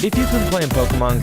If you've been playing Pokemon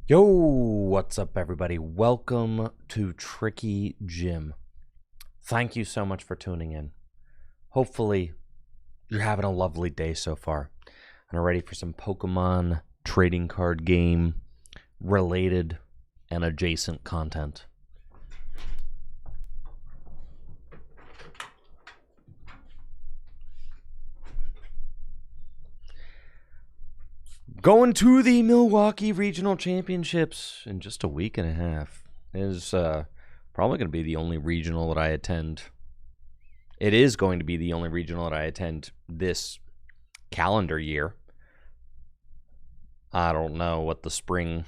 Yo, what's up everybody? Welcome to Tricky Jim. Thank you so much for tuning in. Hopefully you're having a lovely day so far and are ready for some Pokemon trading card game related and adjacent content. Going to the Milwaukee Regional Championships in just a week and a half. It is probably going to be the only regional that I attend. It is going to be the only regional that I attend this calendar year. I don't know what the spring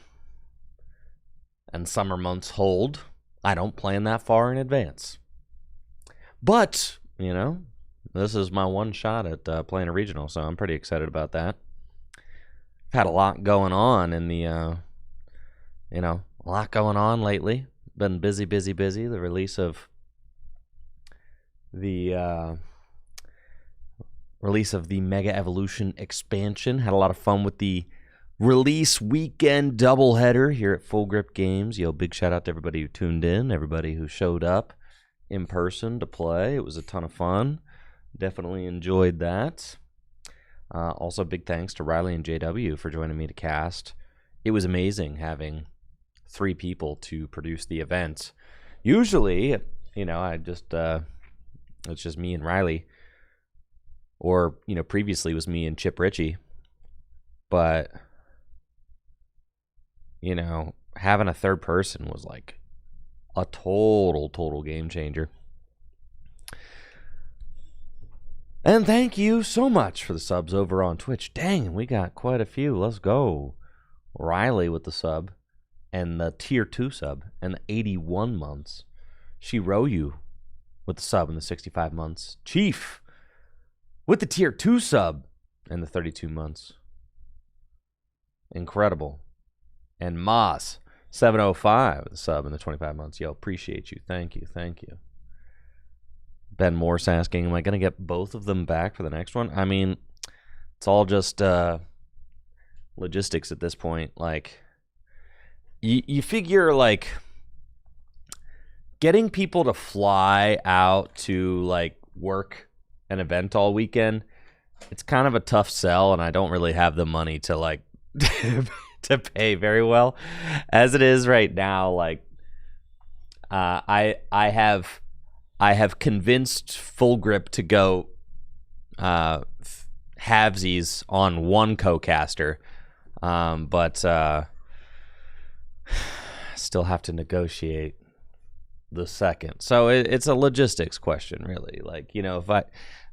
and summer months hold. I don't plan that far in advance. But, you know, this is my one shot at playing a regional, so I'm pretty excited about that. Had a lot going on in the, a lot going on lately. Been busy. The release of the Mega Evolution expansion. Had a lot of fun with the release weekend doubleheader here at Full Grip Games. Yo, big shout out to everybody who tuned in, everybody who showed up in person to play. It was a ton of fun. Definitely enjoyed that. Also, big thanks to Riley and JW for joining me to cast. It was amazing having 3 people to produce the event. Usually, it's just me and Riley. Or, previously it was me and Chip Ritchie. But, having a third person was like a total game changer. And thank you so much for the subs over on Twitch. Dang, we got quite a few. Let's go. Riley with the sub and the tier 2 sub and the 81 months. Shiroyu with the sub and the 65 months. Chief with the tier 2 sub in the 32 months. Incredible. And Moss, 705 with the sub in the 25 months. Yo, appreciate you. Thank you. Thank you. Ben Morse asking, am I going to get both of them back for the next one? I mean, it's all just logistics at this point. Like, you figure, like, getting people to fly out to, like, work an event all weekend, it's kind of a tough sell, and I don't really have the money to, like, to pay very well. As it is right now, like, I have convinced Full Grip to go halvesies on one co-caster, but still have to negotiate the second. So it's a logistics question, really. Like, you know, if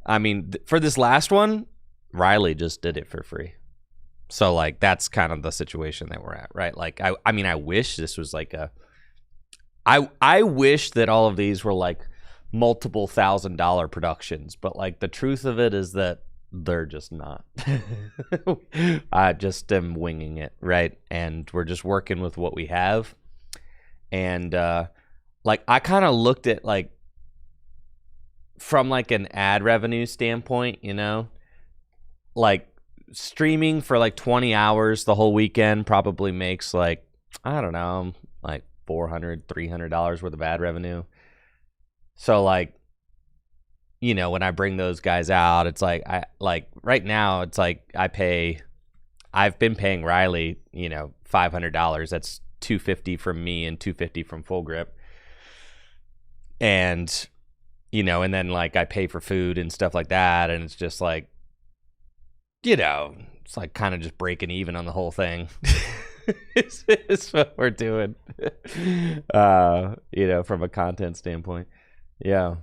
I mean, for this last one, Riley just did it for free. So, like, that's kind of the situation that we're at, right? Like, I mean, I wish this was like I wish that all of these were like multiple $1,000 productions, but like the truth of it is that they're just not. I just am winging it, right? And we're just working with what we have. And like, I kind of looked at, like, from like an ad revenue standpoint, you know, like streaming for like 20 hours the whole weekend probably makes, like, I don't know, like $400, $300 worth of ad revenue. So, like, you know, when I bring those guys out, it's like, right now, it's like I've been paying Riley, you know, $500. That's $250 from me and $250 from Full Grip. And, you know, and then, like, I pay for food and stuff like that. And it's just like, you know, it's like kind of just breaking even on the whole thing. It's what we're doing, you know, from a content standpoint. Yeah.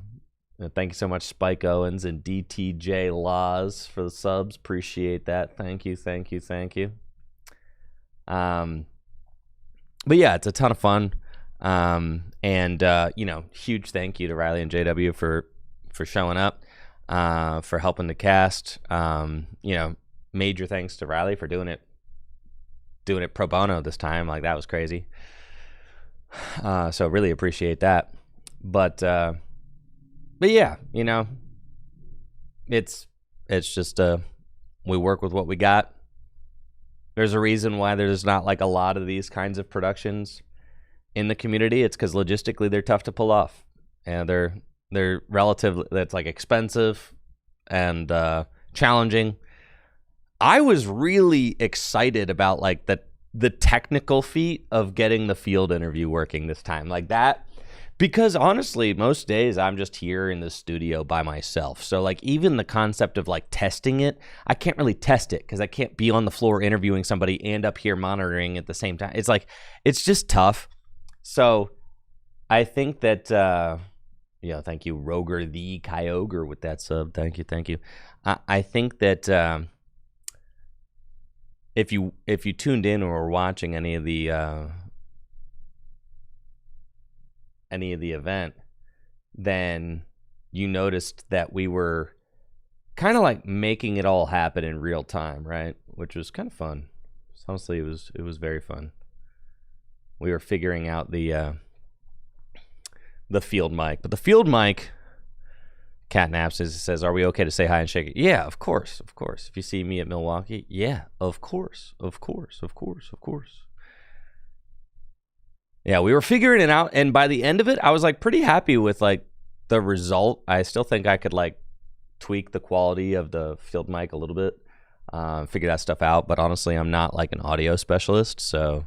Thank you so much, Spike Owens and DTJ Laws, for the subs. Appreciate that. Thank you, thank you, thank you. But yeah, it's a ton of fun. And you know, huge thank you to Riley and JW for showing up, for helping the cast. You know, major thanks to Riley for doing it pro bono this time. Like, that was crazy. So really appreciate that. But yeah, you know, it's just we work with what we got. There's a reason why there's not like a lot of these kinds of productions in the community. It's because logistically they're tough to pull off, and they're relatively, that's like expensive and challenging. I was really excited about like the technical feat of getting the field interview working this time, like that, because honestly, most days I'm just here in the studio by myself. So like, even the concept of like testing it, I can't really test it because I can't be on the floor interviewing somebody and up here monitoring at the same time. It's like, it's just tough. So I think that, yeah, thank you, Roger the Kyogre, with that sub. Thank you. I think that if you tuned in or were watching any of the event, then you noticed that we were kind of like making it all happen in real time, right? Which was kind of fun. Honestly, it was very fun. We were figuring out the field mic, but the field mic, Catnaps says, "Are we okay to say hi and shake it?" Yeah, of course. If you see me at Milwaukee, yeah, of course. Yeah, we were figuring it out, and by the end of it, I was like pretty happy with like the result. I still think I could like tweak the quality of the field mic a little bit, figure that stuff out. But honestly, I'm not like an audio specialist, so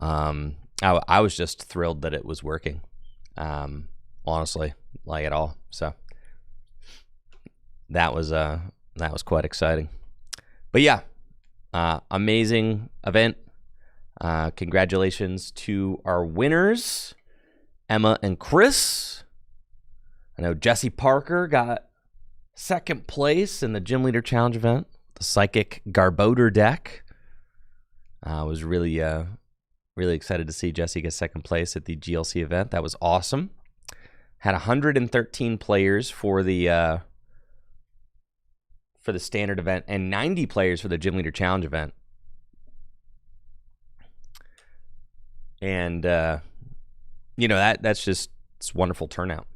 I was just thrilled that it was working. Honestly, like at all. So that was quite exciting. But yeah, amazing event. Congratulations to our winners, Emma and Chris. I know Jesse Parker got second place in the Gym Leader Challenge event, the Psychic Garbodor deck. I was really excited to see Jesse get second place at the GLC event. That was awesome. Had 113 players for the for the standard event and 90 players for the Gym Leader Challenge event. And, that's just it's wonderful turnout.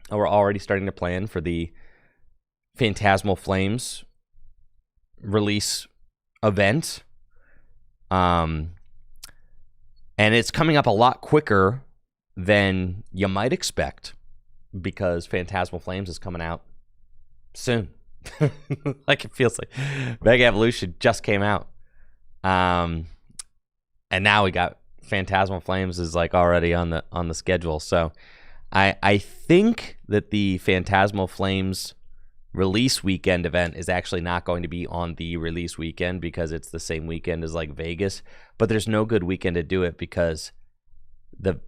We're already starting to plan for the Phantasmal Flames release event. And it's coming up a lot quicker than you might expect because Phantasmal Flames is coming out soon. Like it feels like Mega Evolution just came out. And now we got Phantasmal Flames is like already on the schedule. So I think that the Phantasmal Flames release weekend event is actually not going to be on the release weekend because it's the same weekend as like Vegas, but there's no good weekend to do it because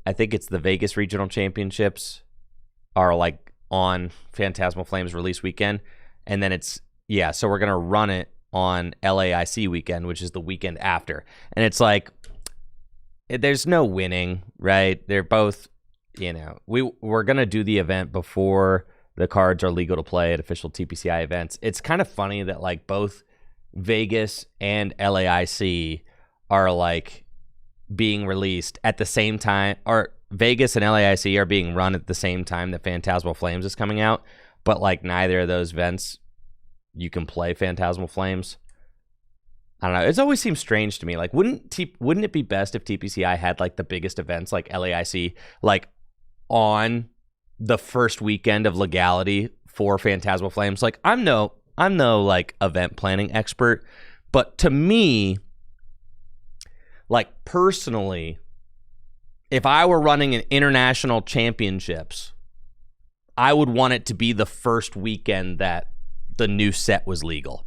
I think it's the Vegas Regional Championships are like on Phantasmal Flames release weekend, and then so we're gonna run it on LAIC weekend, which is the weekend after, and it's like there's no winning, right? They're both, we're gonna do the event before the cards are legal to play at official TPCI events. It's kind of funny that like both Vegas and LAIC are like being released at the same time, or Vegas and LAIC are being run at the same time that Phantasmal Flames is coming out, but like neither of those events you can play Phantasmal Flames. I don't know. It always seems strange to me. Like, wouldn't it be best if TPCI had like the biggest events like LAIC like on the first weekend of legality for Phantasmal Flames? Like, I'm no like event planning expert, but to me, like personally, if I were running an international championships, I would want it to be the first weekend that the new set was legal.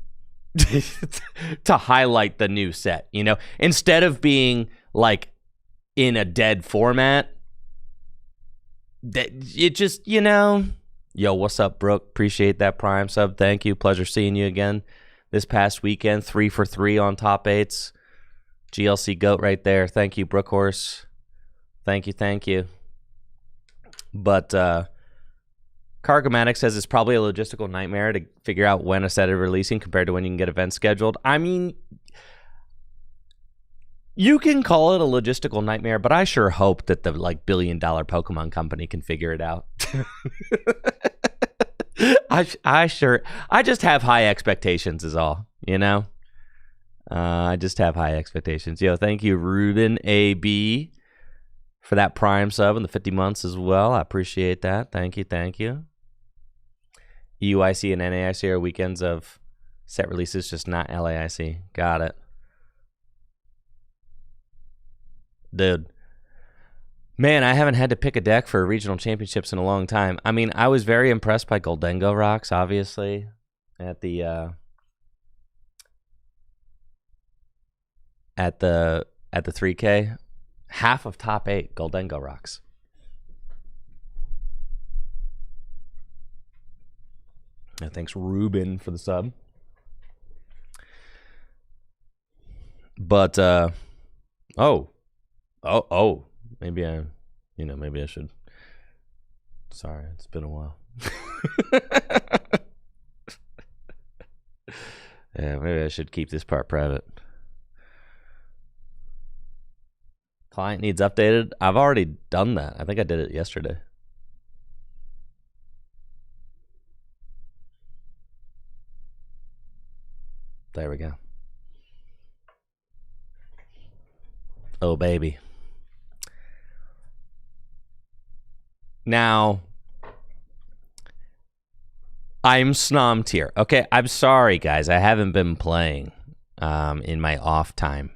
To highlight the new set, instead of being like in a dead format, that it just, yo, what's up, Brooke? Appreciate that Prime sub. Thank you. Pleasure seeing you again this past weekend. 3 for 3 on top 8s. GLC GOAT right there. Thank you, Brookhorse. Thank you. But Cargomatic says it's probably a logistical nightmare to figure out when a set is releasing compared to when you can get events scheduled. I mean, you can call it a logistical nightmare, but I sure hope that the like $1 billion Pokemon company can figure it out. I just have high expectations is all, I just have high expectations. Thank you, Ruben AB, for that Prime sub and the 50 months as well. I appreciate that. Thank you. EUIC and NAIC are weekends of set releases, just not LAIC. Got it. Dude. Man, I haven't had to pick a deck for regional championships in a long time. I mean, I was very impressed by Goldengo Rocks, obviously, at the 3K. Half of top 8 Goldengo Rocks. Thanks, Ruben, for the sub. But maybe I should. Sorry, it's been a while. Yeah, maybe I should keep this part private. Client needs updated. I've already done that. I think I did it yesterday. There we go. Oh, baby. Now, I'm snommed here. Okay, I'm sorry, guys. I haven't been playing in my off time.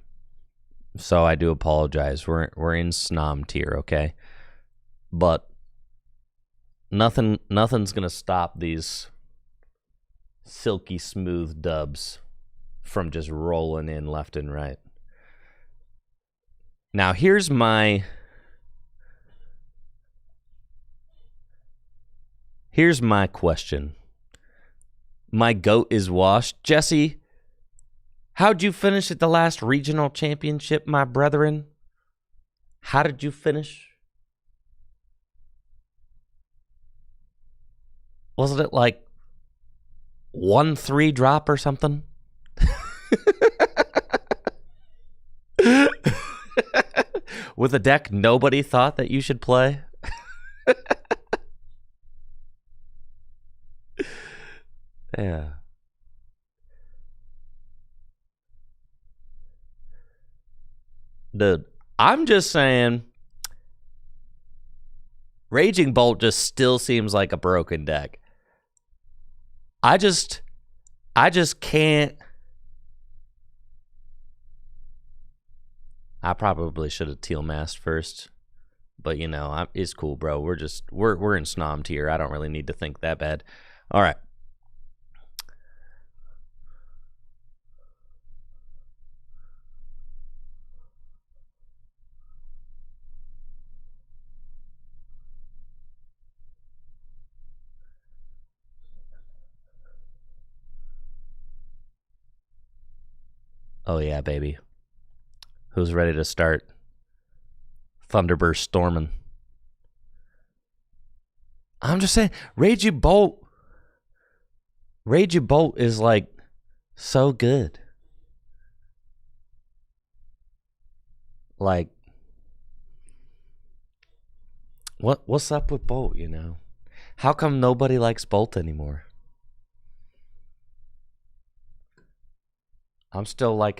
So I do apologize. We're in snom tier, okay? But nothing's gonna stop these silky smooth dubs from just rolling in left and right. Now here's my question. My goat is washed. Jesse, how'd you finish at the last regional championship, my brethren? How did you finish? Wasn't it like 1/3 drop or something. With a deck nobody thought that you should play. Yeah. Dude, I'm just saying Raging Bolt just still seems like a broken deck. I just can't. I probably should have teal masked first, but you know, it's cool, bro. We're in snom tier. I don't really need to think that bad. All right. Oh yeah, baby. Who's ready to start Thunderburst storming? I'm just saying, Raging Bolt is like so good. Like, what's up with Bolt, you know? How come nobody likes Bolt anymore? I'm still a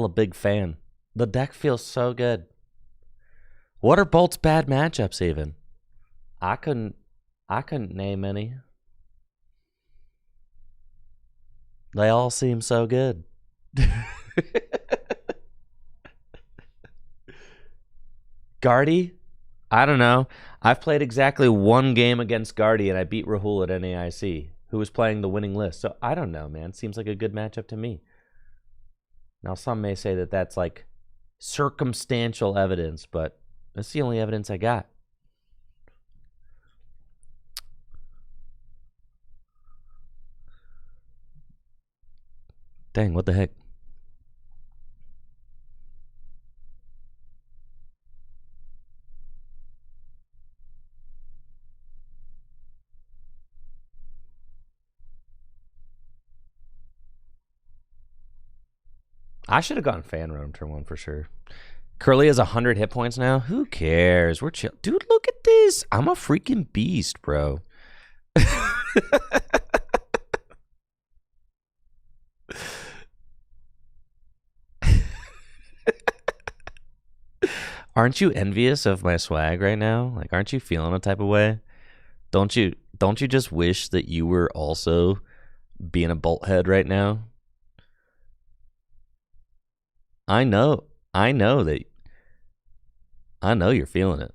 big fan. The deck feels so good. What are Bolt's bad matchups even? I couldn't name any. They all seem so good. Guardy? I don't know. I've played exactly one game against Guardy and I beat Rahul at NAIC, who was playing the winning list. So I don't know, man. Seems like a good matchup to me. Now, some may say that that's like circumstantial evidence, but that's the only evidence I got. Dang, what the heck? I should have gotten Fan Roam turn 1 for sure. Curly has 100 hit points now. Who cares? We're chill. Dude, look at this. I'm a freaking beast, bro. Aren't you envious of my swag right now? Like, aren't you feeling a type of way? Don't you just wish that you were also being a bolt head right now? I know that. I know you're feeling it.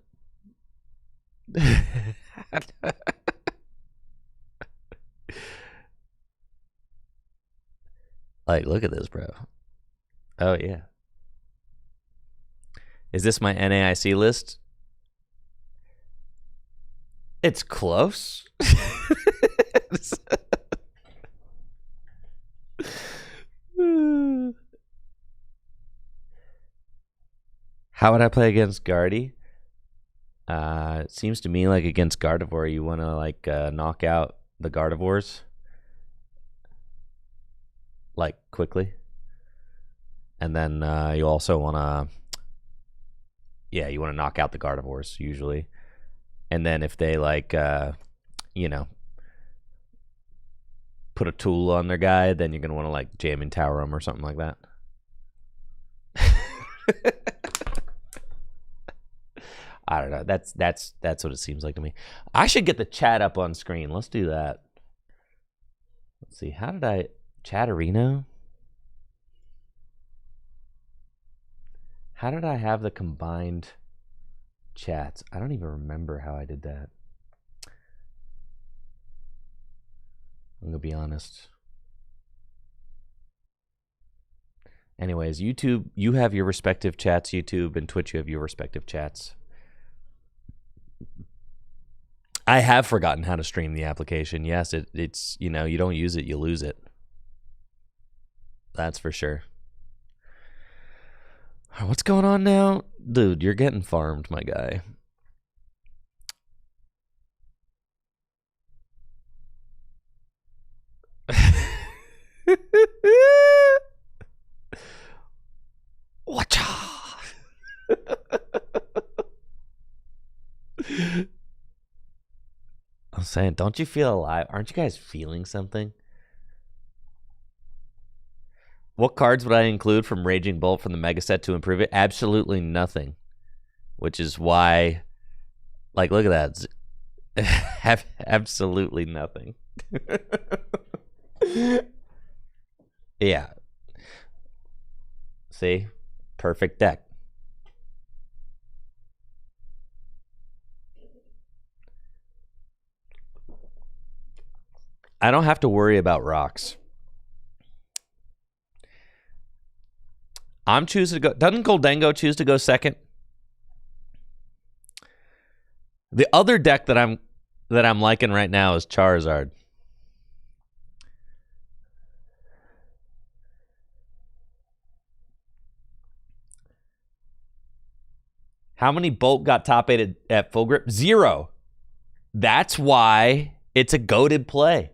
Like, look at this, bro. Oh yeah. Is this my NAIC list? It's close. How would I play against Guardy? It seems to me like against Gardevoir, you want to like knock out the Gardevoirs like quickly, and then you also want to, you want to knock out the Gardevoirs usually, and then if they like, you know, put a tool on their guy, then you're gonna want to like jam and tower them or something like that. I don't know. That's what it seems like to me. I should get the chat up on screen. Let's do that. Let's see. How did I Chatterino? How did I have the combined chats? I don't even remember how I did that. I'm gonna be honest. Anyways, YouTube, you have your respective chats. YouTube and Twitch, you have your respective chats. I have forgotten how to stream the application. Yes, it's, you know, you don't use it, you lose it. That's for sure. What's going on now? Dude, you're getting farmed, my guy. Watcha! I'm saying, don't you feel alive? Aren't you guys feeling something? What cards would I include from Raging Bolt from the Mega Set to improve it? Absolutely nothing. Which is why, like, look at that. Absolutely nothing. Yeah. See? Perfect deck. I don't have to worry about rocks. I'm choosing to go. Doesn't Goldengo choose to go second? The other deck that I'm liking right now is Charizard. How many Bolt got top 8 at full grip? 0. That's why it's a goated play.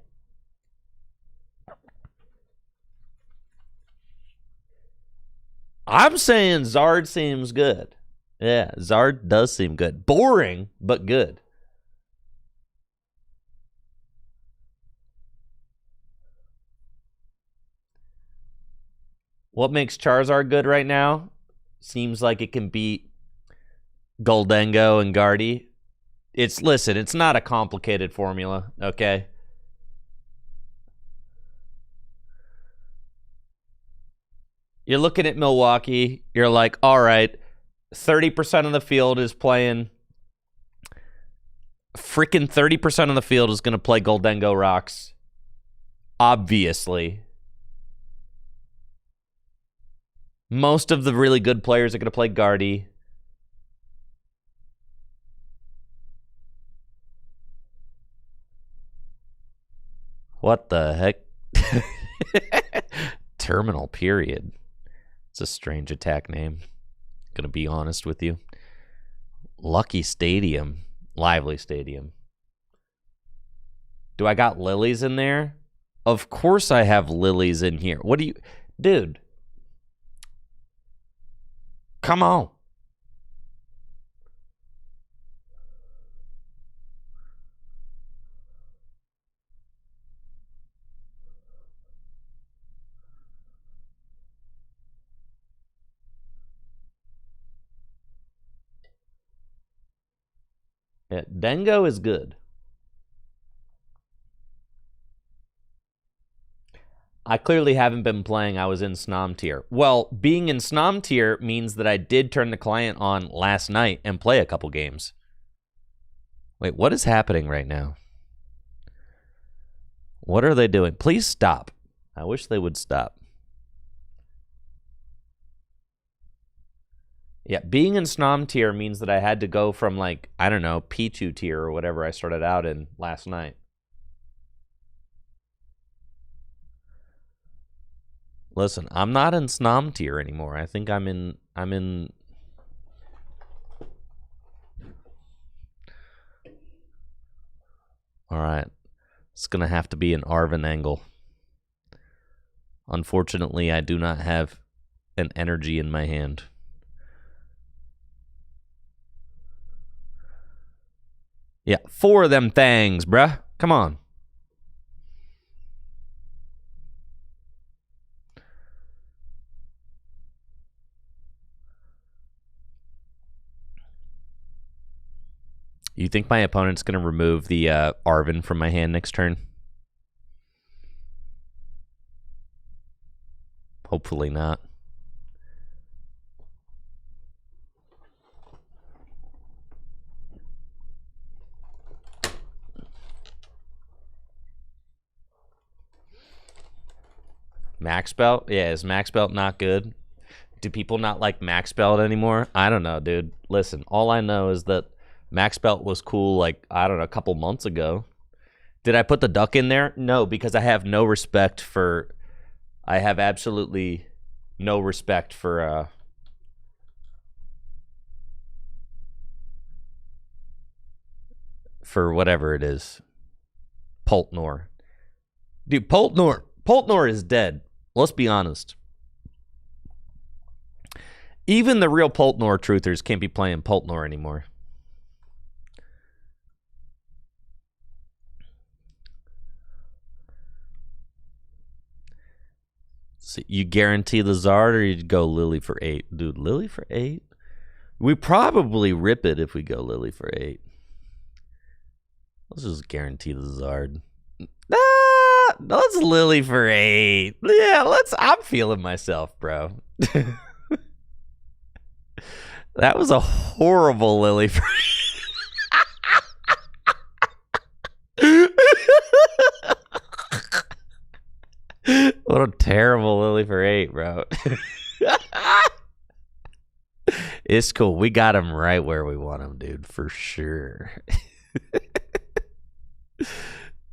I'm saying Zard seems good. Yeah, Zard does seem good. Boring, but good. What makes Charizard good right now? Seems like it can beat Goldengo and Guardy. Listen, it's not a complicated formula, okay? You're looking at Milwaukee, you're like, all right, 30% of the field is playing. Freaking 30% of the field is going to play Goldengo Rocks. Obviously. Most of the really good players are going to play Guardy. What the heck? Terminal period. It's a strange attack name. Gonna be honest with you. Lucky Stadium. Lively Stadium. Do I got lilies in there? Of course I have lilies in here. What do you... Dude. Come on. Yeah, Dengo is good. I clearly haven't been playing. I was in Snom tier. Well, being in Snom tier means that I did turn the client on last night and play a couple games. Wait, what is happening right now? What are they doing? Please stop. I wish they would stop. Yeah, being in Snom tier means that I had to go from, like, I don't know, P2 tier or whatever I started out in last night. Listen, I'm not in Snom tier anymore. I think I'm in All right. It's going to have to be an Arvin angle. Unfortunately, I do not have an energy in my hand. Yeah, 4 of them things, bruh. Come on. You think my opponent's going to remove the Arvin from my hand next turn? Hopefully not. Max Belt? Yeah, is Max Belt not good? Do people not like Max Belt anymore? I don't know, dude. Listen, all I know is that Max Belt was cool, like, I don't know, a couple months ago. Did I put the duck in there? No, because I have no respect for... I have absolutely no respect for whatever it is. Poltnor. Dude, Poltnor Poltnor is dead. Let's be honest. Even the real Poltnor truthers can't be playing Poltnor anymore. So you guarantee the Zard, or you'd go Lily for 8? Dude, Lily for 8? We probably rip it if we go Lily for 8. Let's just guarantee the Zard. Let's Lily for 8. Yeah, I'm feeling myself, bro. That was a horrible Lily for 8. What a terrible Lily for 8, bro. It's cool. We got him right where we want him, dude, for sure.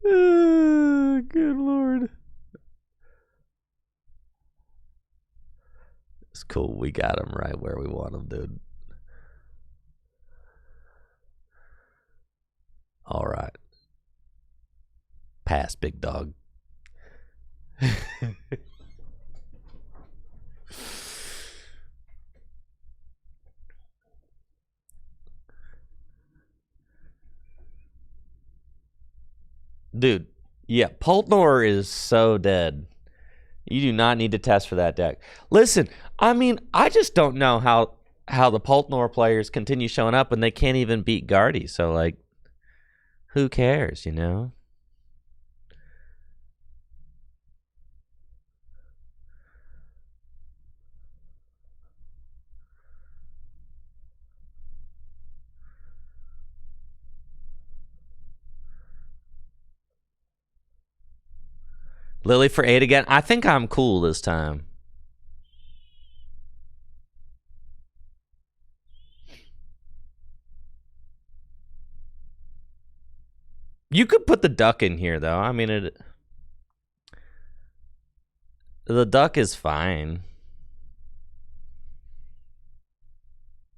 Oh, good Lord. It's cool. We got him right where we want him, dude. All right. Pass, big dog. Dude, yeah, Poltnor is so dead. You do not need to test for that deck. Listen, I mean, I just don't know how the Poltnor players continue showing up and they can't even beat Guardy. So, like, who cares, you know? Lily for 8 again. I think I'm cool this time. You could put the duck in here, though. I mean, the duck is fine.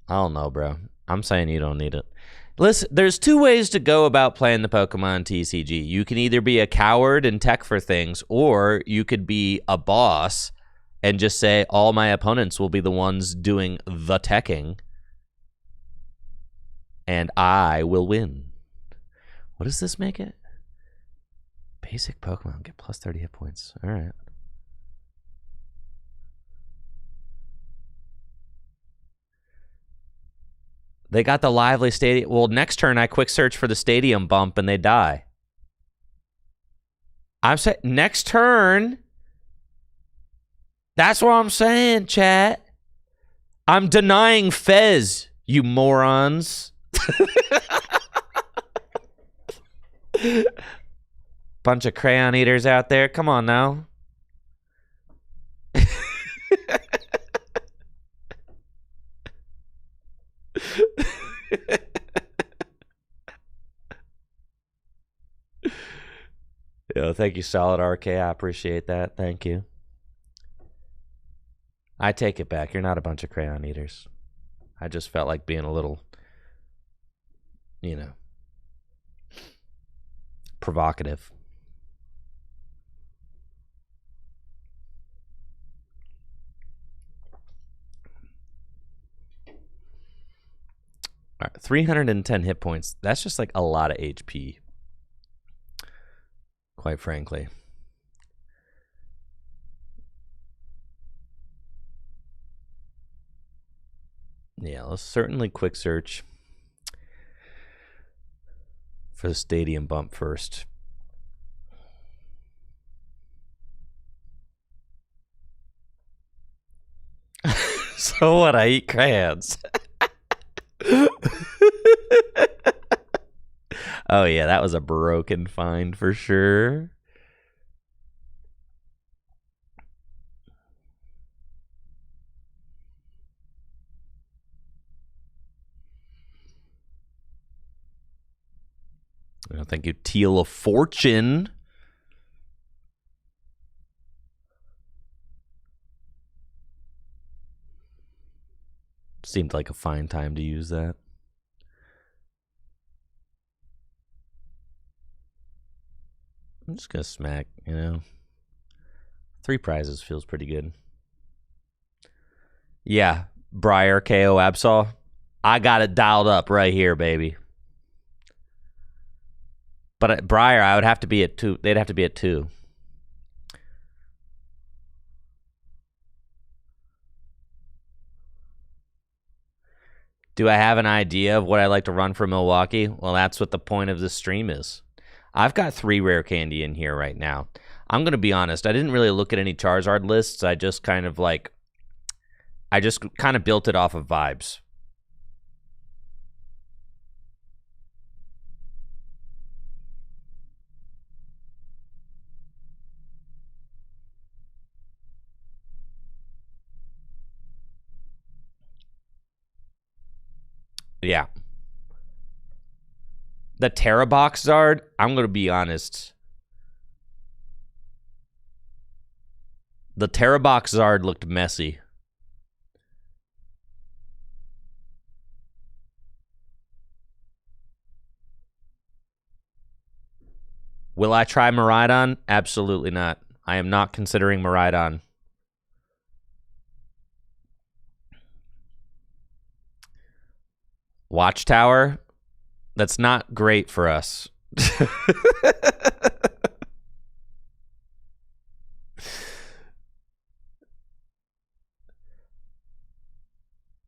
I don't know, bro. I'm saying you don't need it. Listen, there's two ways to go about playing the Pokemon TCG. You can either be a coward and tech for things, or you could be a boss and just say, all my opponents will be the ones doing the teching, and I will win. What does this make it? Basic Pokemon get plus 30 hit points. All right. They got the lively stadium. Well, next turn I quick search for the stadium bump and they die. I'm saying next turn. That's what I'm saying, chat. I'm denying Fez, you morons. Bunch of crayon eaters out there. Come on now. Yo, thank you, Solid RK. I appreciate that. Thank you. I take it back. You're not a bunch of crayon eaters. I just felt like being a little, you know, provocative. All right, 310 hit points. That's just like a lot of HP, quite frankly. Yeah, let's certainly quick search for the stadium bump first. So what? I eat crayons. Oh yeah, that was a broken find for sure. Thank you, Teal of Fortune. Seemed like a fine time to use that. I'm just gonna smack, you know. 3 prizes feels pretty good. Yeah, Briar, KO, Absol. I got it dialed up right here, baby. But at Briar, I would have to be at 2. They'd have to be at 2. Do I have an idea of what I'd like to run for Milwaukee? Well, that's what the point of this stream is. I've got 3 rare candy in here right now. I'm going to be honest. I didn't really look at any Charizard lists. I just kind of built it off of vibes. Yeah. The Terabox Zard, I'm going to be honest. The Terabox Zard looked messy. Will I try Miraidon? Absolutely not. I am not considering Miraidon. Watchtower? That's not great for us.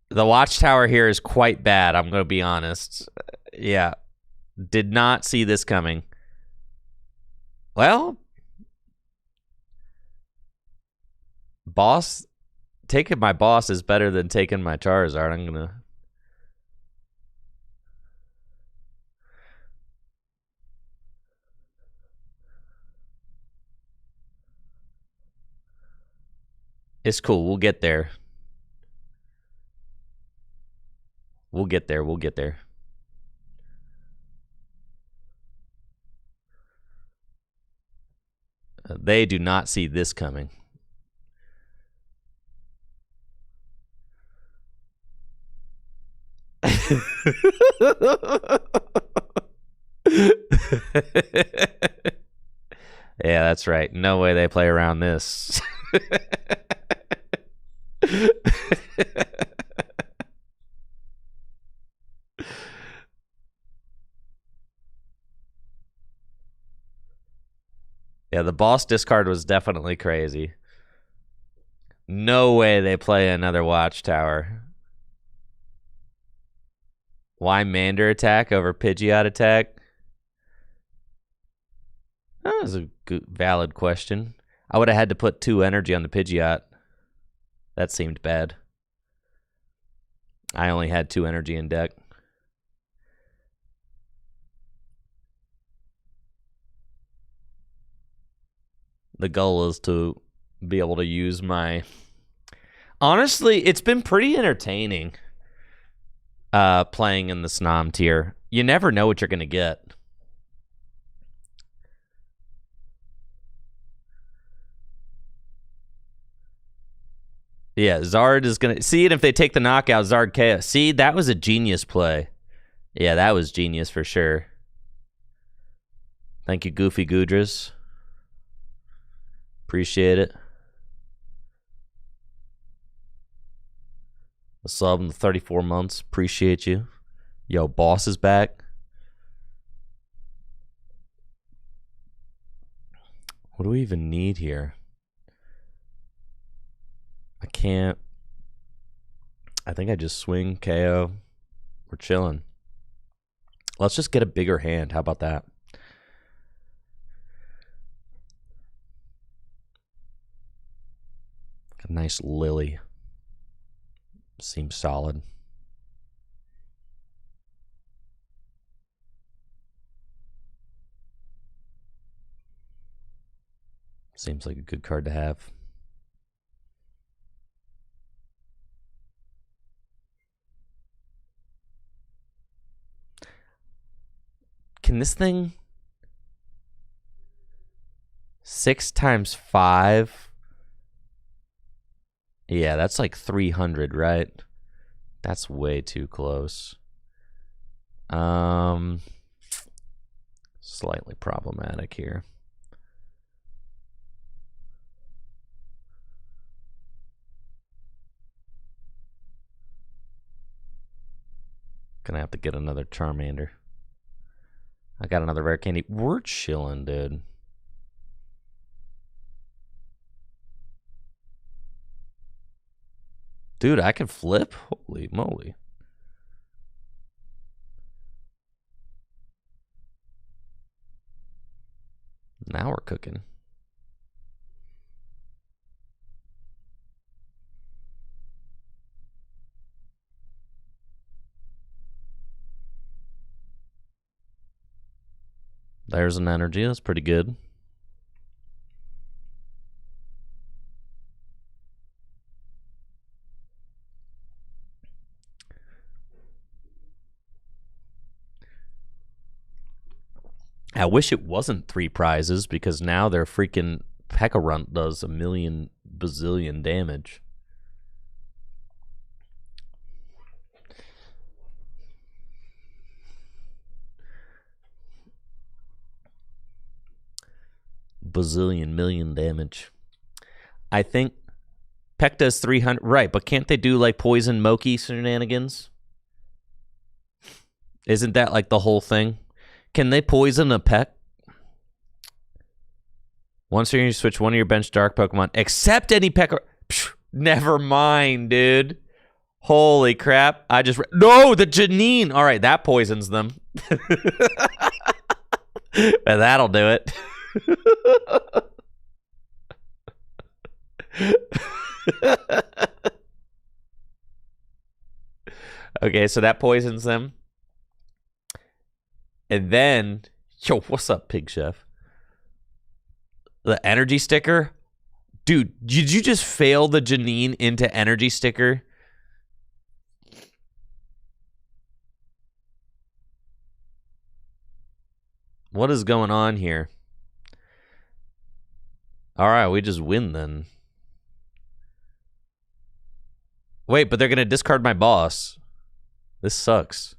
The Watchtower here is quite bad, I'm going to be honest. Yeah. Did not see this coming. Well, taking my boss is better than taking my Charizard. I'm going to... It's cool. We'll get there. We'll get there. We'll get there. They do not see this coming. Yeah, that's right. No way they play around this. Yeah, the boss discard was definitely crazy. No way they play another Watchtower. Why Mander attack over Pidgeot attack? That was a good, valid question. I would have had to put 2 energy on the Pidgeot. That seemed bad. I only had 2 energy in deck. The goal is to be able to use my... Honestly, it's been pretty entertaining playing in the Snom tier. You never know what you're going to get. Yeah, Zard is going to... See it if they take the knockout, Zard KO. See, that was a genius play. Yeah, that was genius for sure. Thank you, Goofy Gudras. Appreciate it. A sub in the 34 months. Appreciate you. Yo, boss is back. What do we even need here? I can't. I think I just swing KO. We're chilling. Let's just get a bigger hand. How about that? A nice Lily. Seems solid. Seems like a good card to have. Can this thing... 6 times 5... Yeah, that's like 300, right? That's way too close. Slightly problematic here. Gonna have to get another Charmander. I got another rare candy. We're chilling, dude. Dude, I can flip? Holy moly. Now we're cooking. There's an energy. That's pretty good. I wish it wasn't 3 prizes because now their freaking P.E.K.K.A. Runt does a million bazillion damage. Bazillion million damage. I think Peck does 300. Right, but can't they do like poison Moki shenanigans? Isn't that like the whole thing? Can they poison a Peck? Once you switch one of your bench dark Pokemon, except any P.E.K.K.A. Never mind, dude. Holy crap. I just... No, the Janine. All right, that poisons them. And that'll do it. Okay, so that poisons them. And then... Yo, what's up, Pig Chef? The energy sticker? Dude, did you just fail the Janine into energy sticker? What is going on here? All right, we just win then. Wait, but they're going to discard my boss. This sucks.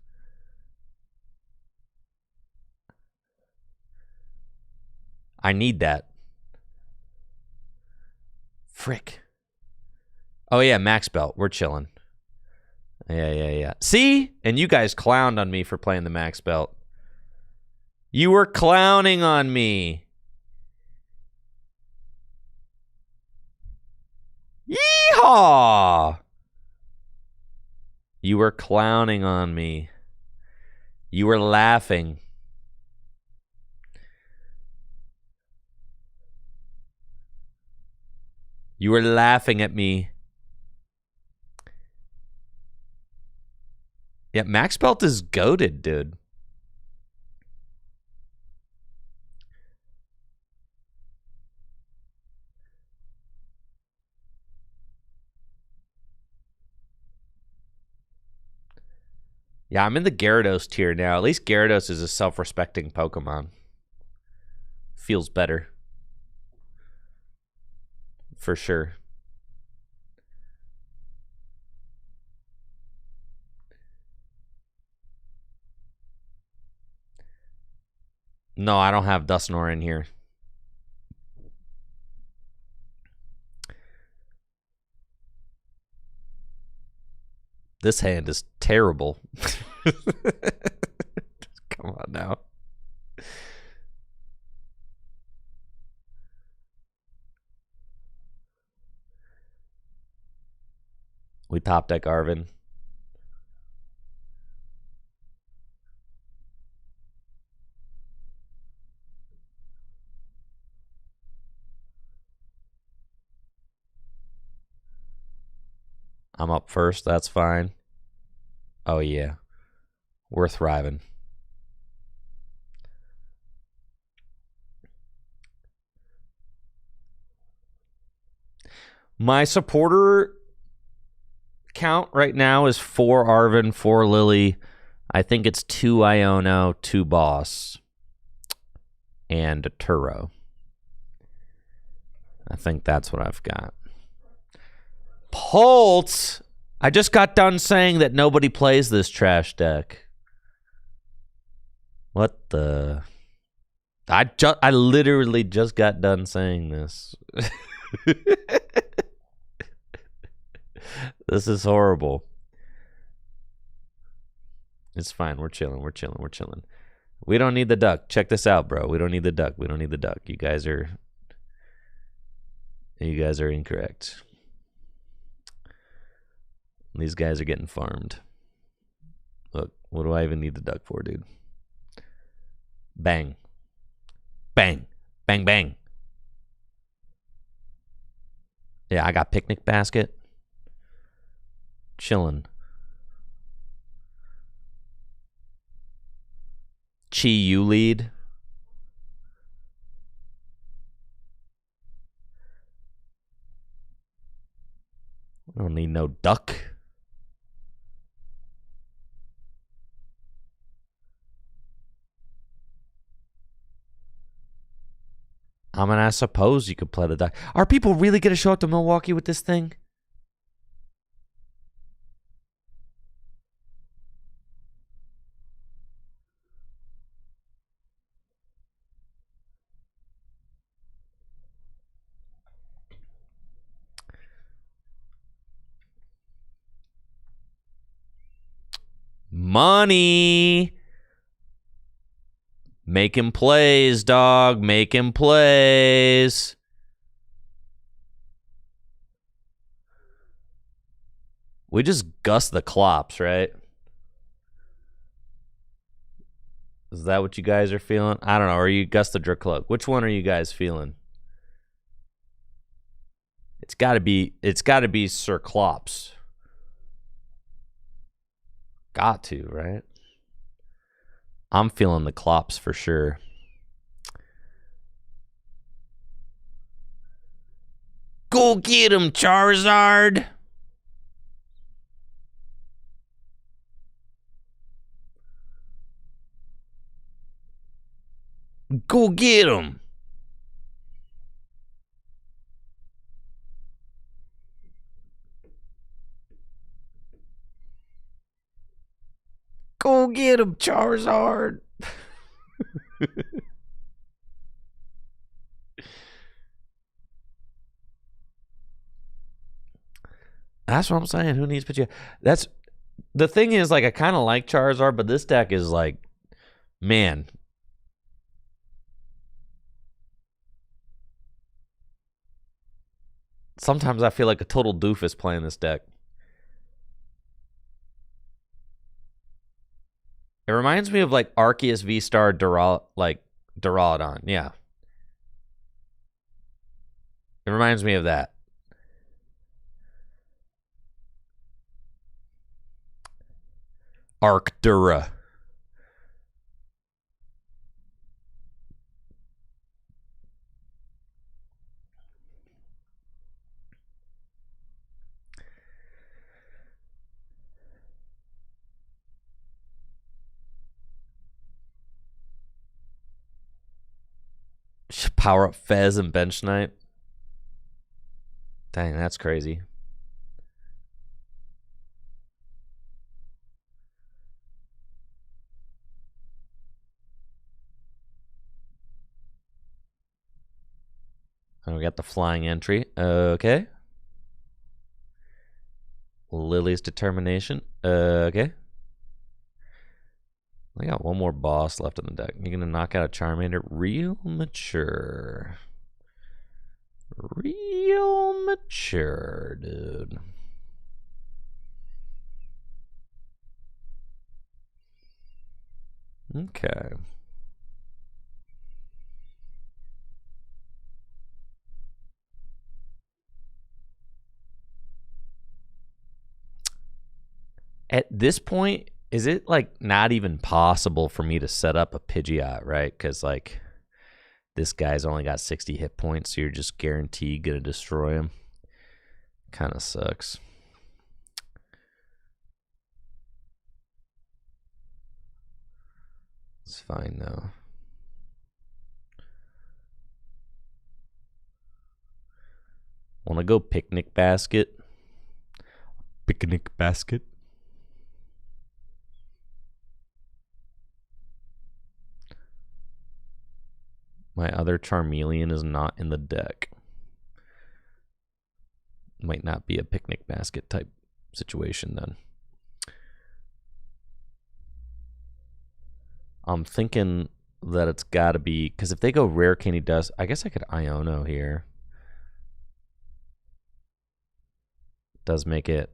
I need that. Frick. Oh, yeah, max belt. We're chilling. Yeah. See? And you guys clowned on me for playing the max belt. You were clowning on me. Yeehaw! You were clowning on me. You were laughing. You were laughing at me. Yeah, max belt is goated, dude. Yeah, I'm in the Gyarados tier now. At least Gyarados is a self-respecting Pokemon. Feels better. For sure. No, I don't have Dusknoir in here. This hand is terrible. Come on now. We top deck Arvin. I'm up first. That's fine. Oh, yeah. We're thriving. My supporter count right now is 4 Arvin, 4 Lily. I think it's 2 Iono, 2 Boss, and a Turo. I think that's what I've got. Pulse! I just got done saying that nobody plays this trash deck. What the... I literally just got done saying this. This is horrible. It's fine. We're chilling. We're chilling. We're chilling. We don't need the duck. Check this out, bro. We don't need the duck. We don't need the duck. You guys are incorrect. These guys are getting farmed. Look, what do I even need the duck for, dude? Bang. Bang. Bang, bang. Yeah, I got picnic basket. Chilling. Chi, you lead. I don't need no duck. I mean, I suppose you could play the duck. Are people really going to show up to Milwaukee with this thing? Money. Making plays, dog. Making plays. We just gust the clops, right? Is that what you guys are feeling? I don't know. Are you Gus the Dracloak? Which one are you guys feeling? It's got to be Sir Clops. Got to, right? I'm feeling the Clops for sure. Go get him, Charizard. Go get him. Go get him, Charizard. That's what I'm saying. Who needs Pidgeot? That's the thing is, like, I kind of like Charizard, but this deck is like, man. Sometimes I feel like a total doofus playing this deck. It reminds me of like Arceus V-Star Duraludon. Yeah. It reminds me of that. Arcdura. Power up Fez and Bench Knight. Dang, that's crazy. And we got the flying entry. Okay. Lily's Determination. Okay. I got one more boss left in the deck. You're going to knock out a Charmander. Real mature. Real mature, dude. Okay. At this point, is it like not even possible for me to set up a Pidgeot, right? Because like this guy's only got 60 hit points, so you're just guaranteed gonna destroy him. Kind of sucks. It's fine though. Want to go picnic basket? Picnic basket. My other Charmeleon is not in the deck. Might not be a picnic basket type situation then. I'm thinking that it's got to be, because if they go rare Candy Dust, I guess I could Iono here. Does make it.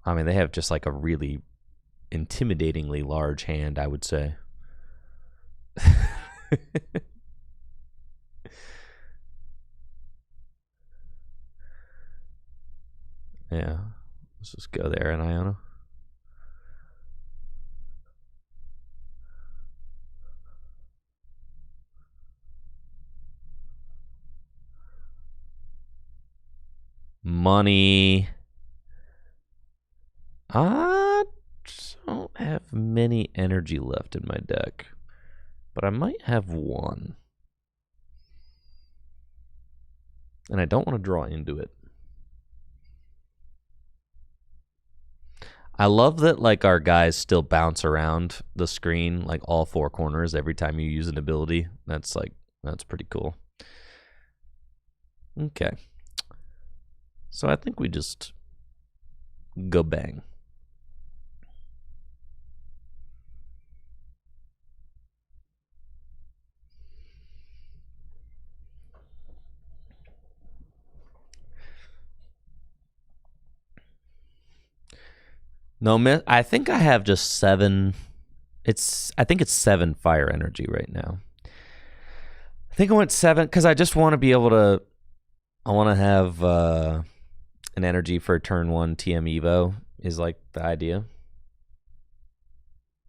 I mean, they have just like a really intimidatingly large hand, I would say. Yeah. Let's just go there and Iono. Money. I don't have many energy left in my deck, but I might have one. And I don't want to draw into it. I love that like our guys still bounce around the screen, like all four corners every time you use an ability. That's pretty cool. Okay. So I think we just go bang. No, I think I have just 7. I think it's 7 fire energy right now. I think I went 7 because I just want to be able to. I want to have an energy for turn 1 TM Evo is like the idea.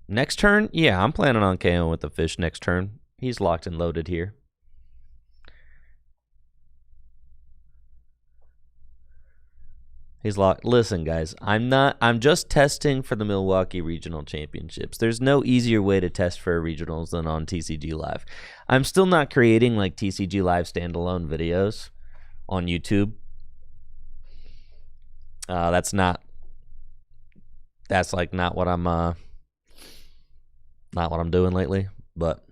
Next turn, yeah, I'm planning on KOing with the fish next turn. He's locked and loaded here. He's locked. Listen, guys, I'm just testing for the Milwaukee Regional Championships. There's no easier way to test for regionals than on TCG Live. I'm still not creating like TCG Live standalone videos on YouTube. That's like not what I'm doing lately, but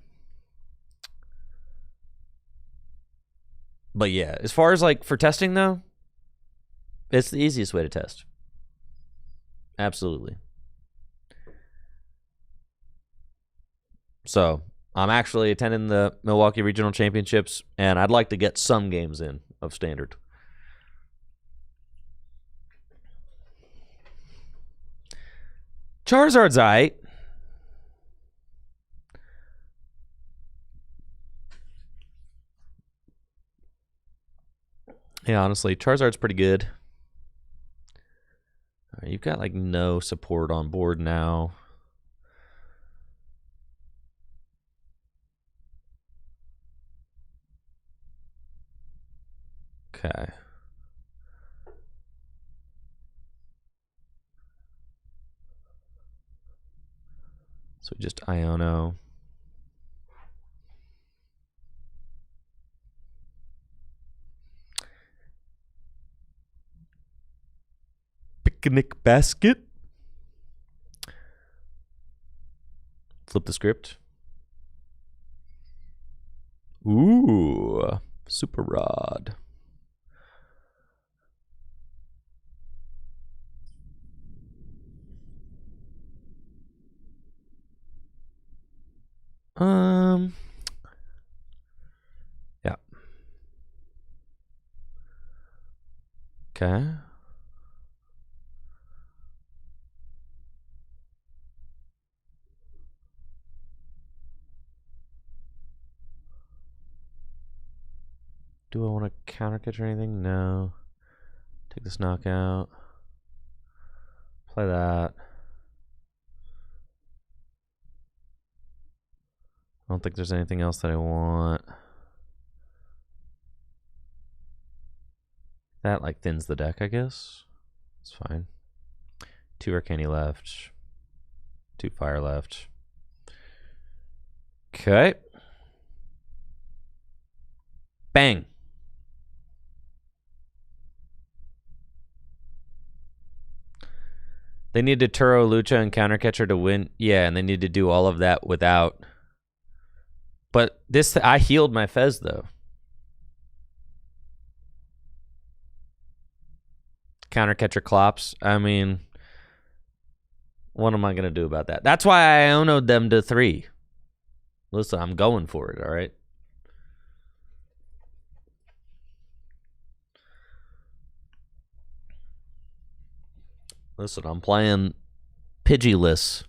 yeah, as far as like for testing though, it's the easiest way to test. Absolutely. So I'm actually attending the Milwaukee Regional Championships, and I'd like to get some games in of Standard. Charizard's aight. Yeah, honestly, Charizard's pretty good. All right, you've got like no support on board now. Okay. So just Iono. Picnic basket. Flip the script. Ooh, super rod. Yeah. Okay. Do I want to counter catch or anything? No. Take this knockout. Play that. I don't think there's anything else that I want. That like thins the deck, I guess. It's fine. 2 Arcane left. 2 fire left. Okay. Bang. They need to Turo, Lucha, and Countercatcher to win. Yeah, and they need to do all of that without. But this, I healed my Fez, though. Counter catcher clops. I mean, what am I going to do about that? That's why I onoed them to 3. Listen, I'm going for it, all right? Listen, I'm playing Pidgeyless.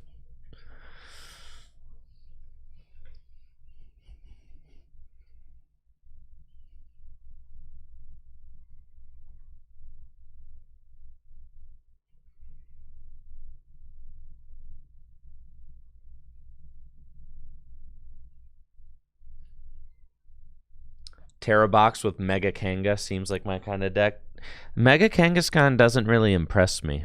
Terra Box with Mega Kanga seems like my kind of deck. Mega Kangaskhan doesn't really impress me.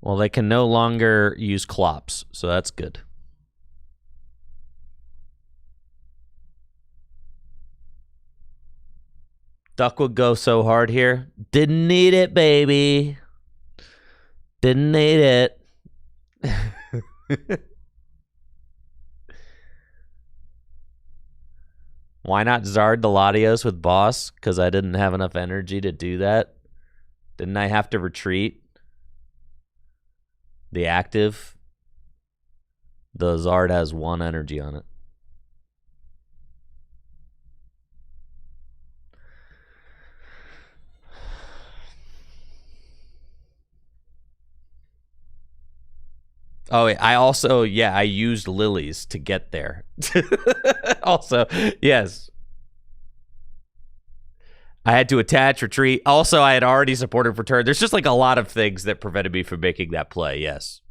Well, they can no longer use Clops, so that's good. Duck would go so hard here. Didn't need it, baby. Didn't need it. Why not Zard the Latios with Boss? Because I didn't have enough energy to do that. Didn't I have to retreat? The active. The Zard has 1 energy on it. Oh, I also, I used lilies to get there. Also, yes. I had to attach, retreat. Also, I had already supported for turn. There's just like a lot of things that prevented me from making that play, yes.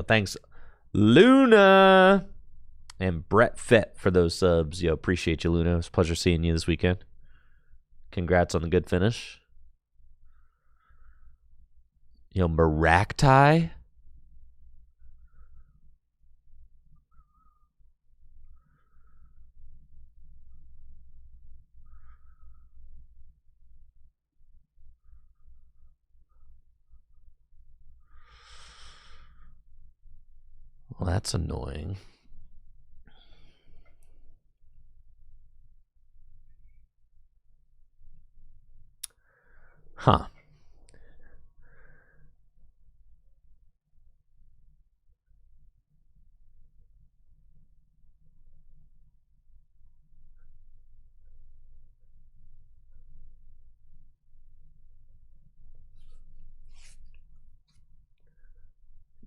Thanks, Luna and Brett Fett for those subs. Appreciate you, Luna. It's a pleasure seeing you this weekend. Congrats on the good finish. Maractai. Well, that's annoying. Huh.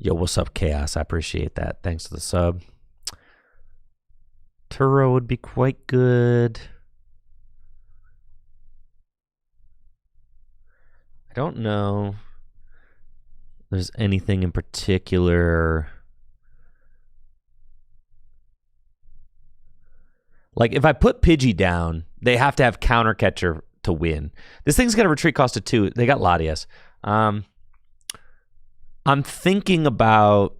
Yo, what's up, Chaos? I appreciate that. Thanks for the sub. Turo would be quite good. I don't know if there's anything in particular. Like, if I put Pidgey down, they have to have counter catcher to win. This thing's got a retreat cost of 2. They got Latias. I'm thinking about,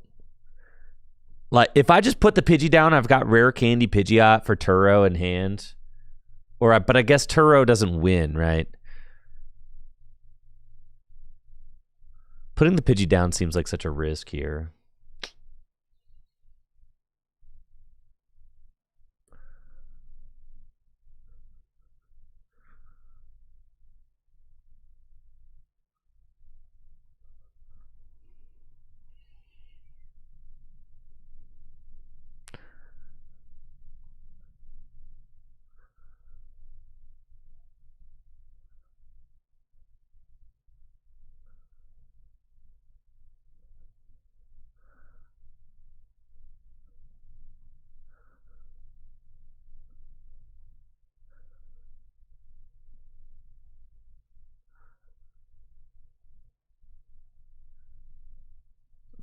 like, if I just put the Pidgey down, I've got Rare Candy Pidgeot for Turo in hand. But I guess Turo doesn't win, right? Putting the Pidgey down seems like such a risk here.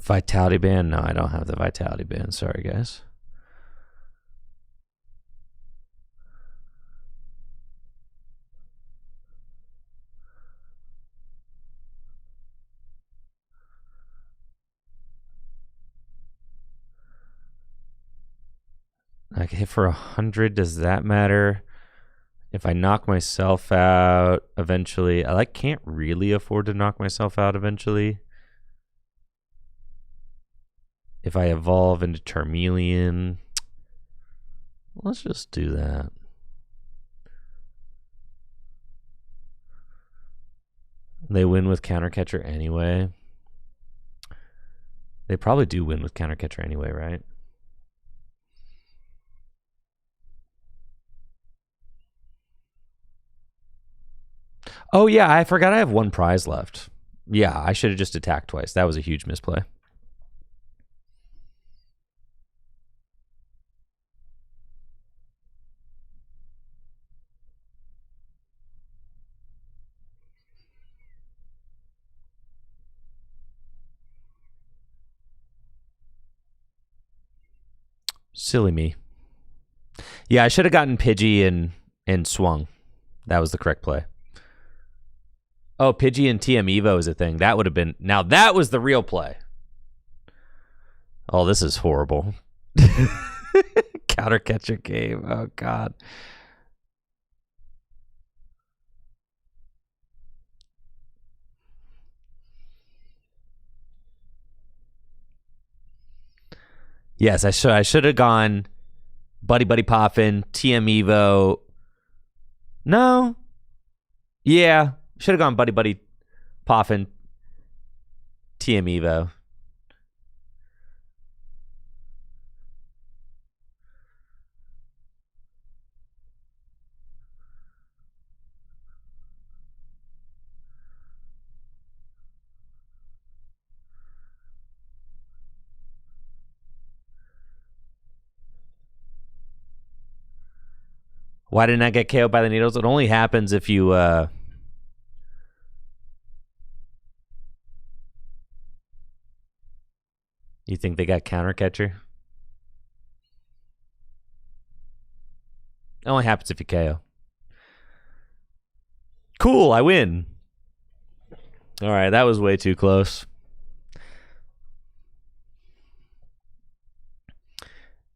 Vitality band? No, I don't have the vitality band. Sorry, guys. I can hit for 100. Does that matter? If I knock myself out eventually, I can't really afford to knock myself out eventually. If I evolve into Charmeleon, let's just do that. They win with Counter Catcher anyway. They probably do win with Counter Catcher anyway, right? Oh, yeah, I forgot I have one prize left. Yeah, I should have just attacked twice. That was a huge misplay. Silly me. Yeah, I should have gotten Pidgey and swung. That was the correct play. Oh, Pidgey and TM Evo is a thing. That would have been... Now, that was the real play. Oh, this is horrible. Counter Catcher game. Oh, God. Yes, I should have gone Buddy Poffin, TM Evo. No. Yeah. Should have gone Buddy Poffin, TM Evo. Why didn't I get KO'd by the needles? It only happens if you... You think they got Counter Catcher? It only happens if you KO. Cool, I win. All right, that was way too close.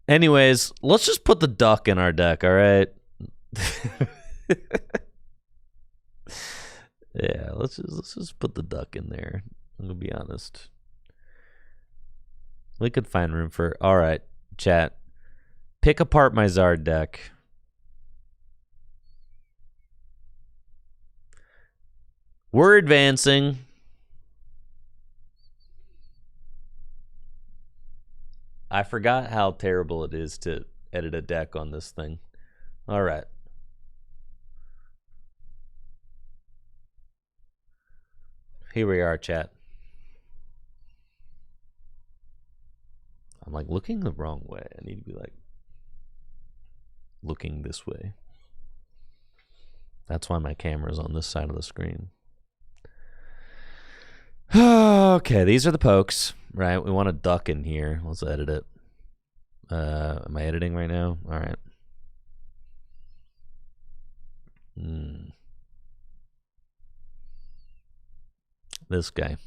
Anyways, let's just put the duck in our deck, all right? Yeah, let's just put the duck in there. I'm gonna be honest. We could find room for... All right, chat. Pick apart my Zard deck. We're advancing. I forgot how terrible it is to edit a deck on this thing. All right. Here we are, chat. I'm looking the wrong way. I need to be looking this way. That's why my camera's on this side of the screen. Okay, these are the pokes, right? We want a duck in here. Let's edit it. Am I editing right now? All right. This guy.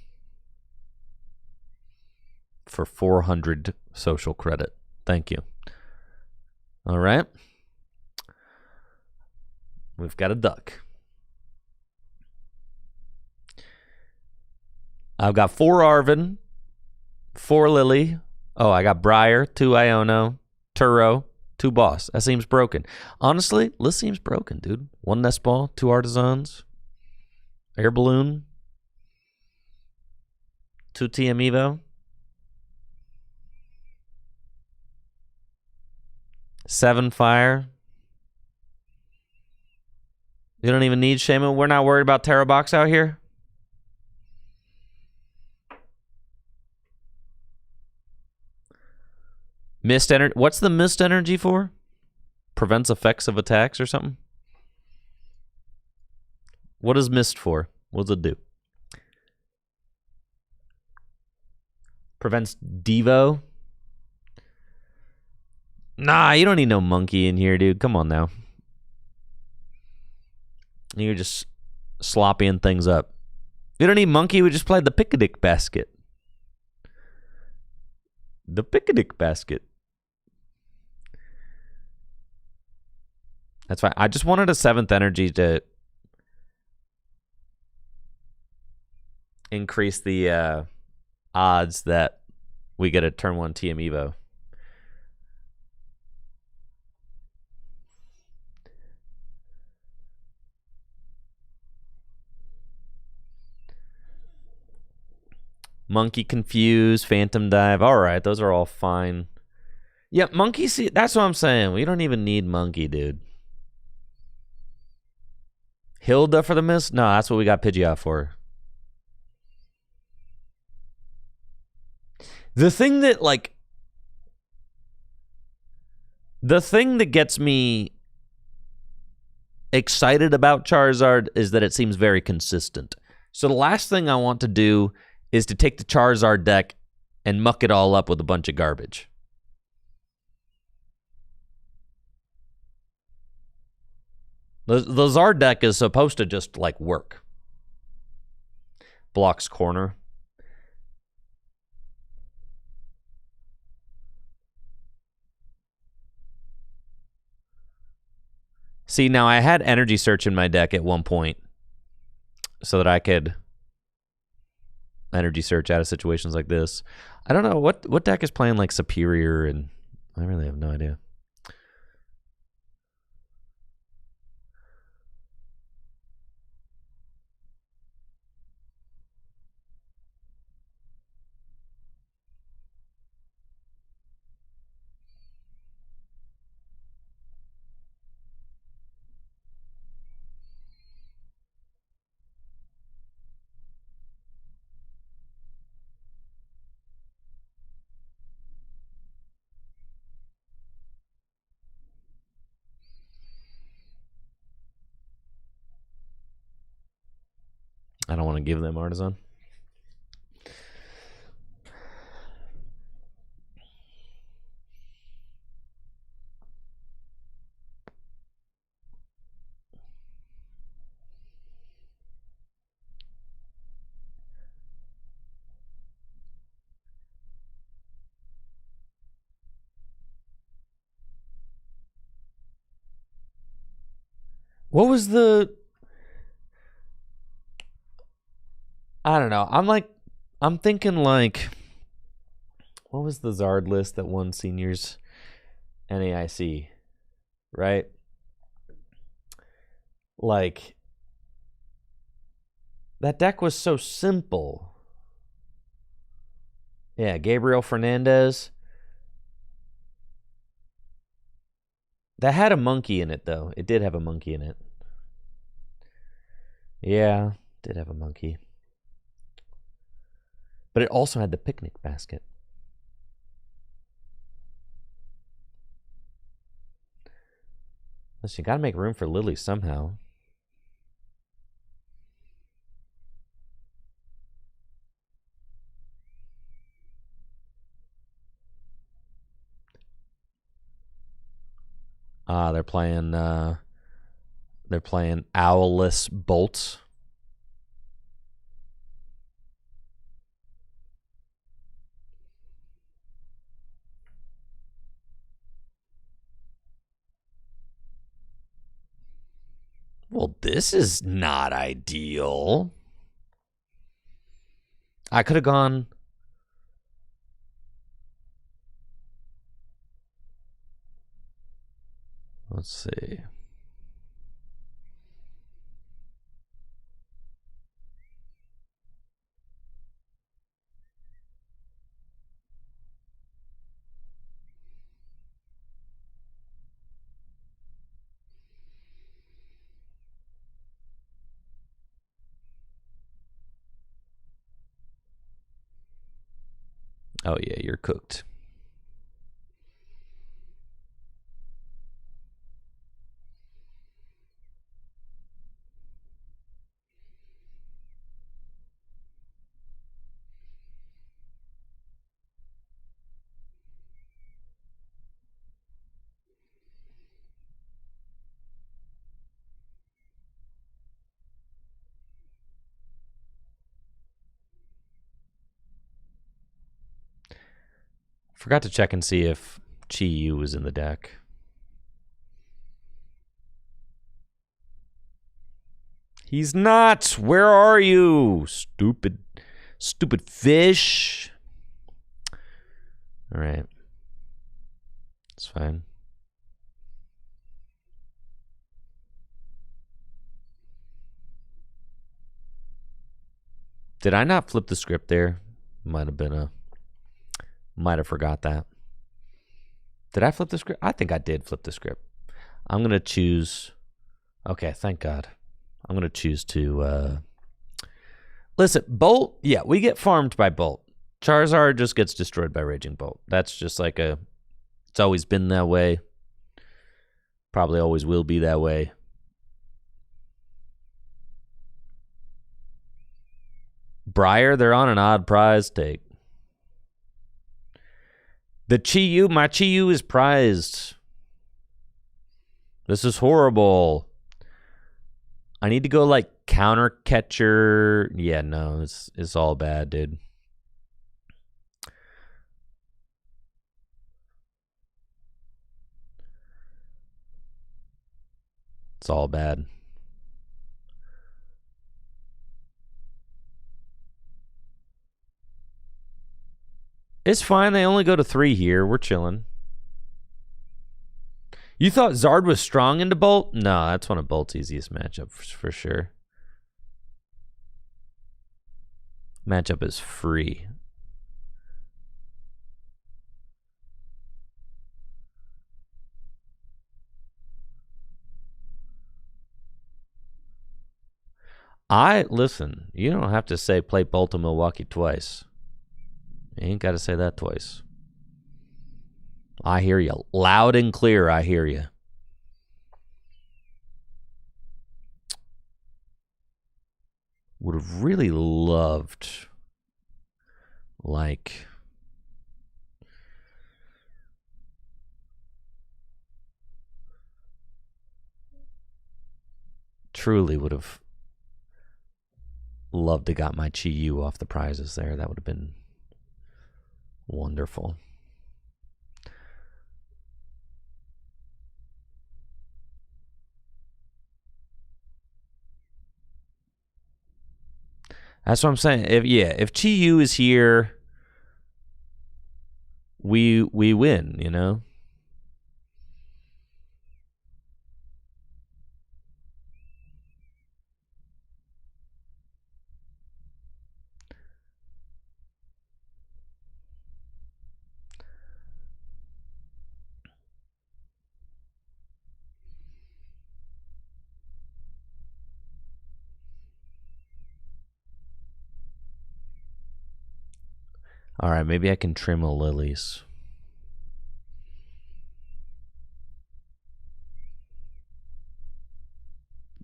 For 400 social credit. Thank you. All right. We've got a duck. I've got 4 Arvin, 4 Lily. Oh, I got Briar, 2 Iono, Turo, 2 Boss. That seems broken. Honestly, list seems broken, dude. 1 Nest Ball, 2 Artisans, Air Balloon, 2 TM Evo, 7 Fire. You don't even need Shaman. We're not worried about Terra Box out here. Mist energy. What's the mist energy for? Prevents effects of attacks or something? What is mist for? What does it do? Prevents Devo. Nah, you don't need no monkey in here, dude. Come on now. You're just sloppying things up. You don't need monkey. We just played the picnic basket. The picnic basket. That's fine. I just wanted a 7th energy to increase the odds that we get a turn 1 TM Evo. Monkey Confuse, Phantom Dive. All right, those are all fine. Yeah, Monkey, see, that's what I'm saying. We don't even need Monkey, dude. Hilda for the miss? No, that's what we got Pidgeot for. The thing that, like, the thing that gets me excited about Charizard is that it seems very consistent. So the last thing I want to do is to take the Charizard deck and muck it all up with a bunch of garbage. The Zard deck is supposed to just, like, work. Blocks corner. See, now I had Energy Search in my deck at one point so that I could Energy Search out of situations like this. I don't know. What deck is playing, like, Superior, and I really have no idea. I don't want to give them Artisan. What was the... I don't know. I'm thinking, like, what was the Zard list that won Seniors NAIC, right? Like, that deck was so simple. Yeah, Gabriel Fernandez. That had a monkey in it, though. It did have a monkey in it. Yeah, did have a monkey. But it also had the picnic basket. Listen, you gotta make room for Lily somehow. They're playing Owlless Bolts. Well, this is not ideal. I could have gone... Let's see. Oh, yeah, you're cooked. Forgot to check and see if Chi Yu was in the deck. He's not. Where are you? Stupid fish. All right. It's fine. Did I not flip the script there? Might have forgot that. Did I flip the script? I think I did flip the script. I'm going to choose. Okay, thank God. I'm going to choose to. Listen, Bolt. Yeah, we get farmed by Bolt. Charizard just gets destroyed by Raging Bolt. That's just like a. It's always been that way. Probably always will be that way. Briar, they're on an odd prize take. The Chi-Yu, my Chi-Yu is prized. This is horrible. I need to go like counter catcher. Yeah, no, it's all bad, dude. It's all bad. It's fine. They only go to 3 here. We're chilling. You thought Zard was strong into Bolt? No, that's one of Bolt's easiest matchups for sure. Matchup is free. Listen, you don't have to say play Bolt in Milwaukee twice. You ain't got to say that twice. I hear you. Loud and clear, I hear you. Would have really loved, like, truly would have loved to got my Chi-Yu off the prizes there. That would have been wonderful. That's what I'm saying. If Chi-Yu is here, we win, you know? All right, maybe I can trim a lilies.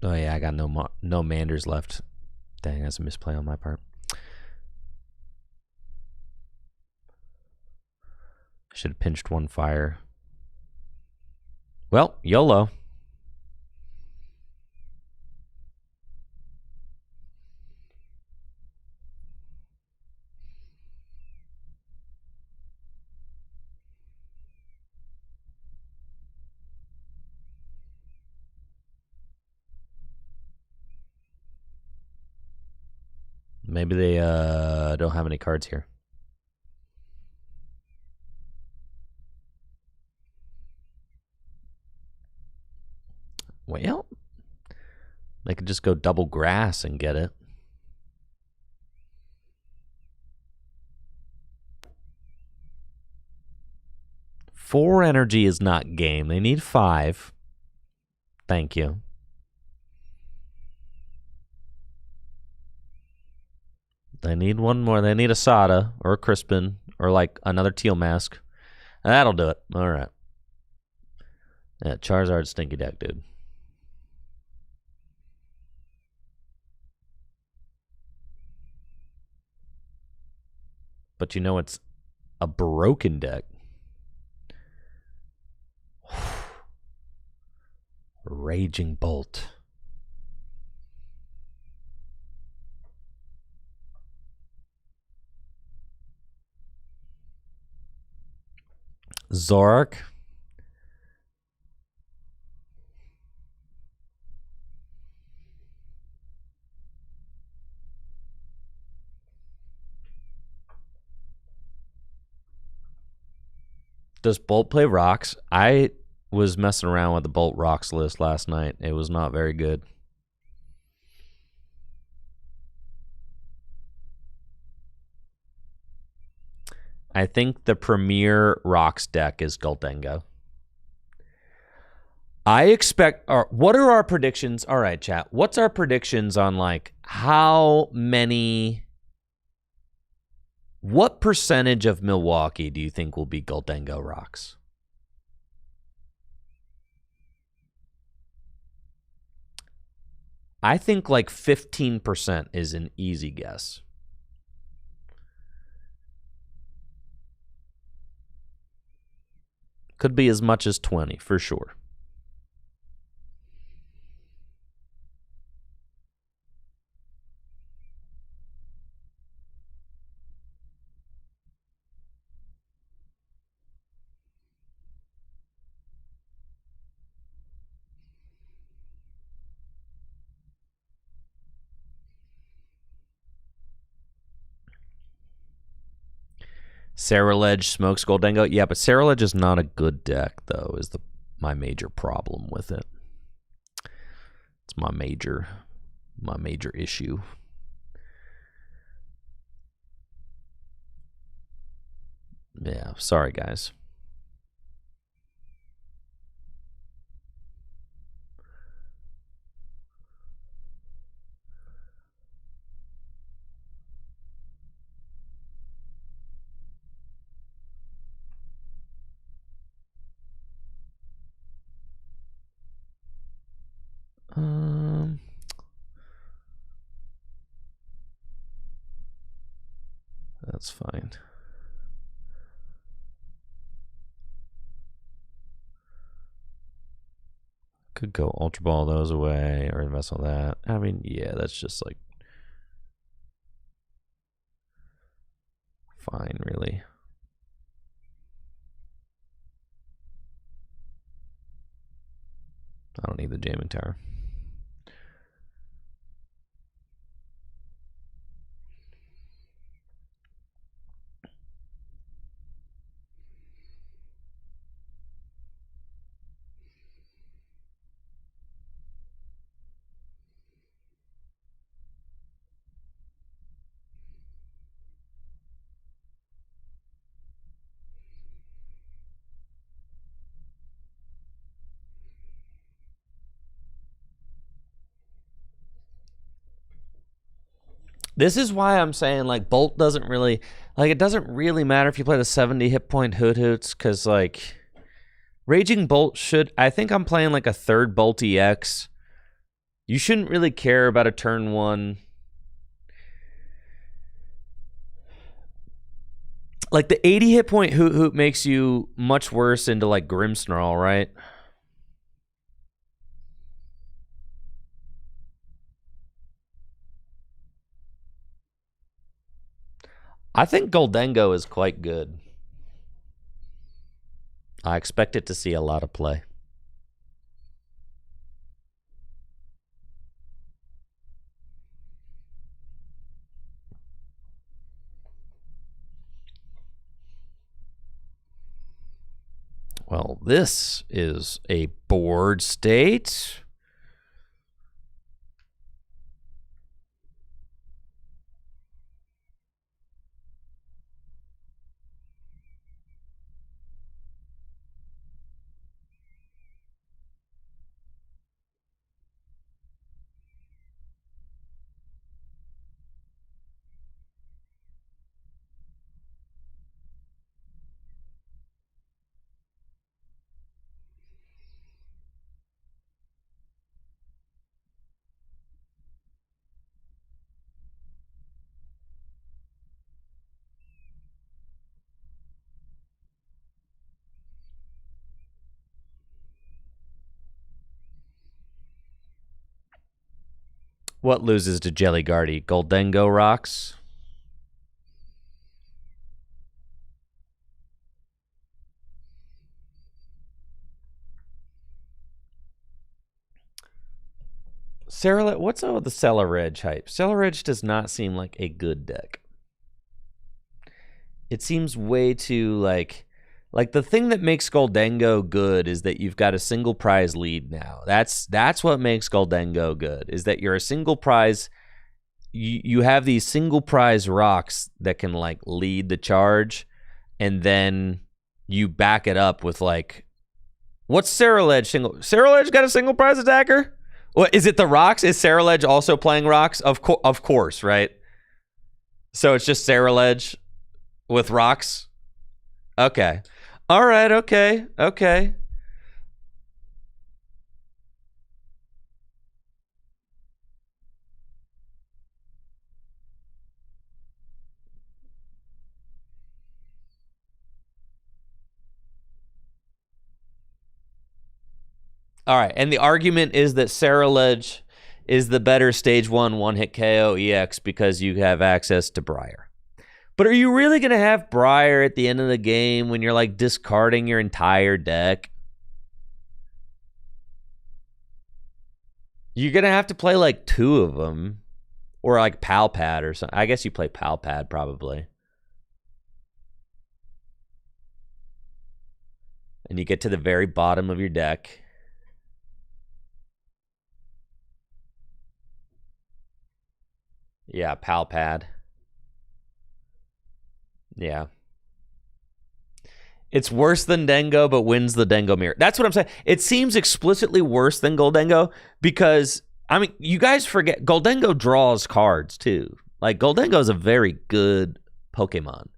Oh yeah, I got no Manders left. Dang, that's a misplay on my part. Should have pinched one fire. Well, YOLO. Maybe they don't have any cards here. Well, they could just go double grass and get it. Four energy is not game. They need 5. Thank you. They need one more. They need a Sada or a Crispin or like another Teal Mask. That'll do it. All right. Yeah, Charizard stinky deck, dude. But you know it's a broken deck. Raging Bolt. Zorak. Does Bolt play rocks? I was messing around with the Bolt rocks list last night. It was not very good. I think the premier rocks deck is Gholdengo. I expect. What are our predictions? All right, chat. What's our predictions on like how many? What percentage of Milwaukee do you think will be Gholdengo rocks? I think like 15% is an easy guess. Could be as much as 20 for sure. Saraledge smokes Gholdengo. Yeah, but Saraledge is not a good deck, though, is my major problem with it. It's my major issue. Yeah, sorry, guys. That's fine. Could go Ultra Ball those away or invest on that. I mean, yeah, that's just like fine, really. I don't need the jamming tower. This is why I'm saying like Bolt doesn't really like it doesn't really matter if you play the 70 hit point Hoot Hoots because like Raging Bolt should I think I'm playing like a third Bolt EX. You shouldn't really care about a turn one. Like the 80 hit point Hoot Hoot makes you much worse into like Grimmsnarl, right? I think Gholdengo is quite good. I expect it to see a lot of play. Well, this is a board state. What loses to Jelly Guardy? Gholdengo rocks? What's up with the Celareg hype? Celareg does not seem like a good deck. It seems way too like the thing that makes Goldengo good is that you've got a single prize lead now. That's what makes Goldengo good, is that you're a single prize. You have these single prize rocks that can like lead the charge, and then you back it up with like, what's Celareg single? Celareg got a single prize attacker? What is it? The rocks? Is Celareg also playing rocks? Of course, right? So it's just Celareg with rocks. Okay. All right. Okay. All right. And the argument is that Celareg is the better stage one hit KO EX because you have access to Briar. But are you really going to have Briar at the end of the game when you're like discarding your entire deck? You're going to have to play like 2 of them, or like Palpad or something. I guess you play Palpad probably. And you get to the very bottom of your deck. Yeah, Palpad. Yeah. It's worse than Dengo, but wins the Dengo mirror. That's what I'm saying. It seems explicitly worse than Goldengo because, I mean, you guys forget, Goldengo draws cards too. Like, Goldengo is a very good Pokemon.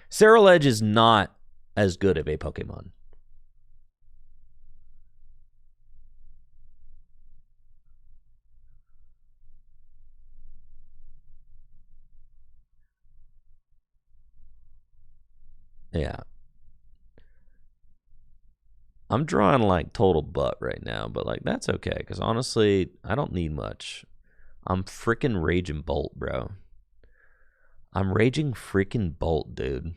Celareg is not as good of a Pokemon. Yeah. I'm drawing like total butt right now, but like that's okay because honestly, I don't need much. I'm freaking Raging Bolt, bro. I'm Raging freaking Bolt, dude.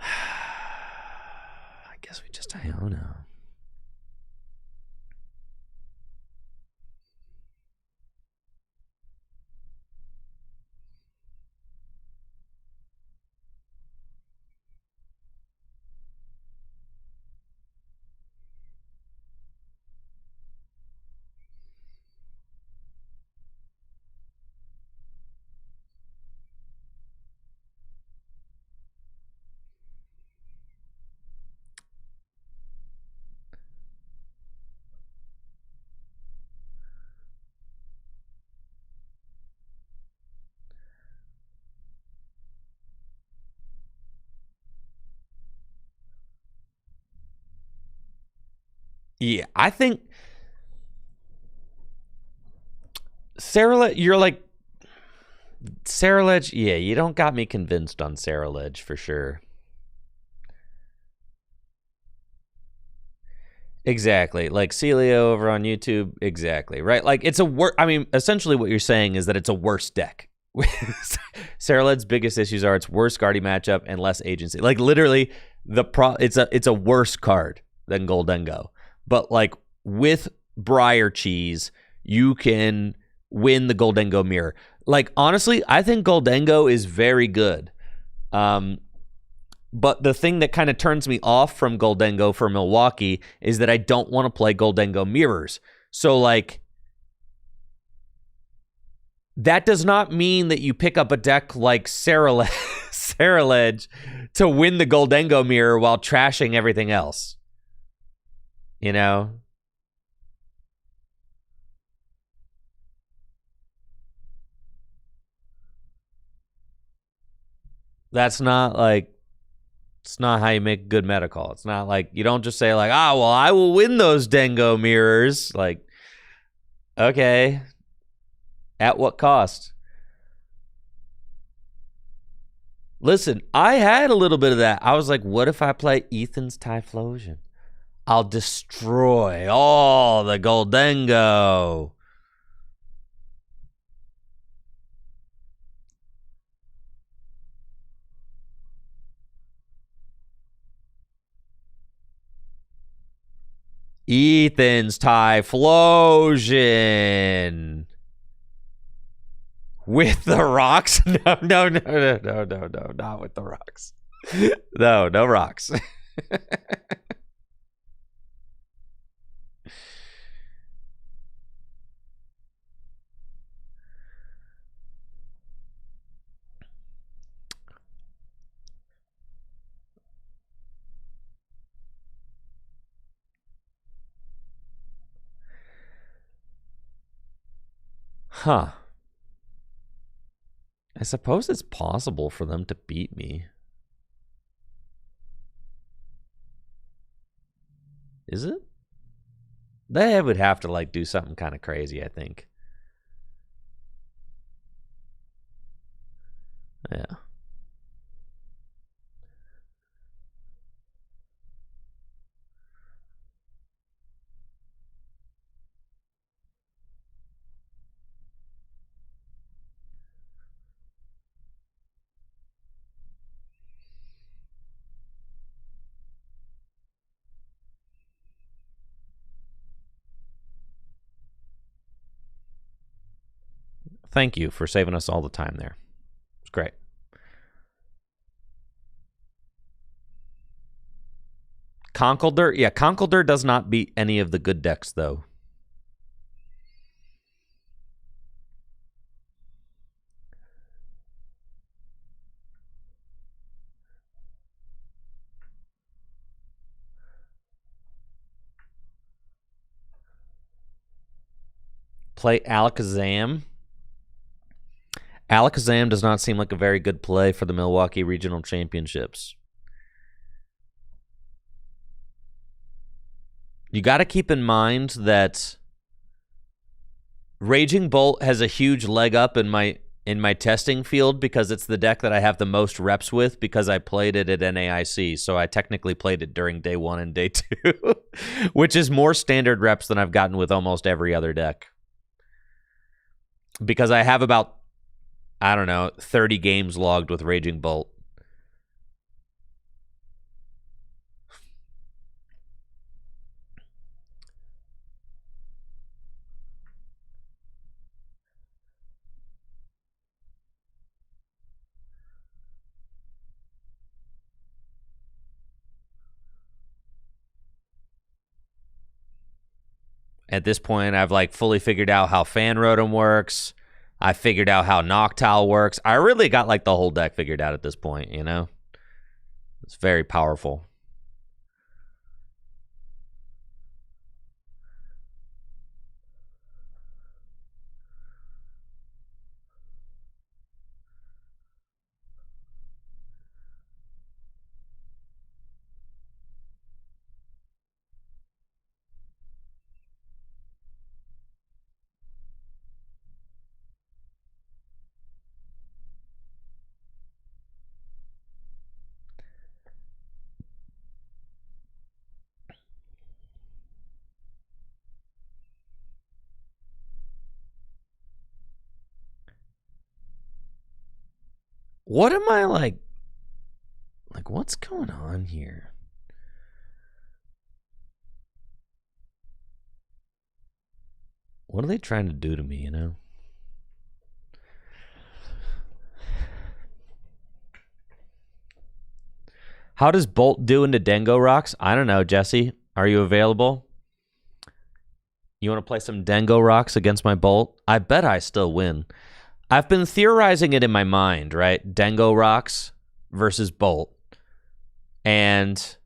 I guess we just Iono. Yeah, I think Celareg, you're like Celareg. Yeah, you don't got me convinced on Celareg for sure. Exactly. Like Celio over on YouTube. Exactly. Right. Like it's I mean, essentially what you're saying is that it's a worse deck. Cereled's biggest issues are its worse Guardy matchup and less agency. Like literally it's a worse card than Goldengo. But like with Briar Cheese, you can win the Goldengo mirror. Like honestly, I think Goldengo is very good. But the thing that kind of turns me off from Goldengo for Milwaukee is that I don't want to play Goldengo mirrors. So, like, that does not mean that you pick up a deck like Cereledge to win the Goldengo mirror while trashing everything else. You know? That's not like... It's not how you make a good meta call. It's not like you don't just say like, well, I will win those Dengo mirrors. Like, okay, at what cost? Listen, I had a little bit of that. I was like, what if I play Ethan's Typhlosion? I'll destroy all the Goldengo. Ethan's Typhlosion. With the rocks? No, not with the rocks. No rocks. Huh. I suppose it's possible for them to beat me. Is it? They would have to like do something kind of crazy, I think. Yeah. Thank you for saving us all the time there. It's great. Conkeldurr? Yeah, Conkeldurr does not beat any of the good decks, though. Play Alakazam. Alakazam does not seem like a very good play for the Milwaukee Regional Championships. You got to keep in mind that Raging Bolt has a huge leg up in my testing field because it's the deck that I have the most reps with because I played it at NAIC. So I technically played it during day 1 and day 2, which is more standard reps than I've gotten with almost every other deck. Because I have about, I don't know, 30 games logged with Raging Bolt. At this point, I've like fully figured out how Fan Rotom works. I figured out how Noctowl works. I really got like the whole deck figured out at this point, you know? It's very powerful. What am I like, what's going on here? What are they trying to do to me, you know? How does Bolt do into Dengo Rocks? I don't know, Jesse. Are you available? You want to play some Dengo Rocks against my Bolt? I bet I still win. I've been theorizing it in my mind, right? Dengo Rocks versus Bolt. And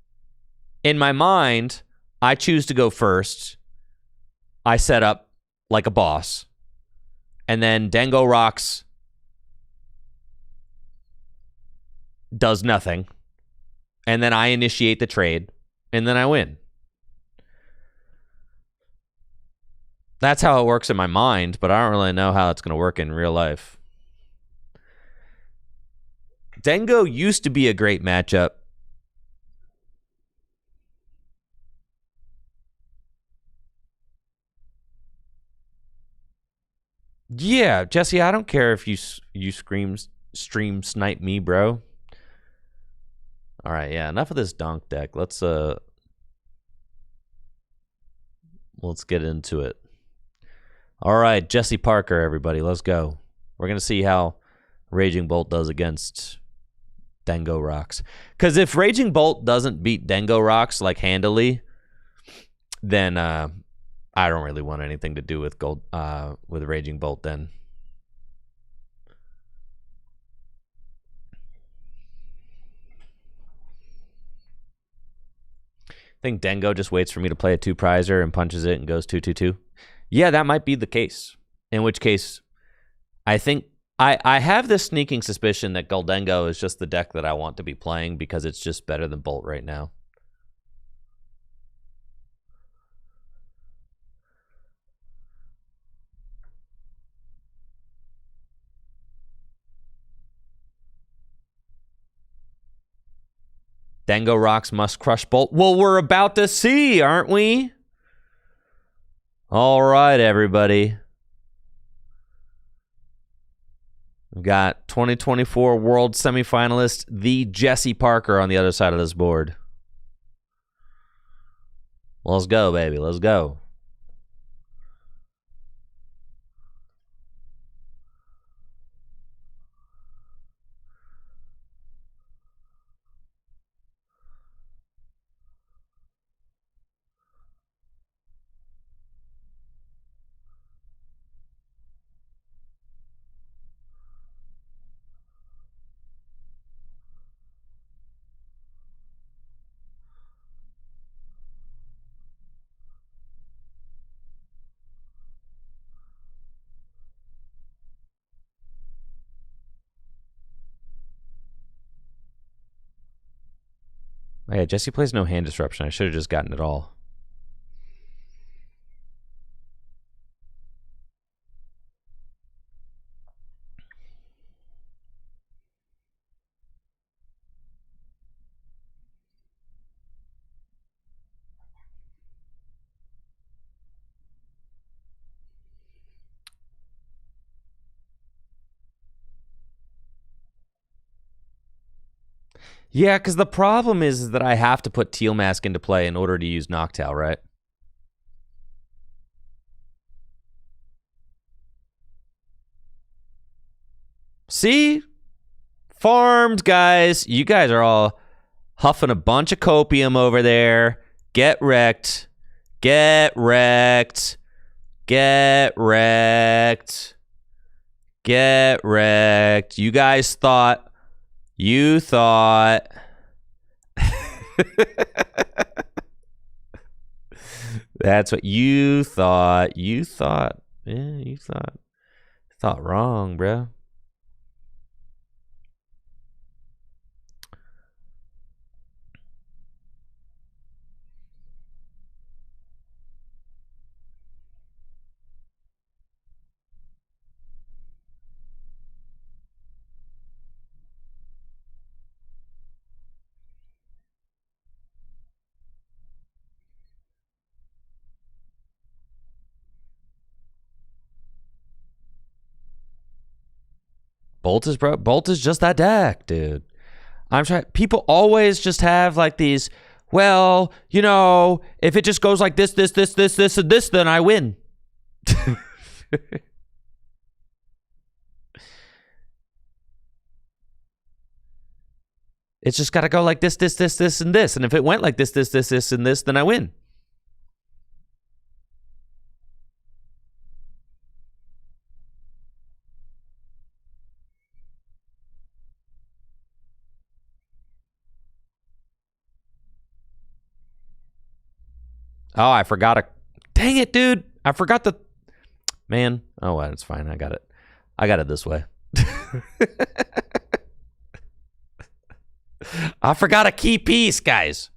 in my mind, I choose to go first. I set up like a boss. And then Dengo Rocks does nothing. And then I initiate the trade. And then I win. That's how it works in my mind, but I don't really know how it's going to work in real life. Dengo used to be a great matchup. Yeah, Jesse, I don't care if you stream snipe me, bro. All right, yeah, enough of this donk deck. Let's Let's get into it. All right, Jesse Parker, everybody. Let's go. We're going to see how Raging Bolt does against Dango Rocks. Because if Raging Bolt doesn't beat Dango Rocks like handily, then I don't really want anything to do with with Raging Bolt then. I think Dengo just waits for me to play a 2-prizer and punches it and goes 2-2-2. Yeah, that might be the case. In which case, I think I have this sneaking suspicion that Goldengo is just the deck that I want to be playing because it's just better than Bolt right now. Dango Rocks must crush Bolt. Well, we're about to see, aren't we? All right, everybody. We've got 2024 World Semifinalist, the Jesse Parker, on the other side of this board. Let's go, baby. Let's go. Oh, yeah, Jesse plays no hand disruption. I should have just gotten it all. Yeah, because the problem is that I have to put Teal Mask into play in order to use Noctowl, right? See? Farmed, guys. You guys are all huffing a bunch of copium over there. Get wrecked. Get wrecked. Get wrecked. Get wrecked. You guys thought... You thought... That's what you thought. You thought... Yeah, you thought wrong, bro. Bolt is just that deck, dude. I'm trying. People always just have like these. Well, you know, if it just goes like this, and this, then I win. It's just got to go like this, and this. And if it went like this, and this, then I win. Oh, I forgot a... Dang it, dude. I forgot the... Man. Oh, well, it's fine. I got it. I got it this way. I forgot a key piece, guys.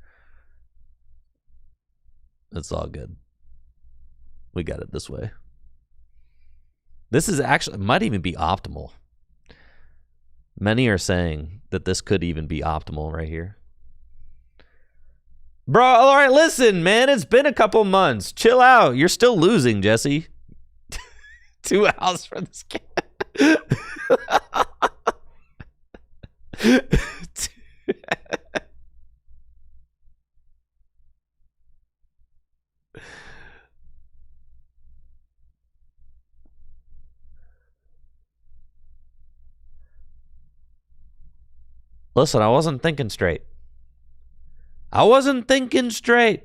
It's all good. We got it this way. This is actually... might even be optimal. Many are saying that this could even be optimal right here. Bro, all right, listen, man. It's been a couple months. Chill out. You're still losing, Jesse. 2 outs for this game. Listen, I wasn't thinking straight. I wasn't thinking straight.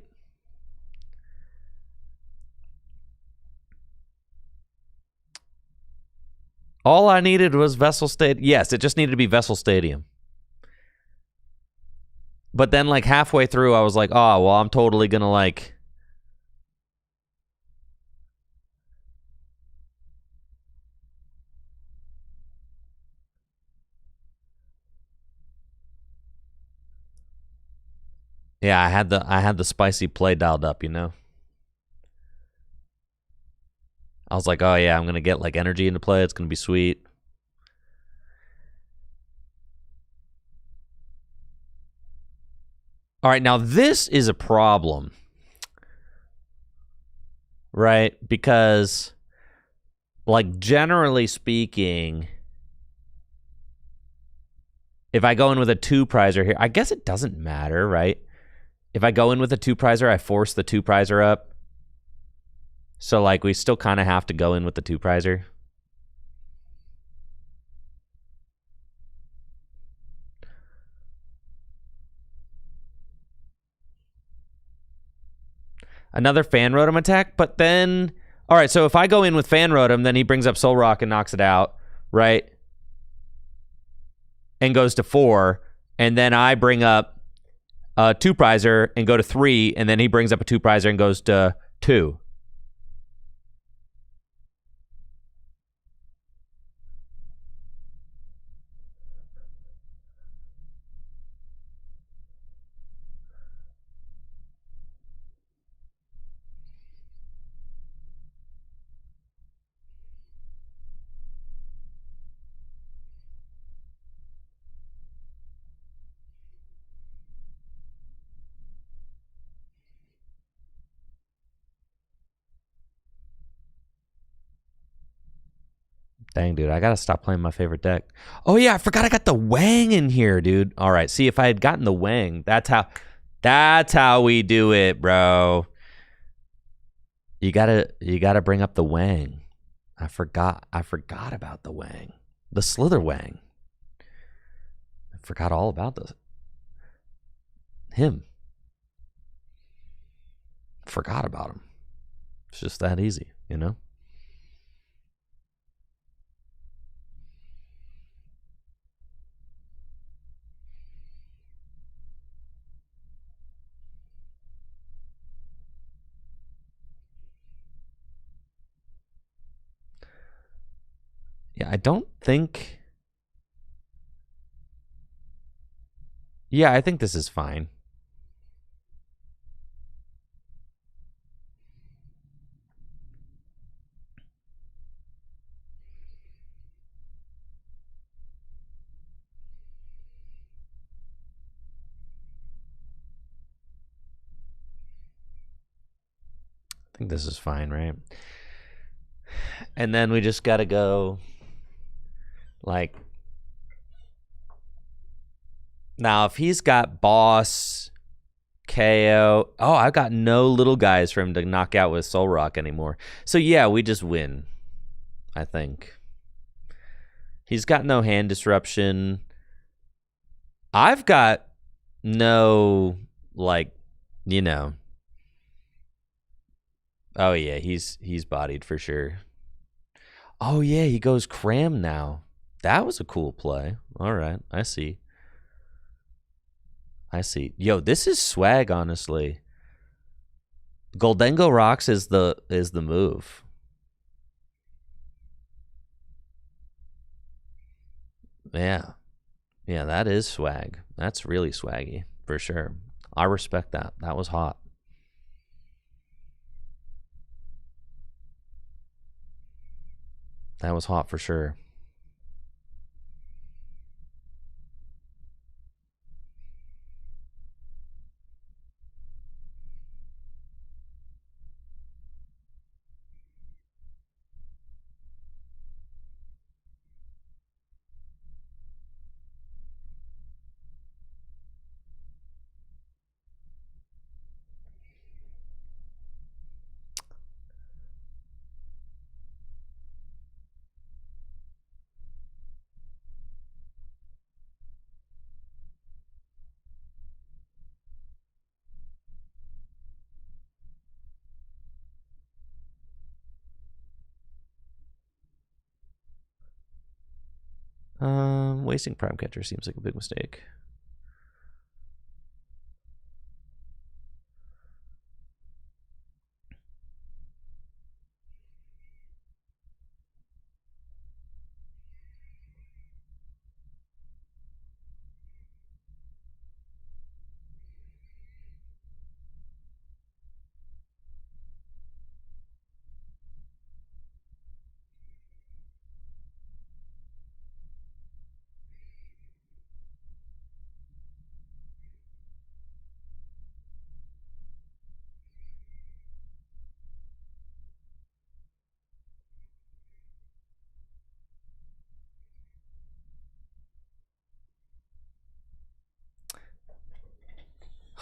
All I needed was Vessel Stadium. Yes, it just needed to be Vessel Stadium. But then, like, halfway through, I was like, oh, well, I'm totally going to, like... Yeah, I had the spicy play dialed up, you know? I was like, oh, yeah, I'm going to get, like, energy into play. It's going to be sweet. All right, now this is a problem. Right? Because, like, generally speaking, if I go in with a 2-prizer here, I guess it doesn't matter, right? If I go in with a 2-prizer, I force the 2-prizer up. So, like, we still kind of have to go in with the 2-prizer. Another Fan Rotom attack, but then... All right, so if I go in with Fan Rotom, then he brings up Soul Rock and knocks it out, right? And goes to 4, and then I bring up a 2-prizer and go to 3, and then he brings up a 2-prizer and goes to 2. Dang, dude, I gotta stop playing my favorite deck. Oh yeah, I forgot I got the Wang in here, dude. All right, see, if I had gotten the Wang, that's how we do it, bro. You gotta bring up the Wang. I forgot about the Wang, the Slither Wang. I forgot all about him. Forgot about him. It's just that easy, you know. Yeah, I don't think. Yeah, I think this is fine. I think this is fine, right? And then we just gotta go, like, now if he's got boss, KO, oh, I've got no little guys for him to knock out with Soul Rock anymore. So yeah, we just win, I think. He's got no hand disruption. I've got no, like, you know. Oh yeah, he's bodied for sure. Oh yeah, he goes cram now. That was a cool play. All right, I see. Yo, this is swag, honestly. Goldengo Rocks is the move. Yeah. Yeah, that is swag. That's really swaggy, for sure. I respect that. That was hot. That was hot for sure. Wasting Prime Catcher seems like a big mistake.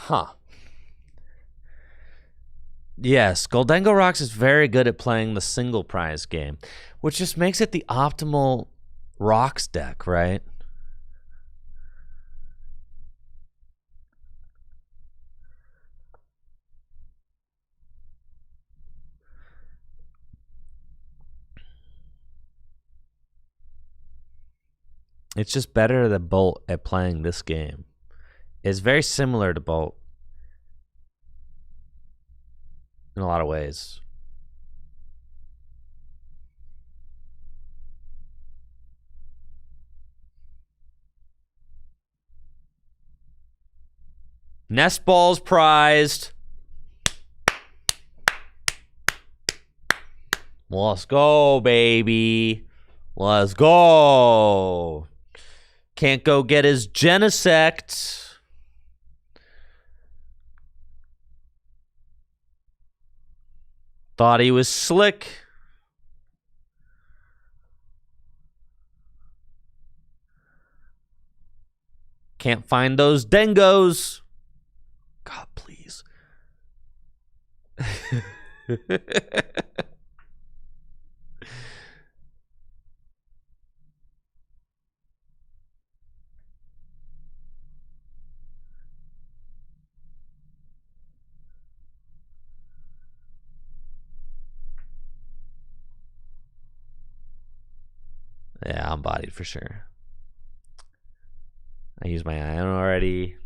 Huh. Yes, Goldengo Rocks is very good at playing the single prize game, which just makes it the optimal Rocks deck, right? It's just better than Bolt at playing this game. It's very similar to Bolt in a lot of ways. Nest balls prized. Let's go, baby. Let's go. Can't go get his Genesect. Thought he was slick. Can't find those Dengos. God, please. Yeah, I'm bodied for sure. I used my ion already.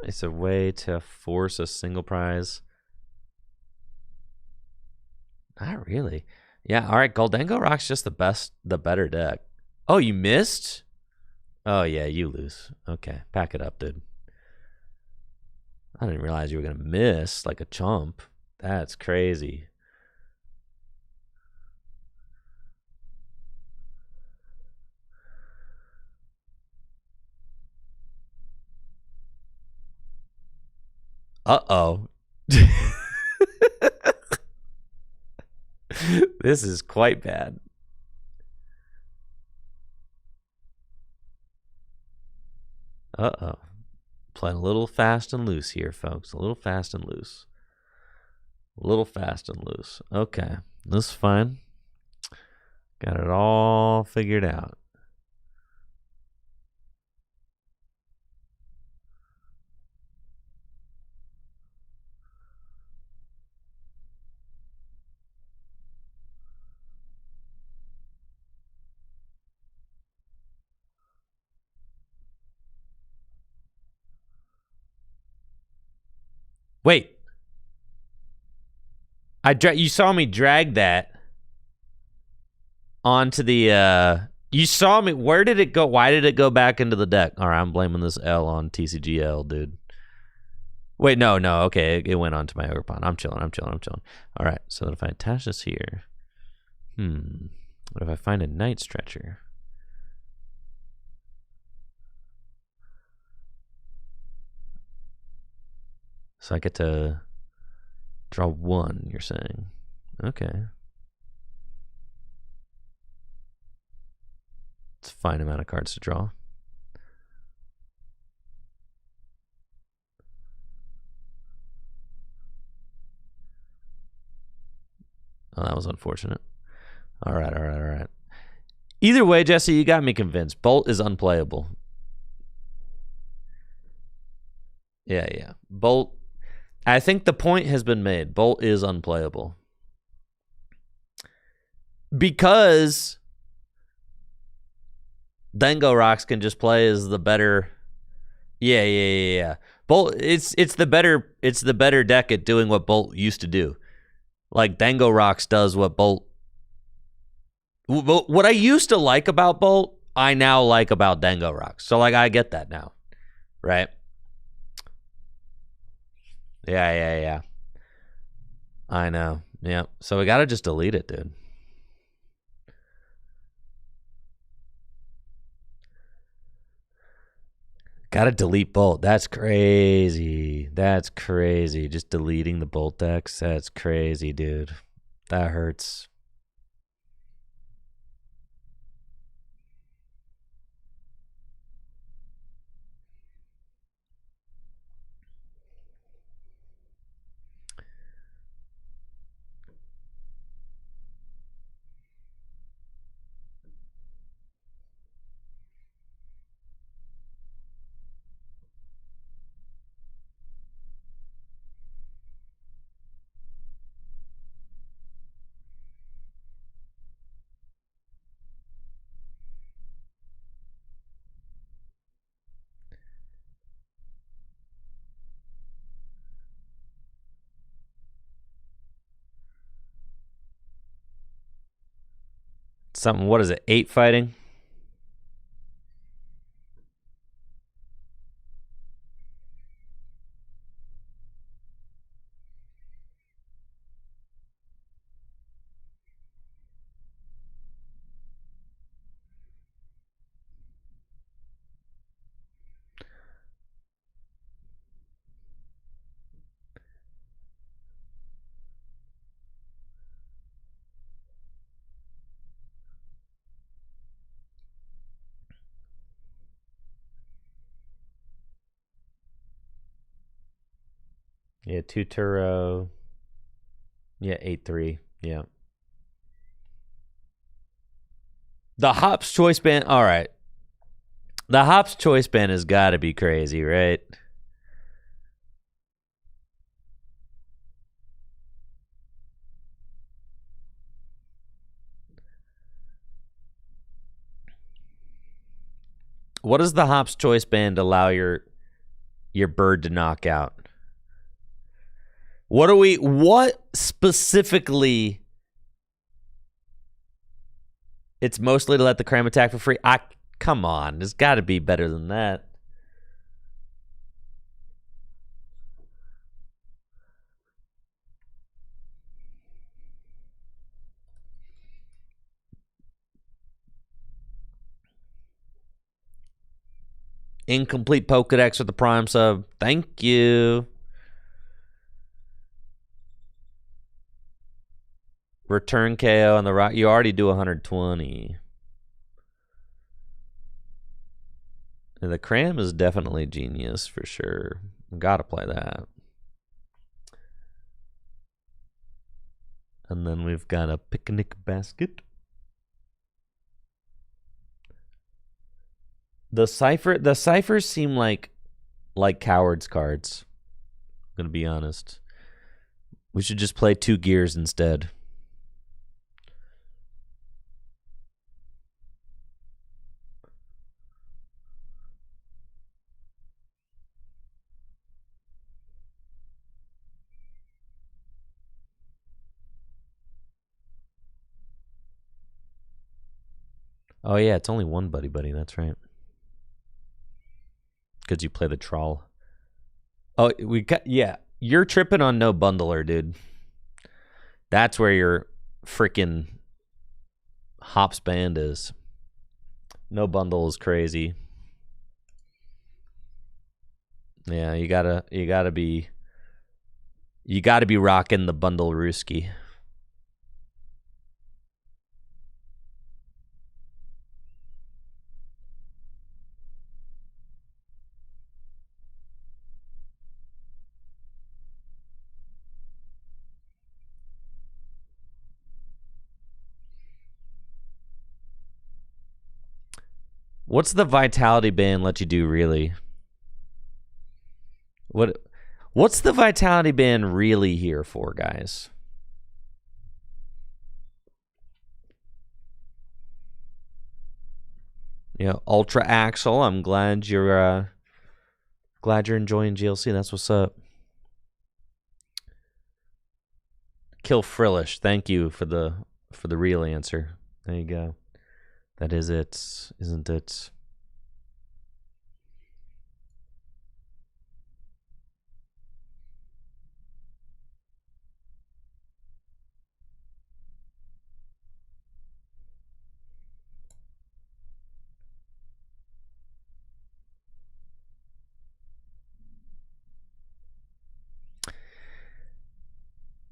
It's a way to force a single prize. Not really. Yeah, all right. Goldengo Rock's just the better deck. Oh, you missed? Oh, yeah, you lose. Okay, pack it up, dude. I didn't realize you were going to miss like a chump. That's crazy. Uh-oh. This is quite bad. Uh-oh. Playing a little fast and loose here, folks. A little fast and loose. A little fast and loose. Okay. This is fine. Got it all figured out. Wait. You saw me drag that onto the you saw me. Where did it go? Why did it go back into the deck? All right, I'm blaming this L on TCGL, dude. Wait, no. Okay, it went onto my ogre pawn. I'm chilling. All right, so if I attach this here, what if I find a Night Stretcher? So I get to draw one, you're saying? Okay. It's a fine amount of cards to draw. Oh, that was unfortunate. All right. Either way, Jesse, you got me convinced. Bolt is unplayable. Yeah. Bolt, I think the point has been made. Bolt is unplayable. because Dango Rocks can just play as the better. Yeah. Bolt. It's the better deck at doing what Bolt used to do. Like Dango Rocks does what Bolt. What I used to like about Bolt, I now like about Dango Rocks. So like I get that now, right? Yeah. I know. Yeah. So we gotta just delete it, dude. Gotta delete Bolt. That's crazy. Just deleting the Bolt decks. That's crazy, dude. That hurts. Something, what is it? 8 fighting? Yeah, 2 Turo. Yeah, 8-3. Yeah. The Hops Choice Band. All right. The Hops Choice Band has got to be crazy, right? What does the Hops Choice Band allow your bird to knock out? What specifically? It's mostly to let the cram attack for free. Come on, there's got to be better than that. Incomplete Pokedex with the Prime sub. Thank you. Return KO on the rock. You already do 120. And the cram is definitely genius for sure. Gotta play that. And then we've got a picnic basket. The ciphers seem like cowards cards. I'm gonna be honest. We should just play 2 gears instead. Oh yeah, it's only one buddy. That's right. Because you play the troll. Oh, you're tripping on no bundler, dude. That's where your freaking Hops Band is. No bundle is crazy. Yeah, you gotta be rocking the bundle Rooski. What's the Vitality Band let you do, really? What's the Vitality Band really here for, guys? Ultra Axle. I'm glad you're enjoying GLC. That's what's up. Kill Frillish. Thank you for the real answer. There you go. That is it, isn't it?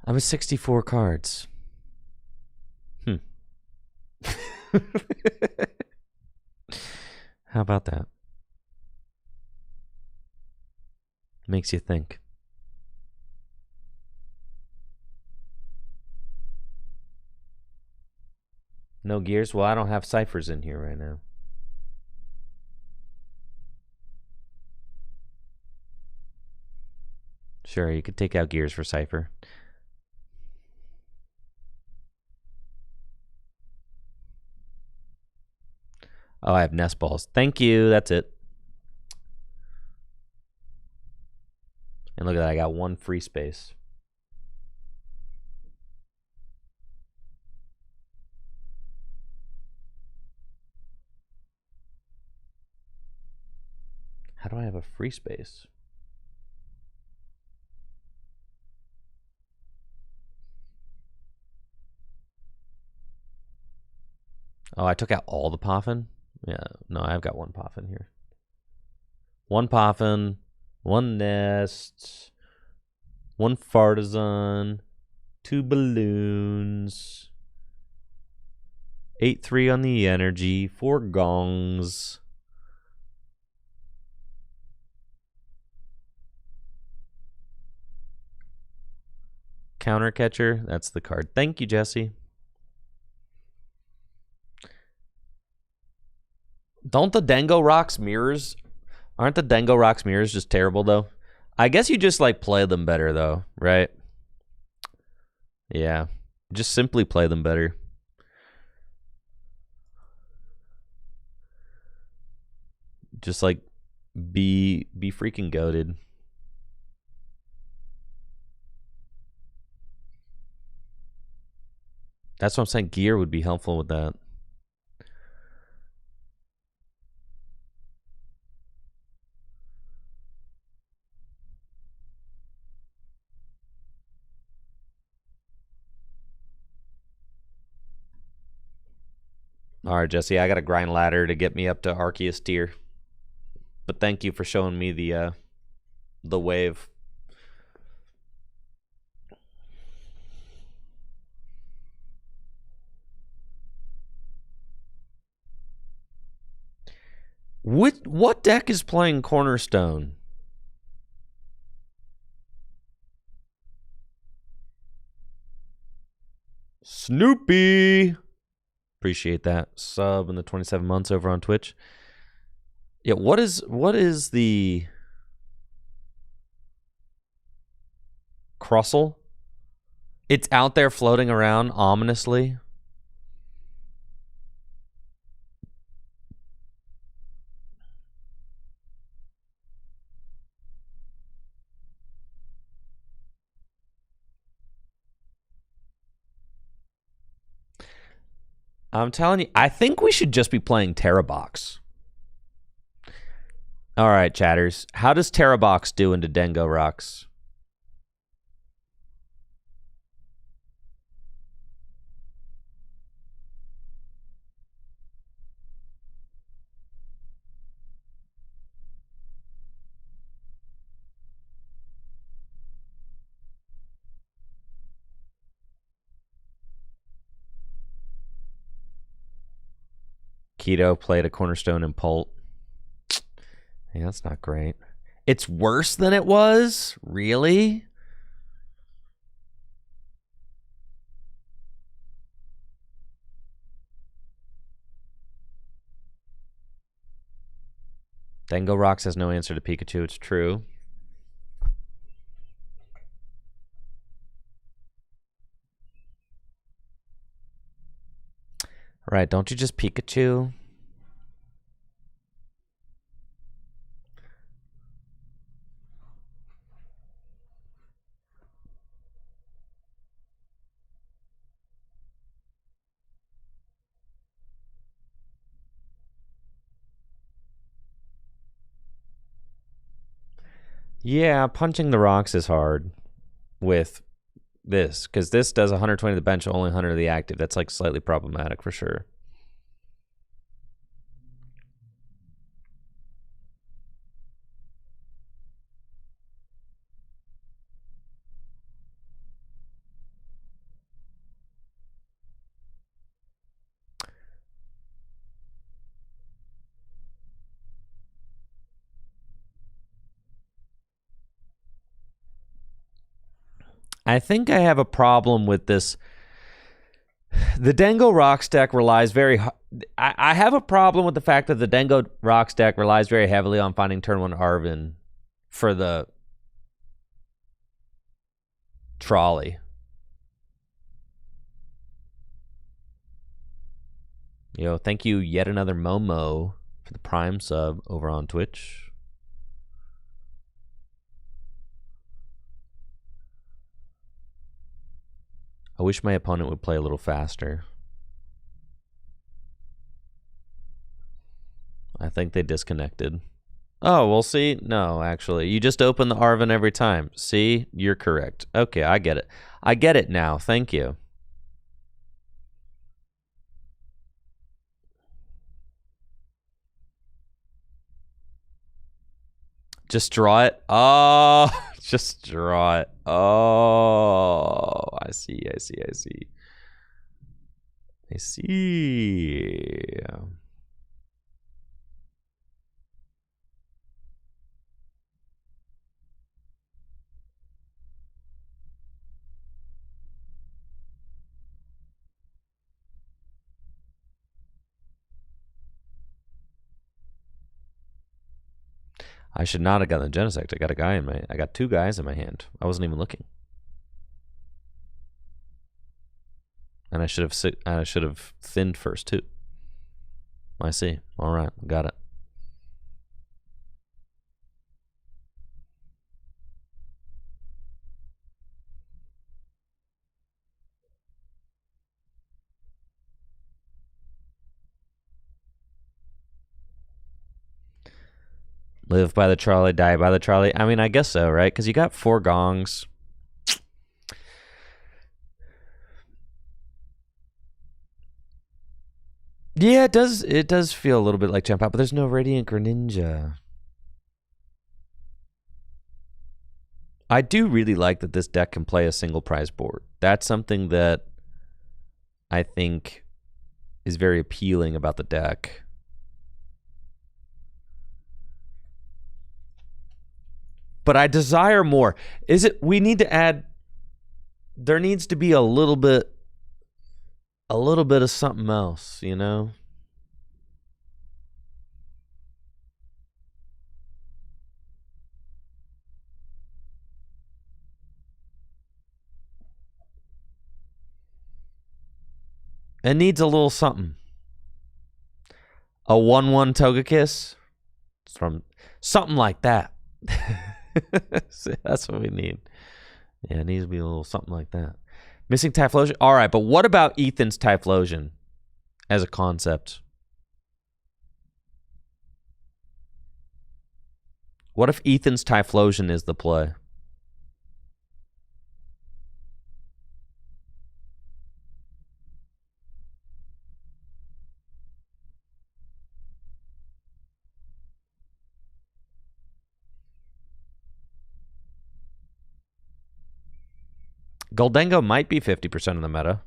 I was 64 cards. How about that? Makes you think. No gears? Well, I don't have ciphers in here right now. Sure, you could take out gears for cipher. Oh, I have nest balls. Thank you. That's it. And look at that. I got one free space. How do I have a free space? Oh, I took out all the Poffin? Yeah, no, I've got one Poffin here. One Poffin, one Nest, one Fartazon, 2 balloons, 8-3 on the energy, 4 gongs. Counter catcher, that's the card. Thank you, Jesse. Don't the Dango Rocks mirrors, aren't the Dango Rocks mirrors just terrible though? I guess you just like play them better though, right? Yeah, just simply play them better. Just like be freaking goated. That's what I'm saying. Gear would be helpful with that. All right, Jesse, I got to grind ladder to get me up to Arceus tier. But thank you for showing me the wave. What deck is playing Cornerstone? Snoopy. Appreciate that sub in the 27 months over on Twitch. Yeah, what is the Crustle? It's out there floating around ominously. I'm telling you, I think we should just be playing Terrabox. All right, chatters. How does Terrabox do into Dango Rocks? Keto played a Cornerstone and Pult. Yeah, that's not great. It's worse than it was? Really? Dango Rocks has no answer to Pikachu. It's true. Right, don't you just Pikachu? Yeah, punching the rocks is hard with this, because this does 120 to the bench, only 100 to the active. That's like slightly problematic for sure. I think I have a problem with this. The Dengo Rocks deck relies very. I have a problem with the fact that the Dengo Rocks deck relies very heavily on finding turn 1 Arvin for the trolley. Yo, thank you, yet another Momo, for the Prime sub over on Twitch. I wish my opponent would play a little faster. I think they disconnected. Oh, well, see? No, actually. You just open the Arvin every time. See? You're correct. Okay, I get it. I get it now. Thank you. Just draw it. Oh, just draw it. Oh, I see. I see. I see. I see. I should not have gotten the Genesect. I got 2 guys in my hand. I wasn't even looking. And I should have thinned first too. I see. All right, got it. Live by the trolley, die by the trolley. I mean, I guess so, right? Because you got 4 gongs. Yeah, it does. It does feel a little bit like jump out, but there's no Radiant Greninja. I do really like that this deck can play a single prize board. That's something that I think is very appealing about the deck. But I desire more. Is it? We need to add. There needs to be a little bit of something else, you know? It needs a little something. A 1/1 Togekiss from something like that. That's what we need. Yeah, it needs to be a little something like that. Missing Typhlosion? All right, but what about Ethan's Typhlosion as a concept? What if Ethan's Typhlosion is the play? Goldengo might be 50% of the meta.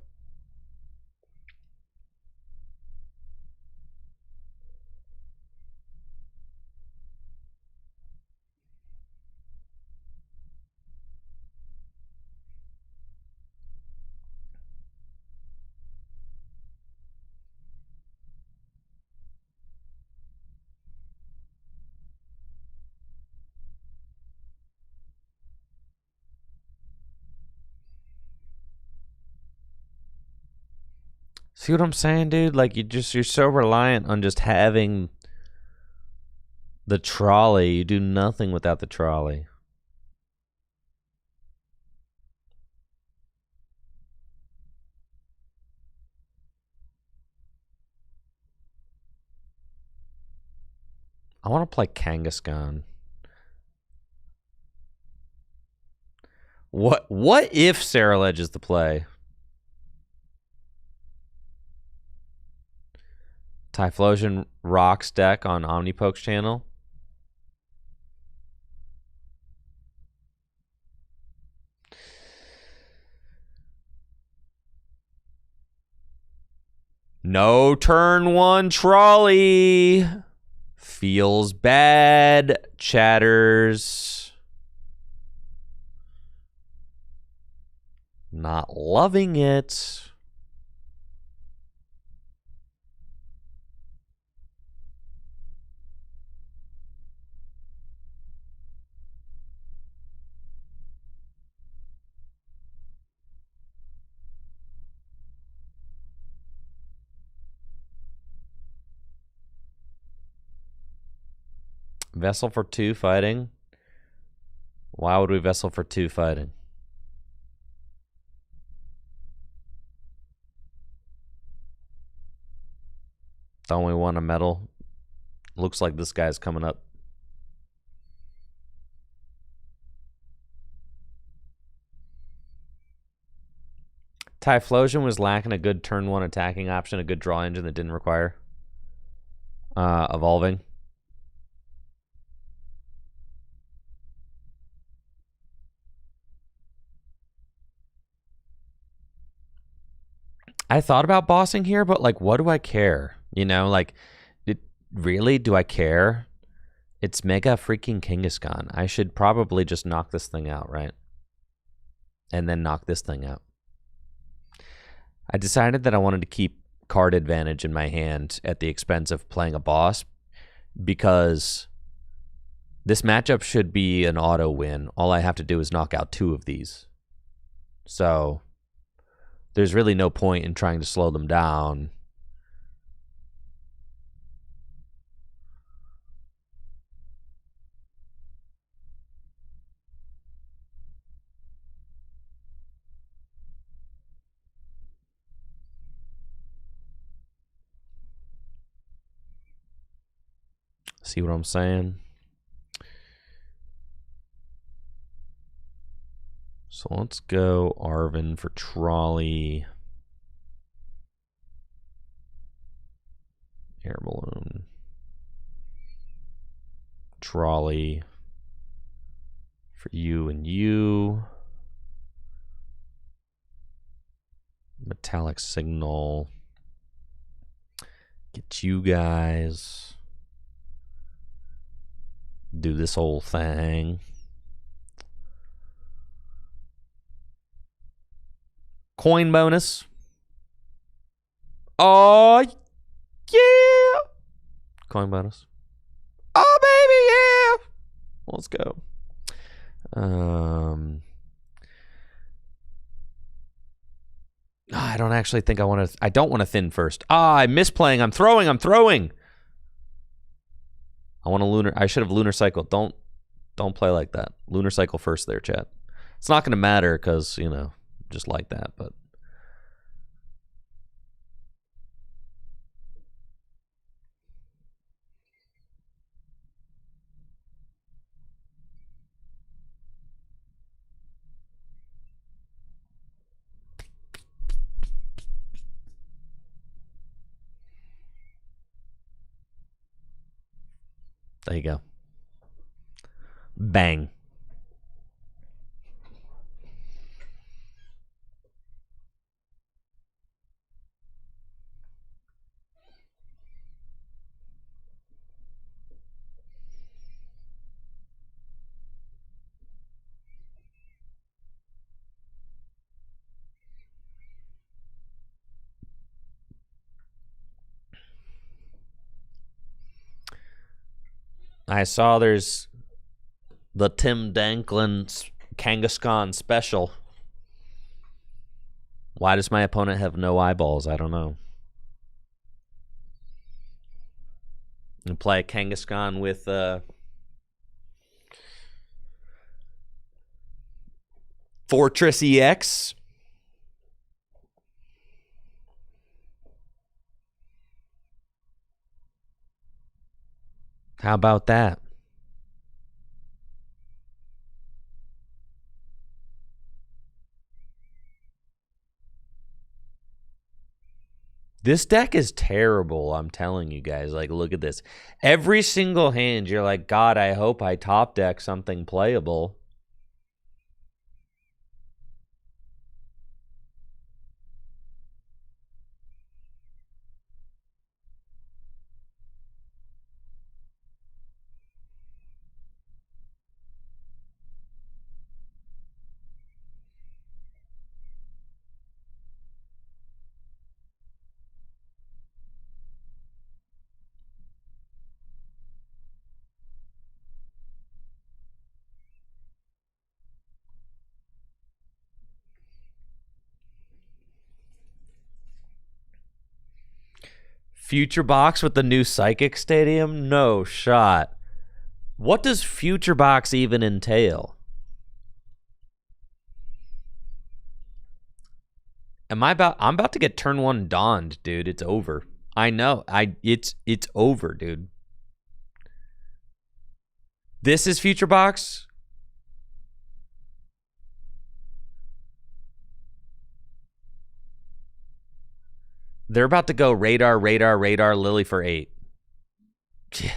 See what I'm saying, dude? Like you're so reliant on just having the trolley. You do nothing without the trolley. I want to play Kangaskhan. What if Sarah ledges the play? Typhlosion Rocks deck on Omnipoke's channel. No turn one trolley. Feels bad, chatters. Not loving it. Vessel for 2 fighting. Why would we vessel for 2 fighting? Don't we want a medal? Looks like this guy's coming up. Typhlosion was lacking a good turn 1 attacking option, a good draw engine that didn't require evolving. I thought about bossing here, but like, what do I care? You know, like, really, do I care? It's Mega freaking Kangaskhan. I should probably just knock this thing out, right? And then knock this thing out. I decided that I wanted to keep card advantage in my hand at the expense of playing a boss because this matchup should be an auto win. All I have to do is knock out 2 of these. So there's really no point in trying to slow them down. See what I'm saying? So let's go Arvin for trolley. Air balloon. Trolley. For you and you. Metallic signal. Get you guys. Do this whole thing. Coin bonus. Oh, yeah. Coin bonus. Oh, baby, yeah. Let's go. I don't actually think I want to. I don't want to thin first. I miss playing. I'm throwing. I want a lunar. I should have lunar cycle. Don't play like that. Lunar cycle first there, chat. It's not going to matter because, you know, just like that, but there you go. Bang. I saw there's the Tim Danklin Kangaskhan special. Why does my opponent have no eyeballs? I don't know. And play a Kangaskhan with Fortress EX. How about that? This deck is terrible, I'm telling you guys. Like, look at this. Every single hand, you're like, God, I hope I top deck something playable. Future Box with the new Psychic Stadium? No shot. What does Future Box even entail? I'm about to get turn 1 donned, dude. It's over. I know. It's over, dude. This is Future Box? They're about to go radar, radar, radar, Lily for 8. Yeah.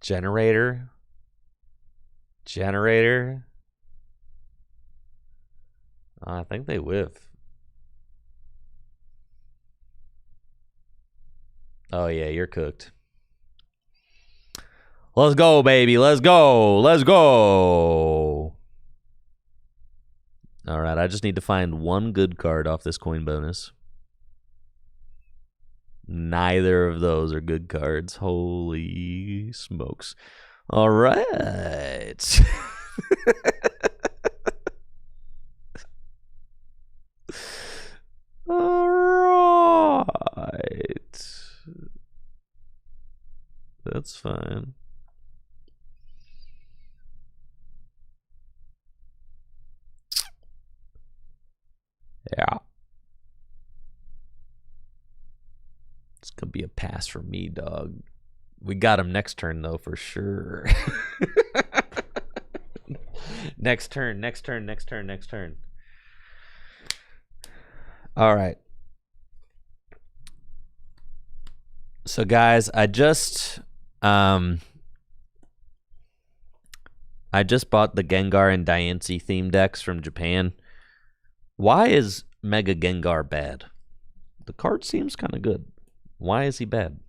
Generator. I think they whiff. Oh, yeah, you're cooked. Let's go, baby. Let's go. Let's go. All right, I just need to find one good card off this coin bonus. Neither of those are good cards. Holy smokes. All right. All right. That's fine. Yeah. It's going to be a pass for me, dog. We got him next turn, though, for sure. Next turn. All right. So, guys, I just bought the Gengar and Diancie theme decks from Japan. Why is Mega Gengar bad? The card seems kind of good. Why is he bad?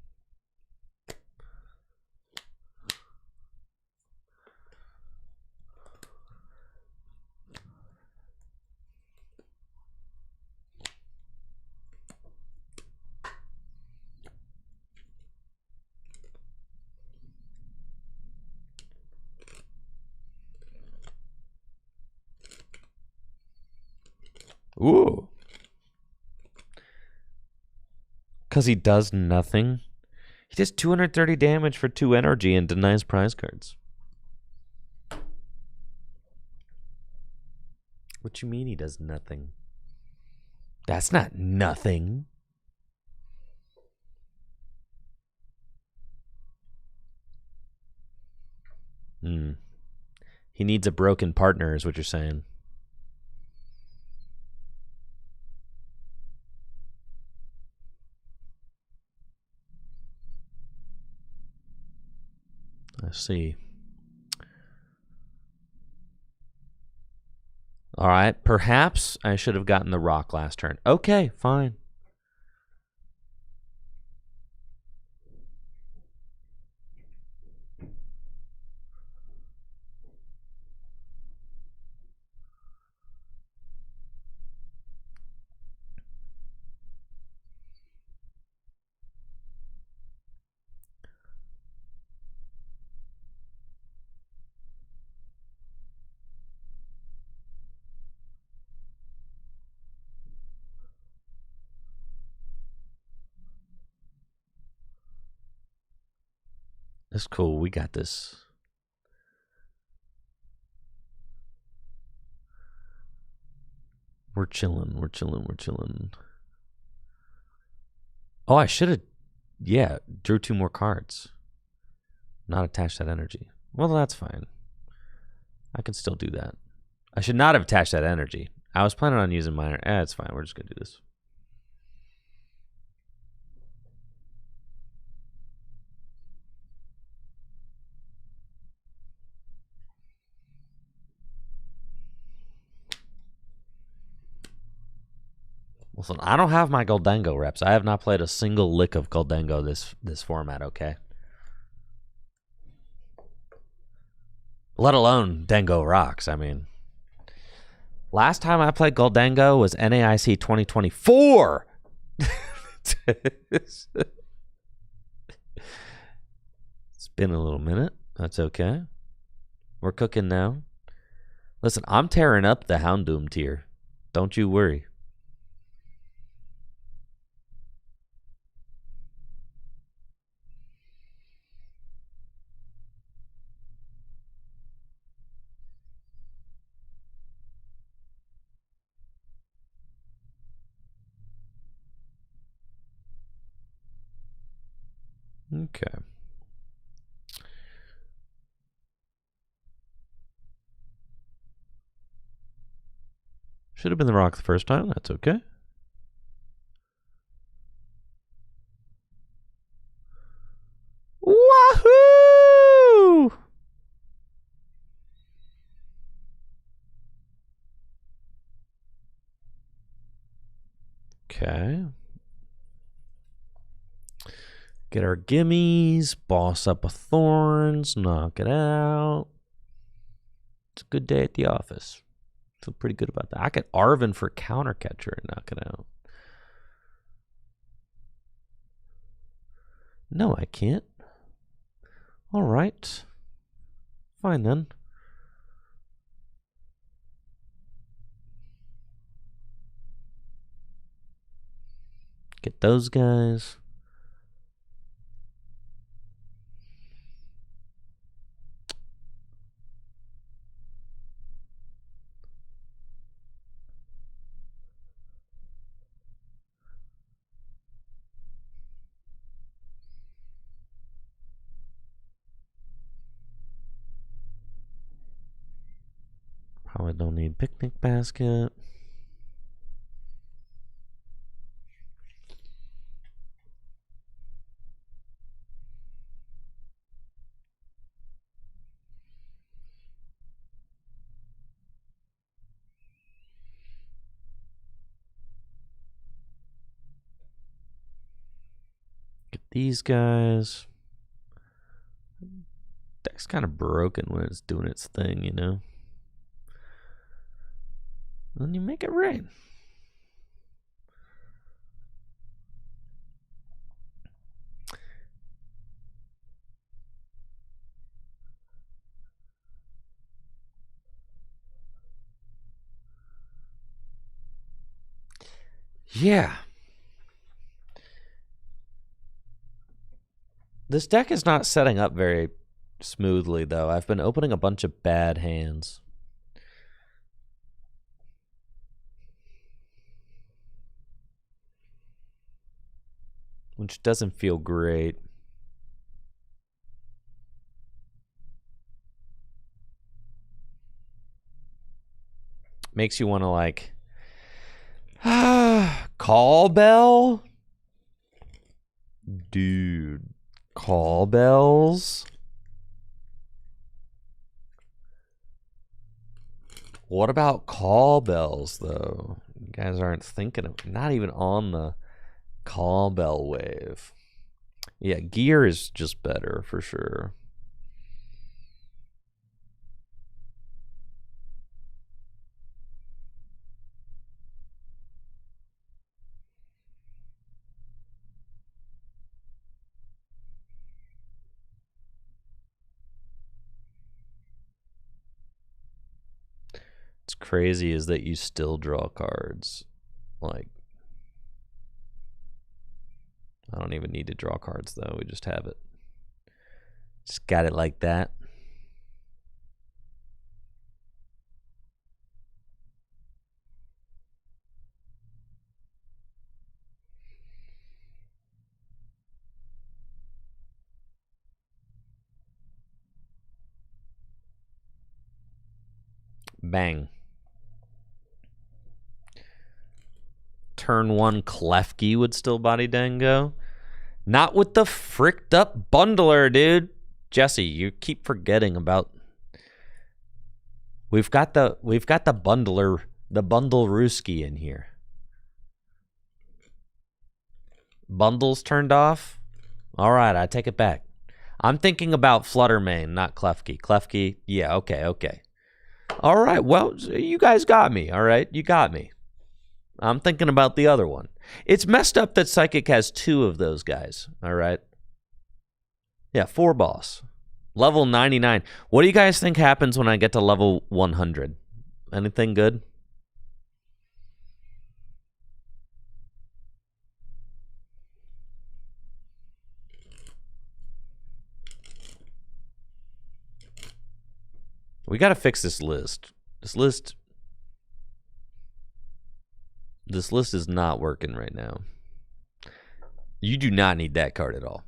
Ooh. Because he does nothing? He does 230 damage for 2 energy and denies prize cards. What you mean he does nothing? That's not nothing. He needs a broken partner is what you're saying. I see. All right. Perhaps I should have gotten the rock last turn. Okay, fine. That's cool. We got this. We're chilling. Oh, I should have, drew 2 more cards. Not attach that energy. Well, that's fine. I can still do that. I should not have attached that energy. I was planning on using minor. It's fine. We're just going to do this. Listen, I don't have my Goldango reps. I have not played a single lick of Goldango this format, okay? Let alone Dango Rocks, I mean. Last time I played Goldango was NAIC 2024. It's been a little minute. That's okay. We're cooking now. Listen, I'm tearing up the Houndoom tier. Don't you worry. Okay. Should have been the rock the first time. That's okay. Wahoo! Okay. Get our gimmies, boss up a thorns, knock it out. It's a good day at the office. Feel pretty good about that. I could Arvin for counter catcher and knock it out. No, I can't. All right. Fine then. Get those guys. Probably don't need picnic basket. Get these guys. Deck's kind of broken when it's doing its thing, you know? And then you make it rain. Yeah. This deck is not setting up very smoothly, though. I've been opening a bunch of bad hands. Which doesn't feel great. Makes you want to, like, call bell? Dude, call bells? What about call bells, though? You guys aren't thinking of, not even on the call bell wave. Yeah, gear is just better for sure. What's crazy is that you still draw cards. Like, I don't even need to draw cards, though. We just have it. Just got it like that. Bang. Turn 1 Klefki would still body Dango. Not with the fricked up bundler, dude. Jesse, you keep forgetting about. We've got the bundler, the bundle Rooski in here. Bundles turned off. All right, I take it back. I'm thinking about Fluttermane, not Klefki. Klefki, yeah, okay. All right, well, you guys got me, all right? You got me. I'm thinking about the other one. It's messed up that Psychic has 2 of those guys, all right? Yeah, 4 boss. Level 99. What do you guys think happens when I get to level 100? Anything good? We got to fix this list. This list is not working right now. You do not need that card at all.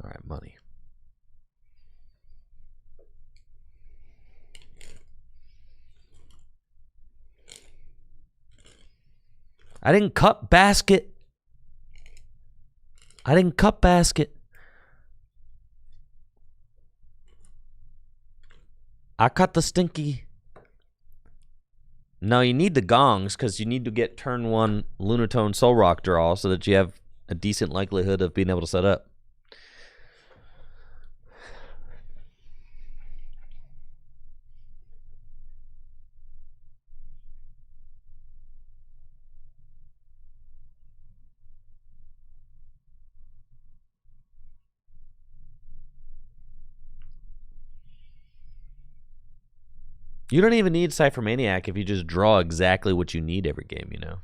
All right, money. I didn't cut basket. I cut the stinky. No, you need the gongs because you need to get turn 1 Lunatone Soul Rock draw so that you have a decent likelihood of being able to set up. You don't even need Cypher Maniac if you just draw exactly what you need every game, you know?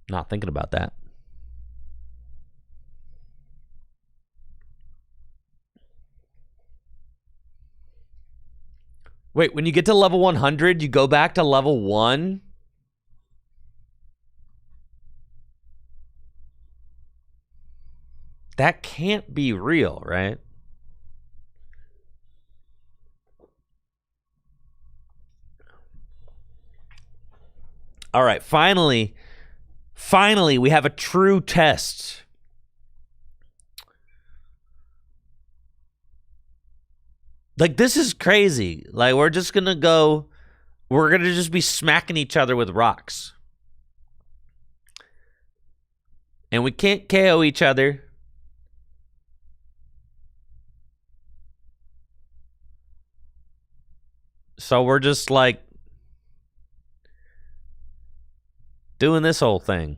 Not thinking about that. Wait, when you get to level 100, you go back to level 1? That can't be real, right? All right, finally, we have a true test. Like, this is crazy. Like, we're just going to just be smacking each other with rocks. And we can't KO each other. So we're just like doing this whole thing.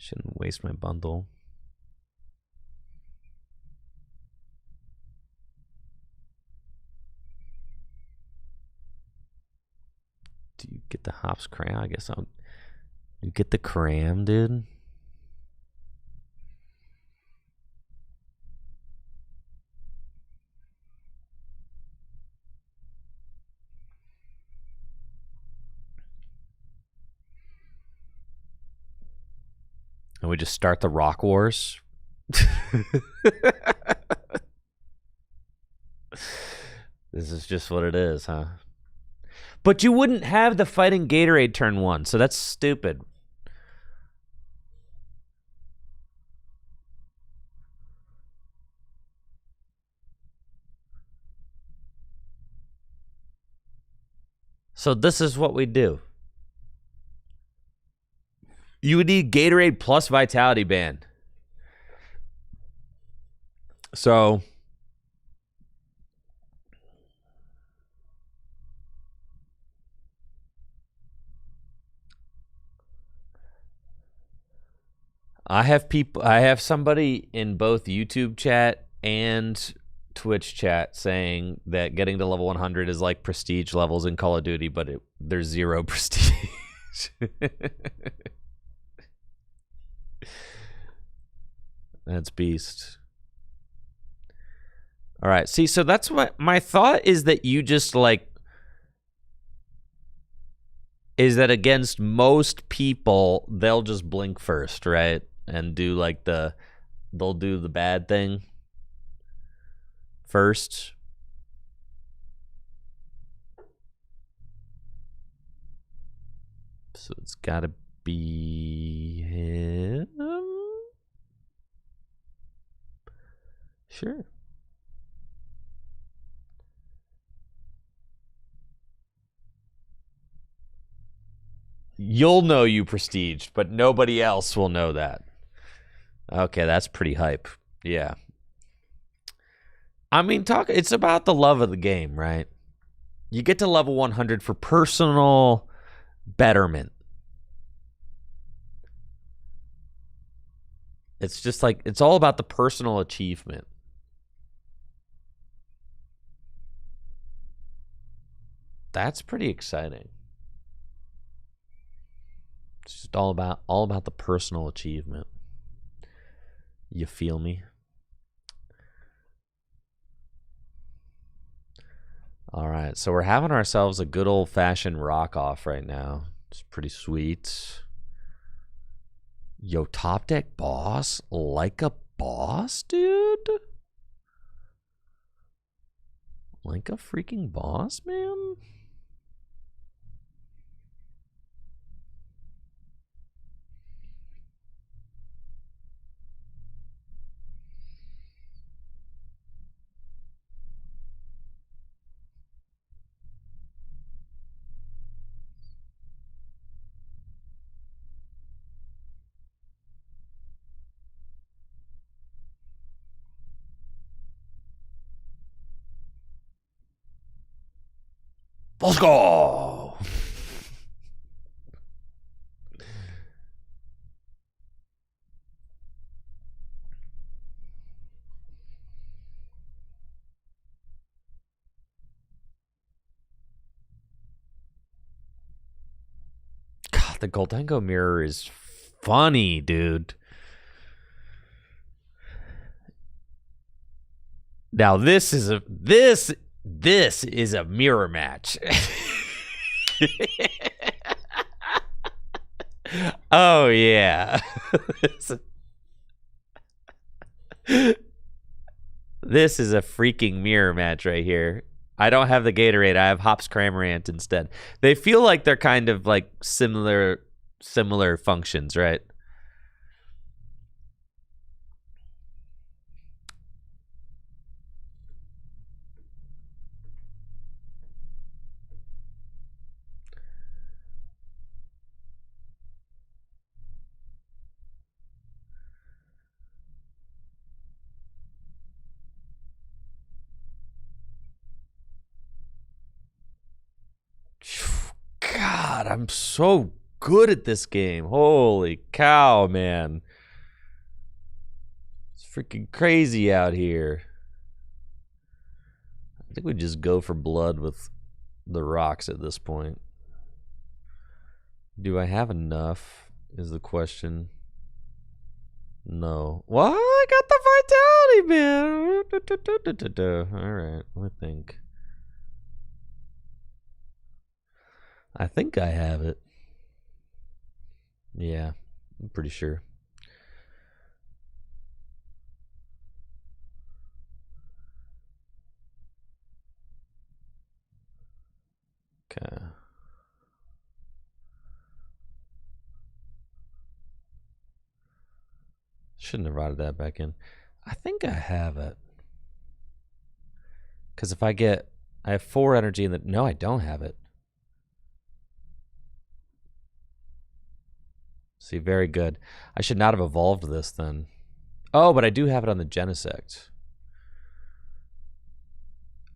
Shouldn't waste my bundle. Do you get the hops cram? I guess I'll. You get the cram, dude. And we just start the Rock Wars. This is just what it is, huh? But you wouldn't have the Fighting Gatorade turn 1, so that's stupid. So this is what we do. You would need Gatorade plus Vitality Band. So I have somebody in both YouTube chat and Twitch chat saying that getting to level 100 is like prestige levels in Call of Duty, but there's 0 prestige. That's beast. All right. See, so that's what my thought is, that you just like, is that against most people, they'll just blink first, right? And do like they'll do the bad thing first. So it's got to be him. Sure. You'll know you prestiged, but nobody else will know that. Okay, that's pretty hype. Yeah. I mean, it's about the love of the game, right? You get to level 100 for personal betterment. It's just like, it's all about the personal achievement. That's pretty exciting. It's just all about the personal achievement. You feel me? All right, so we're having ourselves a good old-fashioned rock-off right now. It's pretty sweet. Yo, top deck boss? Like a boss, dude? Like a freaking boss, man? Let's go! God, the Goldengo mirror is funny, dude. Now this is a mirror match. Oh yeah. This is a freaking mirror match right here. I don't have the Gatorade. I have Hops Cramorant instead. They feel like they're kind of like similar functions, right? God, I'm so good at this game. Holy cow, man. It's freaking crazy out here. I think we just go for blood with the rocks at this point. Do I have enough is the question. No. Well, I got the vitality, man. All right, I think I have it. Yeah, I'm pretty sure. Okay. Shouldn't have routed that back in. I think I have it. Because if I have 4 energy in the... No, I don't have it. See, very good. I should not have evolved this then. Oh, but I do have it on the Genesect.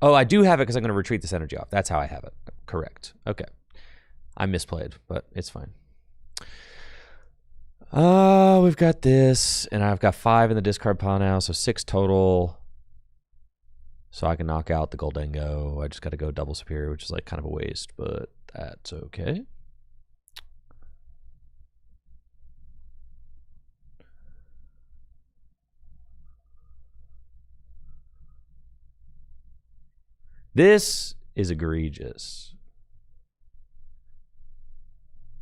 Oh, I do have it because I'm going to retreat this energy off. That's how I have it. Correct. Okay. I misplayed, but it's fine. We've got this, and I've got 5 in the discard pile now, so 6 total. So I can knock out the Goldengo. I just got to go double superior, which is like kind of a waste, but that's okay. This is egregious.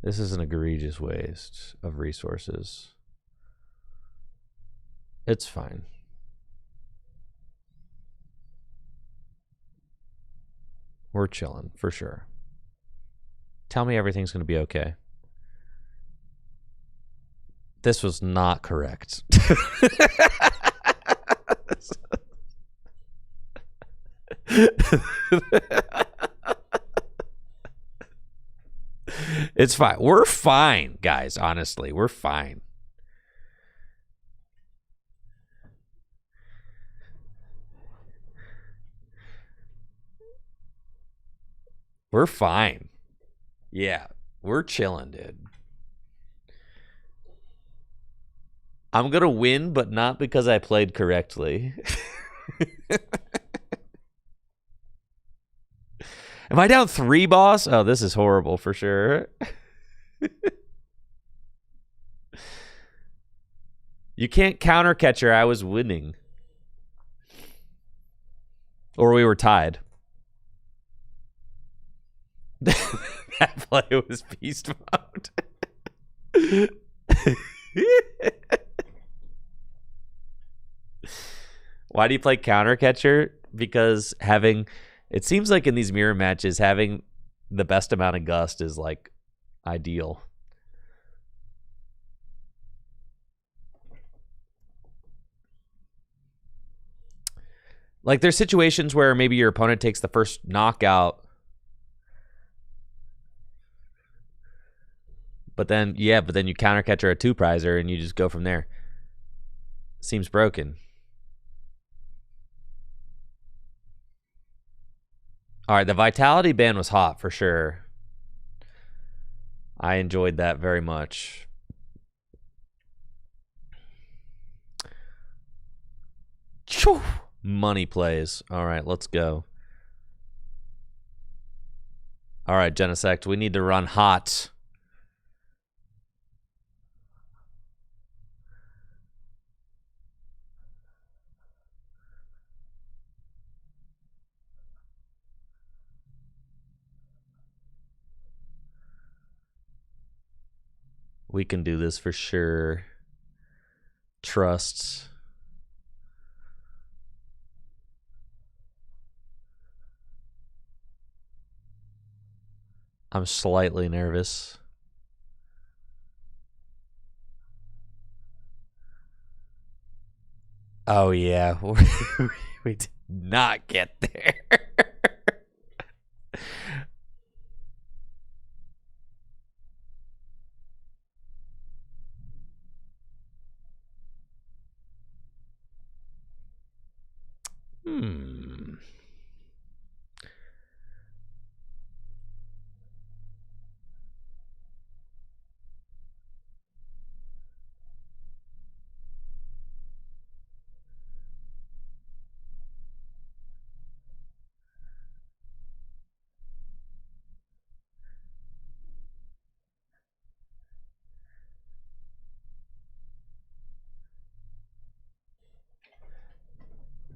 This is an egregious waste of resources. It's fine. We're chilling, for sure. Tell me everything's going to be okay. This was not correct. It's fine. We're fine, guys. Honestly, we're fine. We're fine. Yeah, we're chilling, dude. I'm going to win, but not because I played correctly. Am I down 3, boss? Oh, this is horrible for sure. You can't counter catcher. I was winning. Or we were tied. That play was beast mode. Why do you play counter catcher? Because it seems like in these mirror matches, having the best amount of gust is like ideal. Like there's situations where maybe your opponent takes the first knockout, but then you counter catcher a 2-prizer and you just go from there. Seems broken. All right, the Vitality ban was hot for sure. I enjoyed that very much. Money plays. All right, let's go. All right, Genesect, we need to run hot. We can do this for sure. Trust. I'm slightly nervous. Oh, yeah. We did not get there.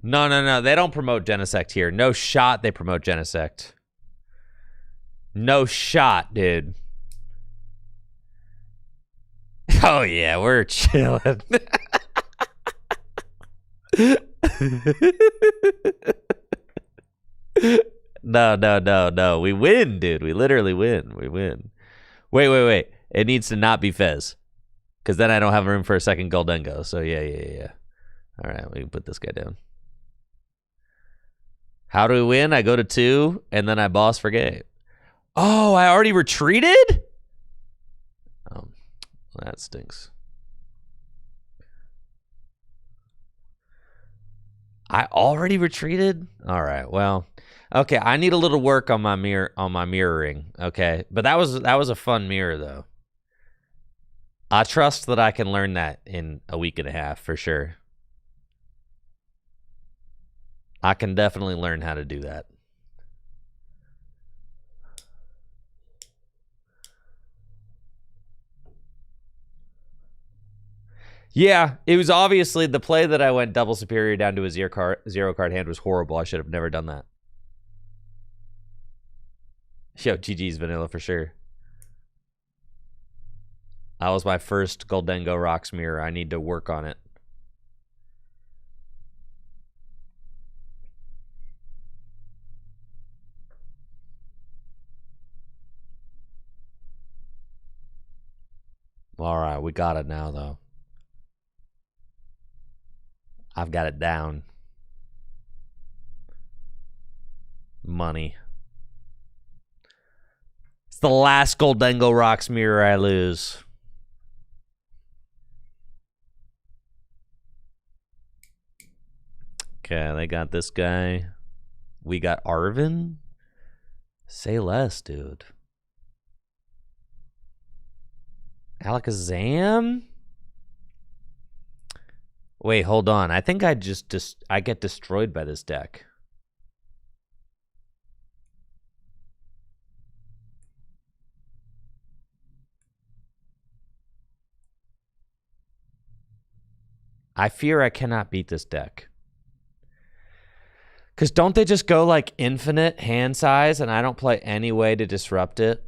No. They don't promote Genesect here. No shot they promote Genesect. No shot, dude. Oh, yeah, we're chilling. No. We win, dude. We literally win. We win. Wait. It needs to not be Fez. Because then I don't have room for a second Goldengo. So, yeah. All right, we can put this guy down. How do we win? I go to 2, and then I boss for game. Oh, I already retreated? That stinks. I already retreated? All right. Well, okay, I need a little work on my mirroring. Okay. But that was a fun mirror though. I trust that I can learn that in a week and a half for sure. I can definitely learn how to do that. Yeah, it was obviously the play that I went double superior down to a zero card hand was horrible. I should have never done that. Yo, GG's vanilla for sure. That was my first Goldengo Rocks mirror. I need to work on it. All right, we got it now, though. I've got it down. Money. It's the last Goldengo Rocks mirror I lose. Okay, they got this guy. We got Arvin. Say less, dude. Alakazam? Wait, hold on. I think I get destroyed by this deck. I fear I cannot beat this deck. Because don't they just go like infinite hand size and I don't play any way to disrupt it?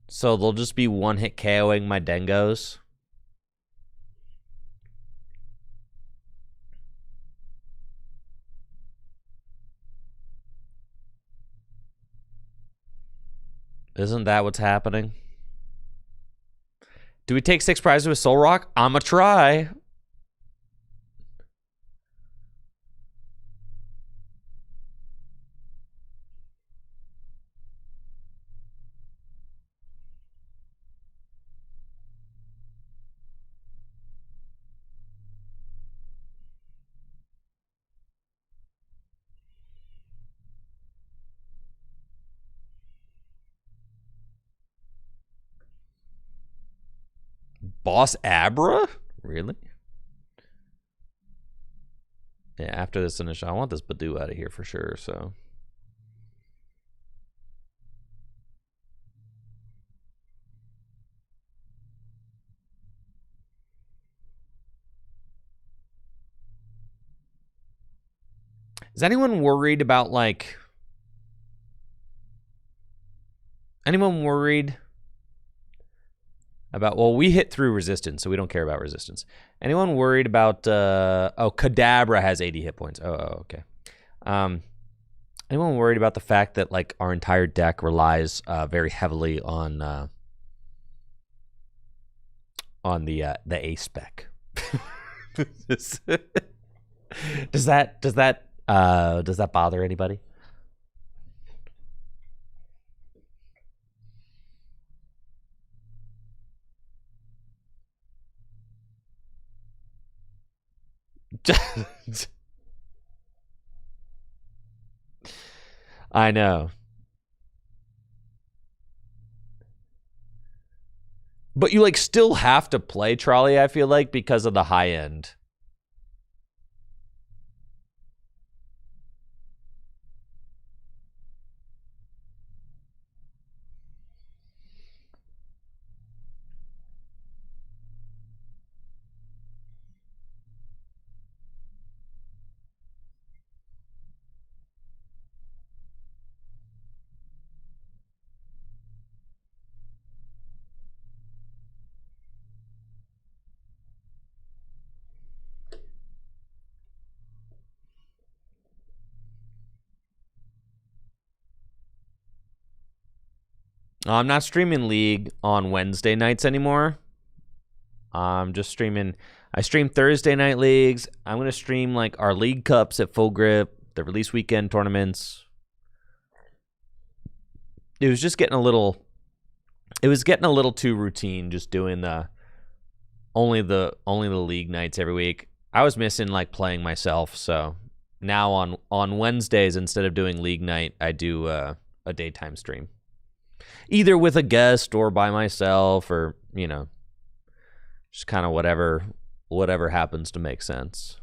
So they'll just be one hit KOing my Dengos. Isn't that what's happening? Do we take 6 prizes with Soul Rock? I'ma try. Boss Abra? Really? Yeah, after this initial, I want this Badoo out of here for sure, so. Is anyone worried about, like... Anyone worried about... Well, we hit through resistance, so we don't care about resistance. Anyone worried about... oh, Kadabra has 80 hit points. Oh, okay. Anyone worried about the fact that, like, our entire deck relies very heavily on the A spec? Does that bother anybody? I know. But you like still have to play Trolley, I feel like, because of the high end. I'm not streaming League on Wednesday nights anymore. I'm just streaming. I stream Thursday night leagues. I'm going to stream like our League Cups at Full Grip, the release weekend tournaments. It was just getting a little it was getting a little too routine just doing the only the league nights every week. I was missing like playing myself, so now on Wednesdays instead of doing league night, I do a daytime stream. Either with a guest or by myself, or just kind of whatever happens to make sense.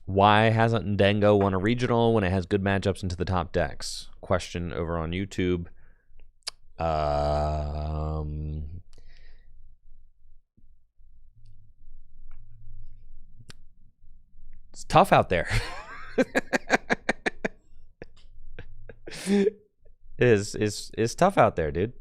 Why hasn't Ndango won a regional when it has good matchups into the top decks? Question over on YouTube. It's tough out there. It's tough out there, dude.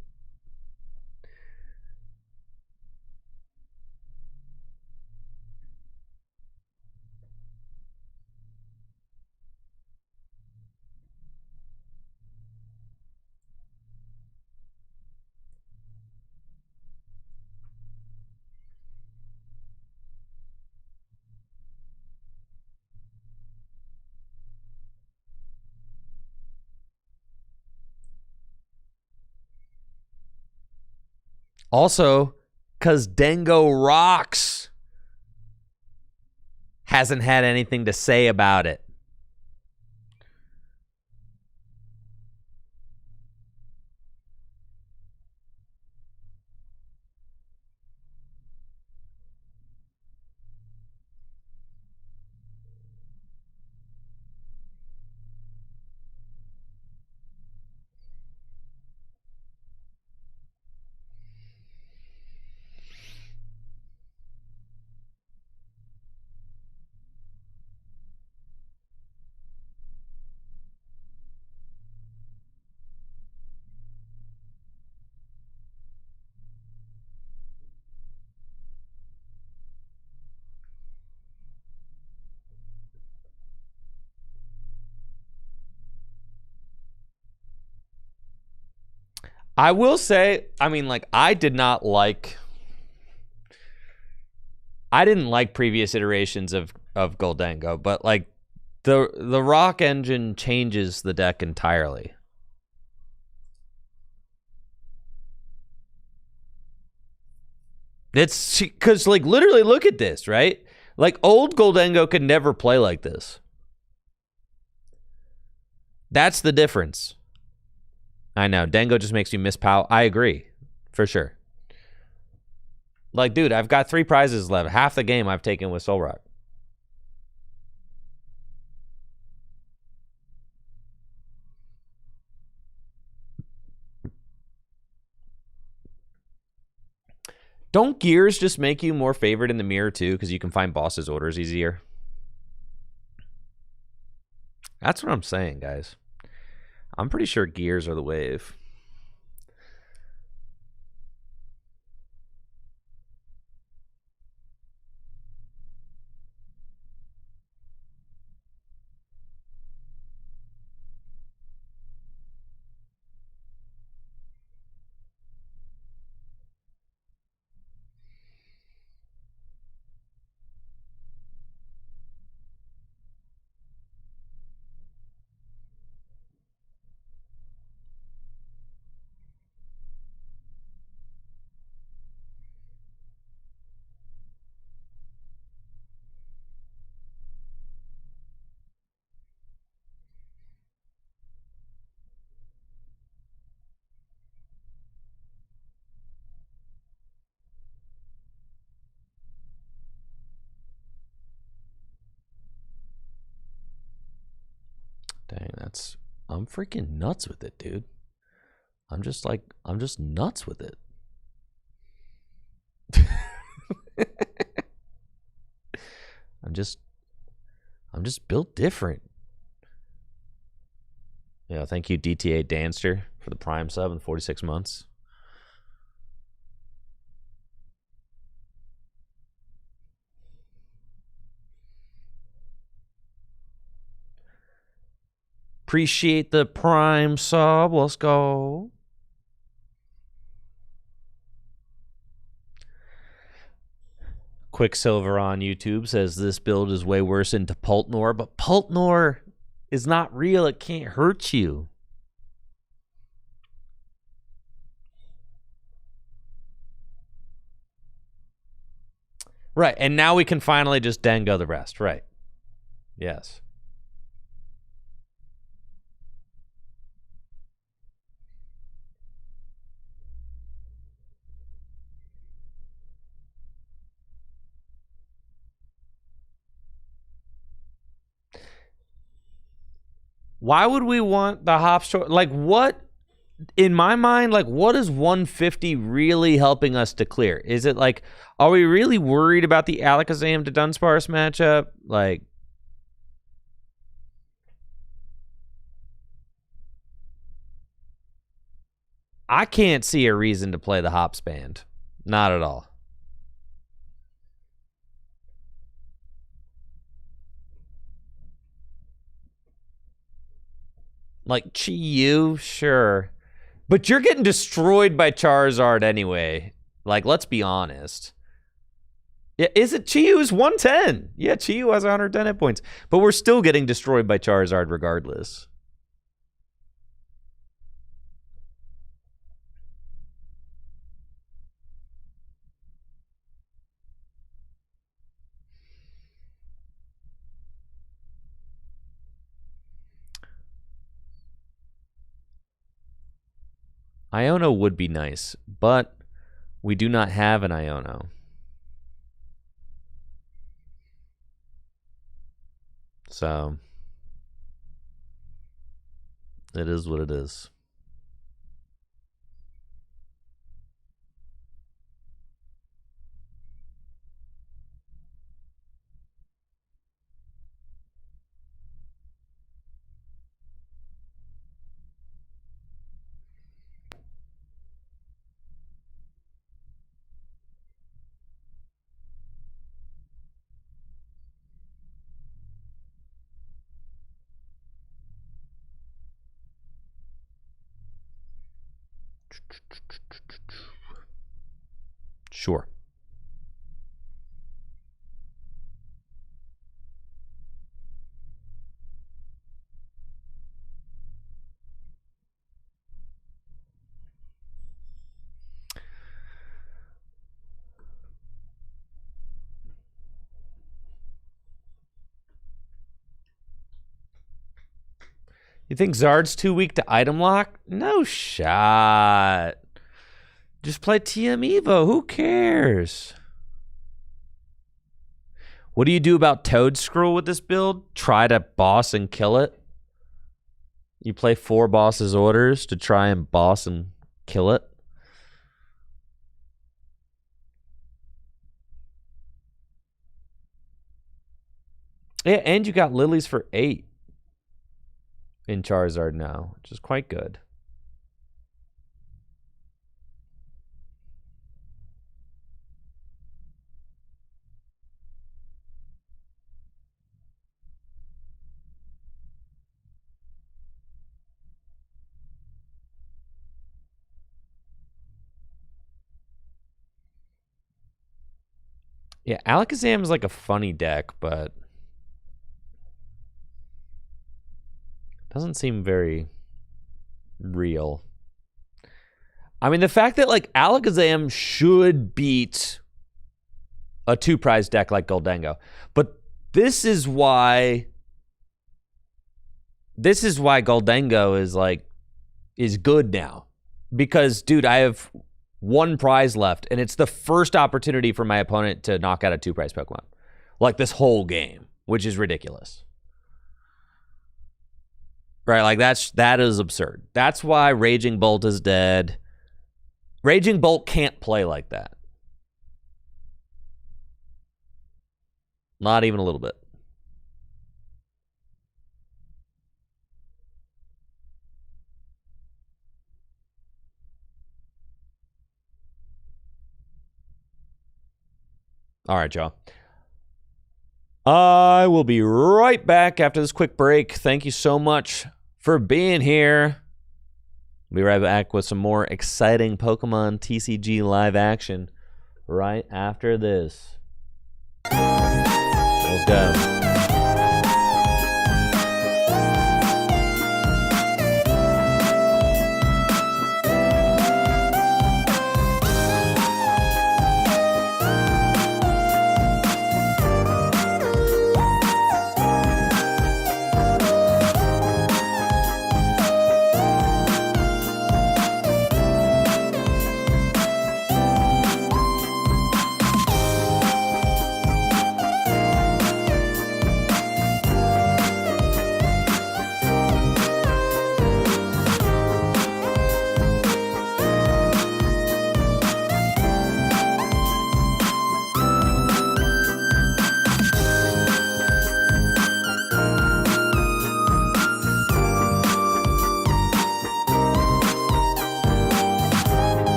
Also, because Dango rocks hasn't had anything to say about it. I will say, I mean, like, I didn't like previous iterations of Goldango, but like the rock engine changes the deck entirely. It's because, like, literally look at this, right? Like, old Goldango could never play like this. That's the difference. I know. Dango just makes you miss POW. I agree. For sure. Like, dude, I've got 3 prizes left. Half the game I've taken with Soul Rock. Don't gears just make you more favored in the mirror, too? Because you can find bosses' orders easier. That's what I'm saying, guys. I'm pretty sure gears are the wave. Dang, I'm freaking nuts with it, dude. I'm just nuts with it. I'm just built different. Yeah, thank you, DTA Danster, for the Prime sub in 46 months. Appreciate the Prime sub. Let's go. Quicksilver on YouTube says this build is way worse into Pultnor, but Pultnor is not real. It can't hurt you. Right, and now we can finally just Dengo the rest. Right. Yes. Why would we want the hop store? Like, what, in my mind, like, what is 150 really helping us to clear? Is it like, are we really worried about the Alakazam to Dunsparce matchup? Like, I can't see a reason to play the Hops Band. Not at all. Like, Chi-Yu, sure. But you're getting destroyed by Charizard anyway. Like, let's be honest. Yeah, is it Chi-Yu's 110? Yeah, Chi-Yu has 110 hit points. But we're still getting destroyed by Charizard regardless. Iono would be nice, but we do not have an Iono. So, it is what it is. Sure. You think Zard's too weak to item lock? No shot. Just play TM Evo. Who cares? What do you do about Toad Scroll with this build? Try to boss and kill it? You play 4 bosses' orders to try and boss and kill it? Yeah, and you got lilies for 8 in Charizard now, which is quite good. Yeah, Alakazam is like a funny deck, but doesn't seem very real. I mean, the fact that like Alakazam should beat a 2-prize deck like Goldengo, but this is why Goldengo is good now, because dude, I have 1 prize left, and it's the first opportunity for my opponent to knock out a 2-prize Pokemon, like this whole game, which is ridiculous. Right, like that is absurd. That's why Raging Bolt is dead. Raging Bolt can't play like that. Not even a little bit. All right, y'all. I will be right back after this quick break. Thank you so much for being here. We'll be right back with some more exciting Pokemon TCG live action right after this. Let's go.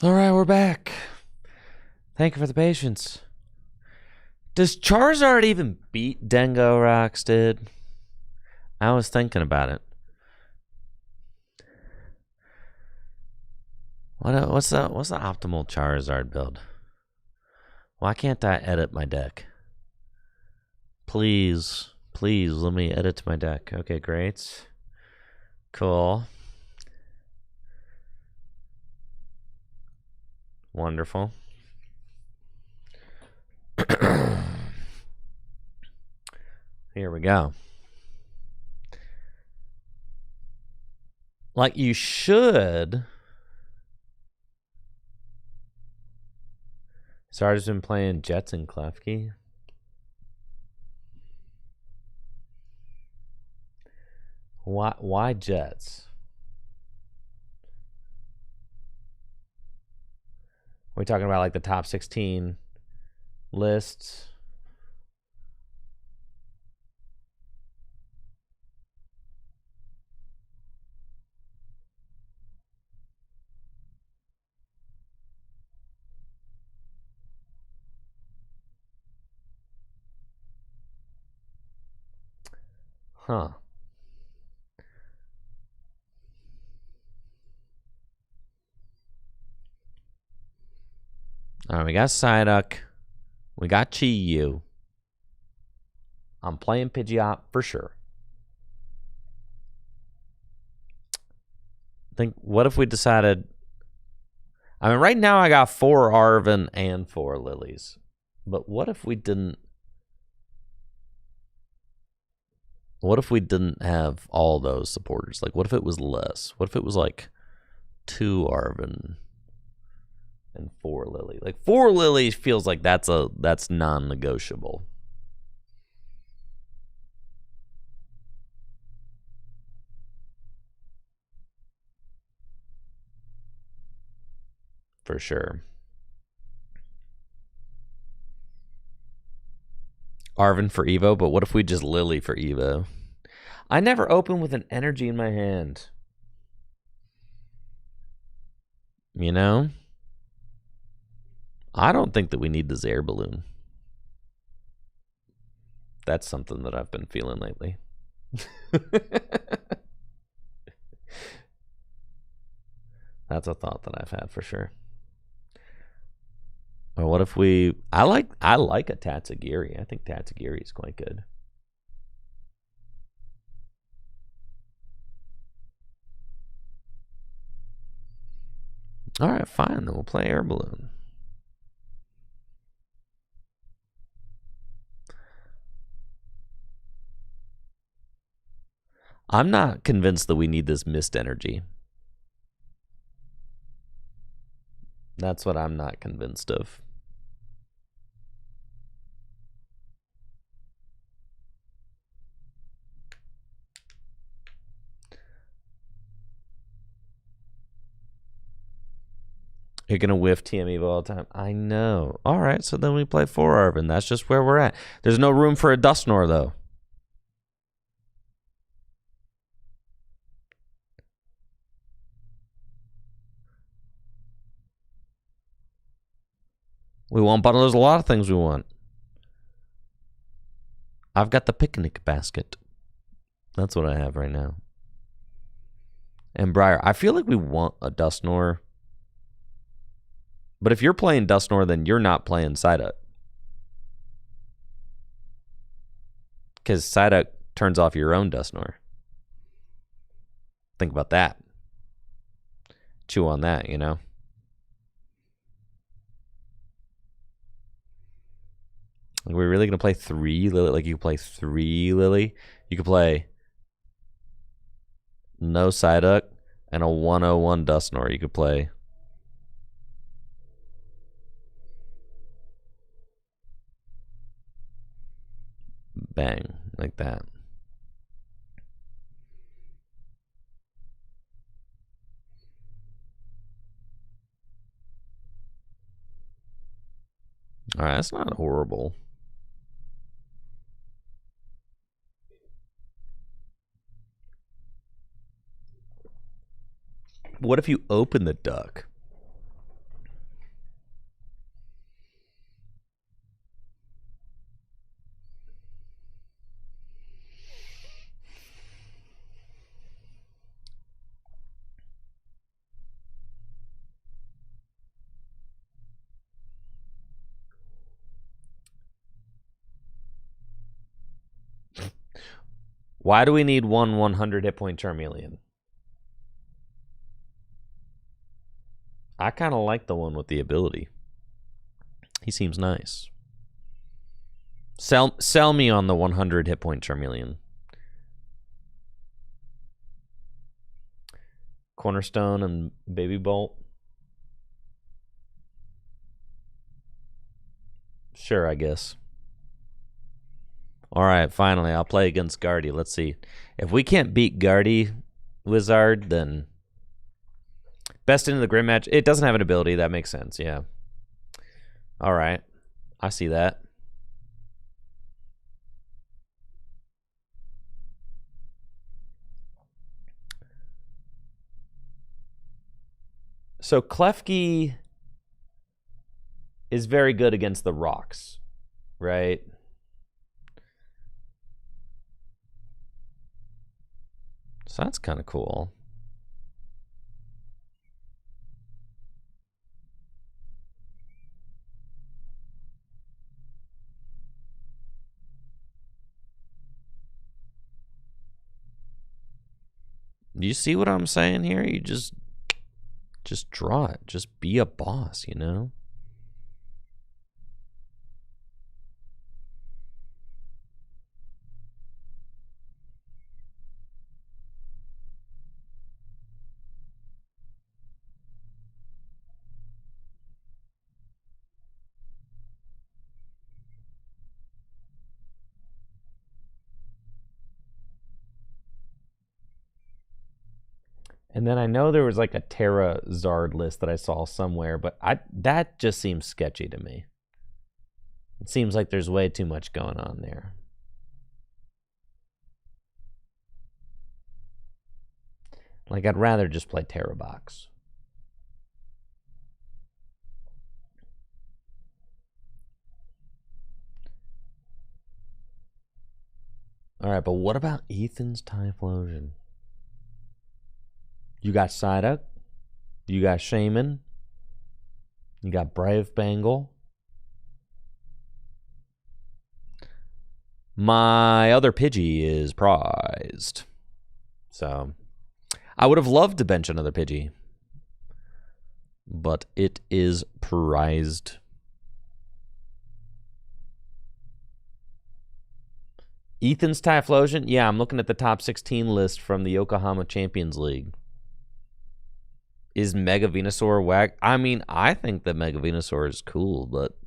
All right, we're back. Thank you for the patience. Does Charizard even beat Dengo Rocks, dude? I was thinking about it. What's the optimal Charizard build? Why can't I edit my deck? Please let me edit my deck. Okay, great. Cool. Wonderful. Here we go. Like you should. Sarge's been playing Jets and Klefki. Why Jets? We're talking about like the top 16 lists. Huh. All right, we got Psyduck. We got Chi-Yu. I'm playing Pidgeot for sure. What if we decided... I mean, right now I got 4 Arven and 4 Lilies. But what if we didn't... What if we didn't have all those supporters? Like, what if it was less? What if it was like 2 Arven and 4 Lily? Like 4 Lilies feels like that's non-negotiable. For sure. Arven for Evo, but what if we just Lily for Evo? I never open with an energy in my hand. You know? I don't think that we need this air balloon. That's something that I've been feeling lately. That's a thought that I've had for sure. Or what if we... I like a Tatsugiri. I think Tatsugiri is quite good. All right, fine. Then we'll play air balloon. I'm not convinced that we need this mist energy. That's what I'm not convinced of. You're going to whiff TM Evo all the time. I know. All right, so then we play 4 Arven. That's just where we're at. There's no room for a Dusknoir, though. We want bundle. There's a lot of things we want. I've got the picnic basket. That's what I have right now. And Briar. I feel like we want a Dusknoir. But if you're playing Dusknoir, then you're not playing Psyduck. Because Psyduck turns off your own Dusknoir. Think about that. Chew on that, you know? Are we really going to play 3 Lily? Like, you can play 3 Lily. You could play no Psyduck and a 101 Dusknoir. You could play... Bang. Like that. All right, that's not horrible. What if you open the duck? Why do we need 100 hit point Charmeleon? I kind of like the one with the ability. He seems nice. Sell me on the 100 hit point Charmeleon. Cornerstone and Baby Bolt. Sure, I guess. All right, finally, I'll play against Guardy. Let's see. If we can't beat Guardy Wizard, then best into the grid match. It doesn't have an ability. That makes sense, yeah. All right. I see that. So Klefki is very good against the rocks, right? So that's kind of cool. Do you see what I'm saying here? You just draw it. Just be a boss, you know? And then I know there was like a Terra Zard list that I saw somewhere, but that just seems sketchy to me. It seems like there's way too much going on there. Like, I'd rather just play Terra Box. All right, but what about Ethan's Typhlosion? You got Psyduck. You got Shaman. You got Brave Bengal. My other Pidgey is prized. So, I would have loved to bench another Pidgey. But it is prized. Ethan's Typhlosion? Yeah, I'm looking at the top 16 list from the Yokohama Champions League. Is Mega Venusaur whack? I mean, I think that Mega Venusaur is cool, but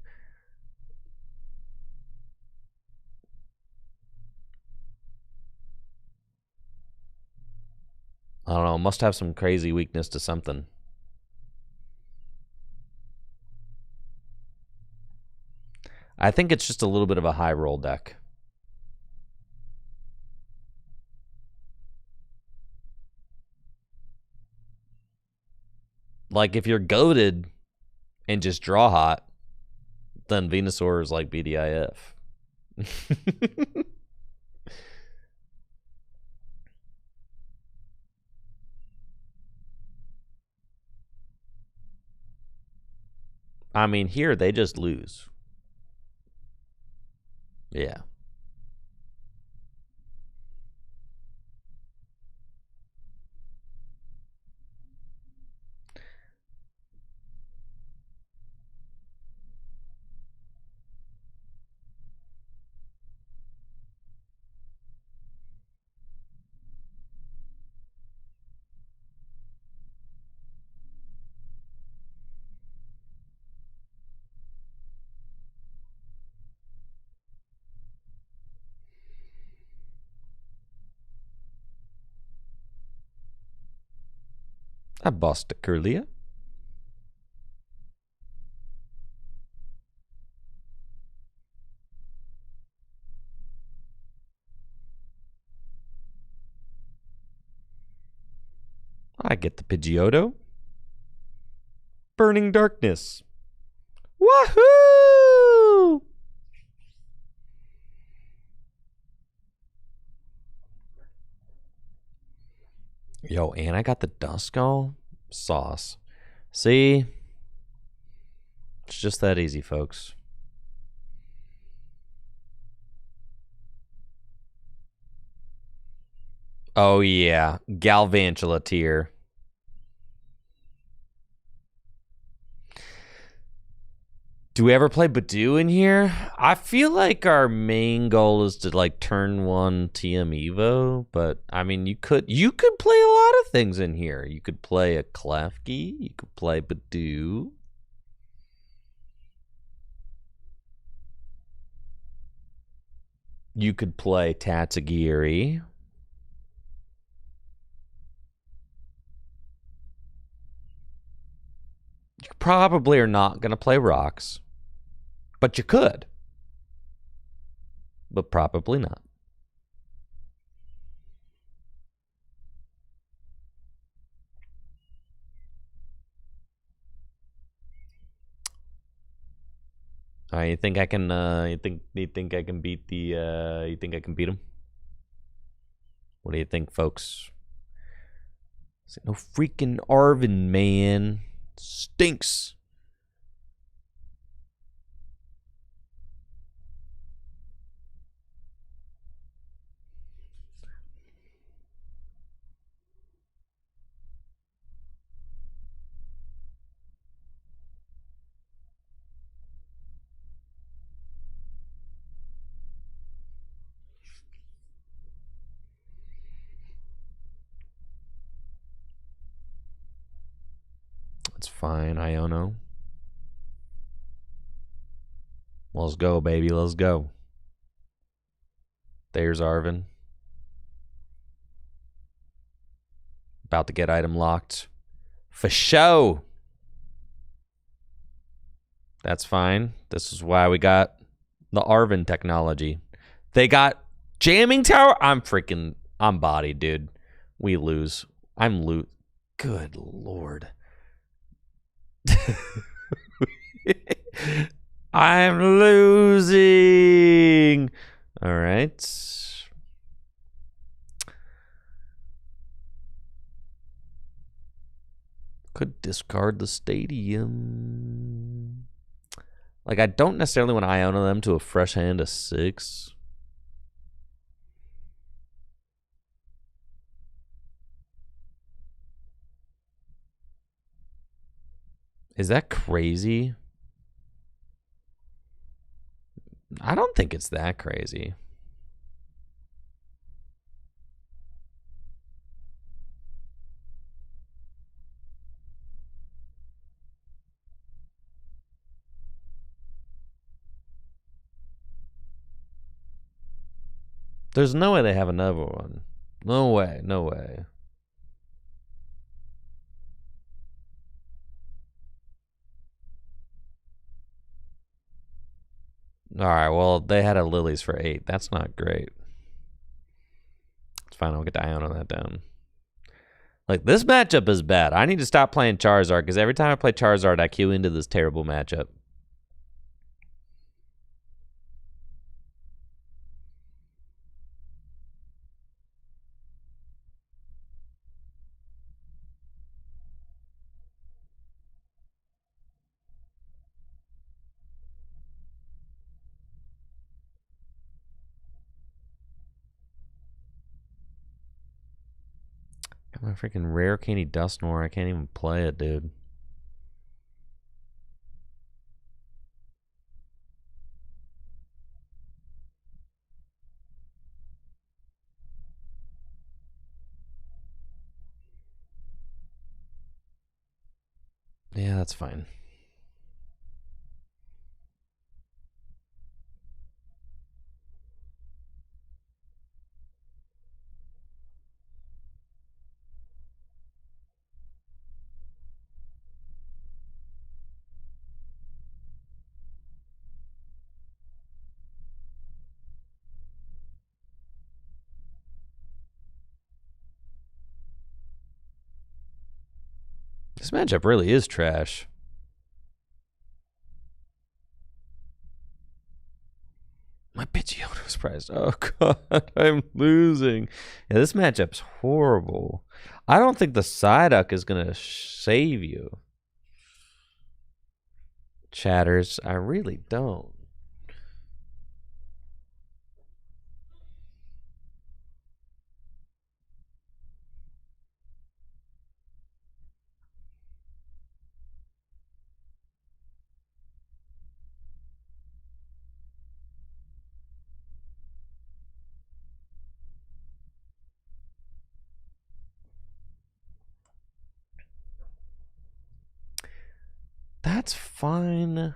I don't know. Must have some crazy weakness to something. I think it's just a little bit of a high roll deck. Like, if you're goated and just draw hot, then Venusaur is like BDIF. I mean, here they just lose. Yeah. I bossed a Curlia. I get the Pidgeotto. Burning Darkness. Woohoo! Yo, and I got the Duskull sauce. See? It's just that easy, folks. Oh, yeah. Galvantula tier. Do we ever play Badoo in here? I feel like our main goal is to like turn one TM Evo, but I mean you could play a lot of things in here. You could play a Klefki, you could play Badoo. You could play Tatsugiri. You probably are not going to play Rocks, but you could. But probably not. You think I can? You think I can beat the? You think I can beat him? What do you think, folks? No freaking Arvin, man. Stinks. That's fine, Iono. Let's go, baby. Let's go. There's Arvin. About to get item locked. For show. That's fine. This is why we got the Arvin technology. They got jamming tower. I'm bodied, dude. We lose. I'm loot. Good Lord. I'm losing. All right. Could discard the stadium. Like, I don't necessarily want to Iona them to a fresh hand of 6. Is that crazy? I don't think it's that crazy. There's no way they have another one. No way. No way. All right, well, they had a Lilies for 8. That's not great. It's fine. I'll get Ion on that down. Like, this matchup is bad. I need to stop playing Charizard because every time I play Charizard, I queue into this terrible matchup. Got my freaking rare candy Dusknoir. I can't even play it, dude. Yeah, that's fine. This matchup really is trash. My Pidgeotto was priced. Oh, God, I'm losing. Yeah, this matchup's horrible. I don't think the Psyduck is going to save you. Chatters, I really don't. That's fine.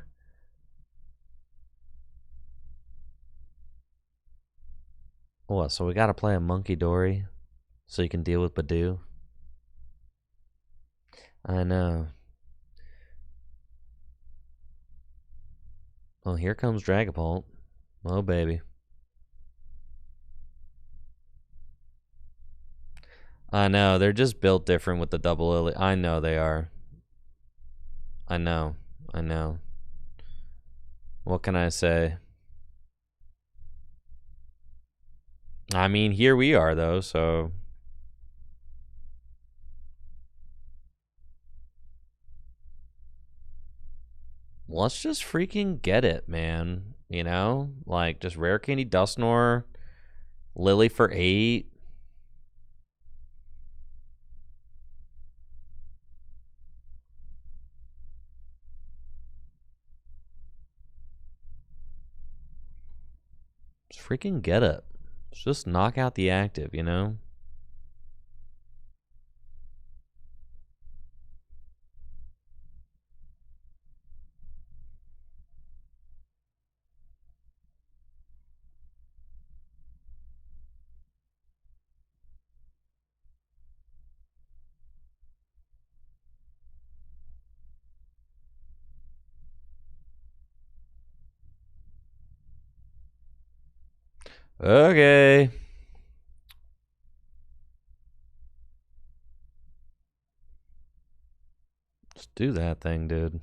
What, so we gotta play a Monkey Dory so you can deal with Badoo? I know. Well, here comes Dragapult. Oh, baby. I know, they're just built different with the double lily. I know they are. I know. What can I say? I mean, here we are, though, so... Let's just freaking get it, man. You know? Like, just Rare Candy Dusknoir, Lily for 8. Just freaking get it. Let's just knock out the active, you know? Okay. Let's do that thing, dude.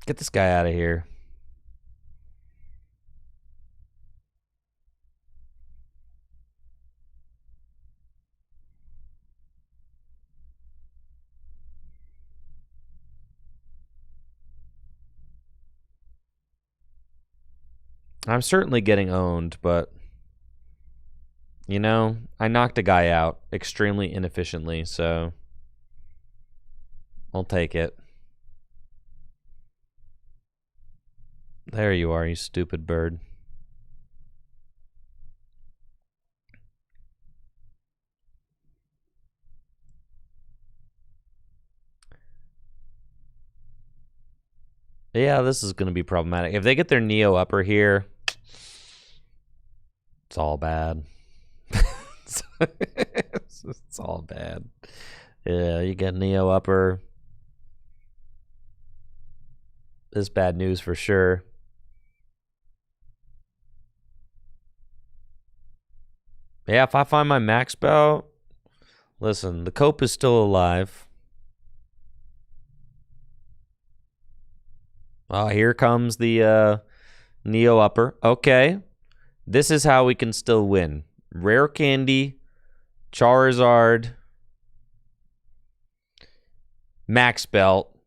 Get this guy out of here. I'm certainly getting owned, but... You know, I knocked a guy out extremely inefficiently, so... I'll take it. There you are, you stupid bird. Yeah, this is going to be problematic. If they get their Neo upper here, it's all bad. It's all bad. Yeah, you get Neo upper. This is bad news for sure. Yeah, if I find my max spell, listen, the Cope is still alive. Oh, here comes the Neo upper. Okay. This is how we can still win. Rare Candy, Charizard, Max Belt.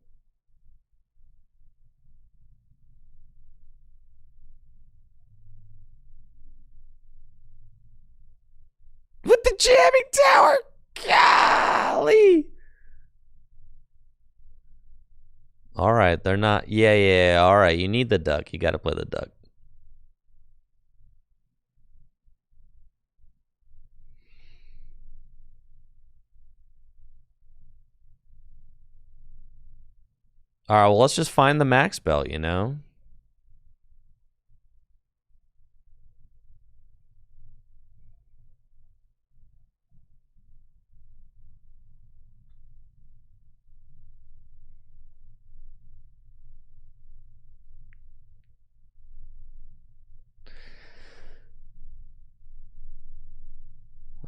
With the jamming tower. Golly. All right, they're not. Yeah. All right, you need the duck. You got to play the duck. All right, well, let's just find the max belt, you know?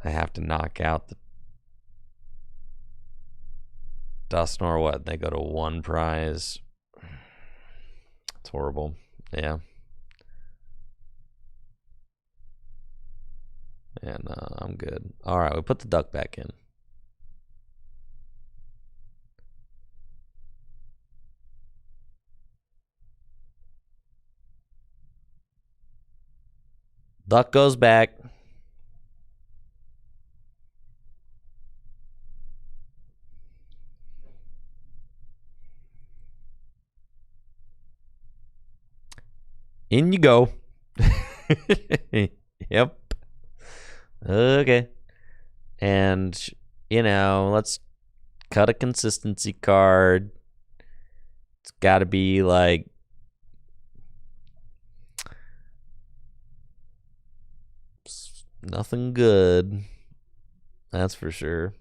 I have to knock out the Dusknoir. What? They go to one prize. It's horrible. Yeah. And I'm good. All right, we put the duck back in. Duck goes back. In you go. Yep. Okay. And, let's cut a consistency card. It's got to be like nothing good. That's for sure.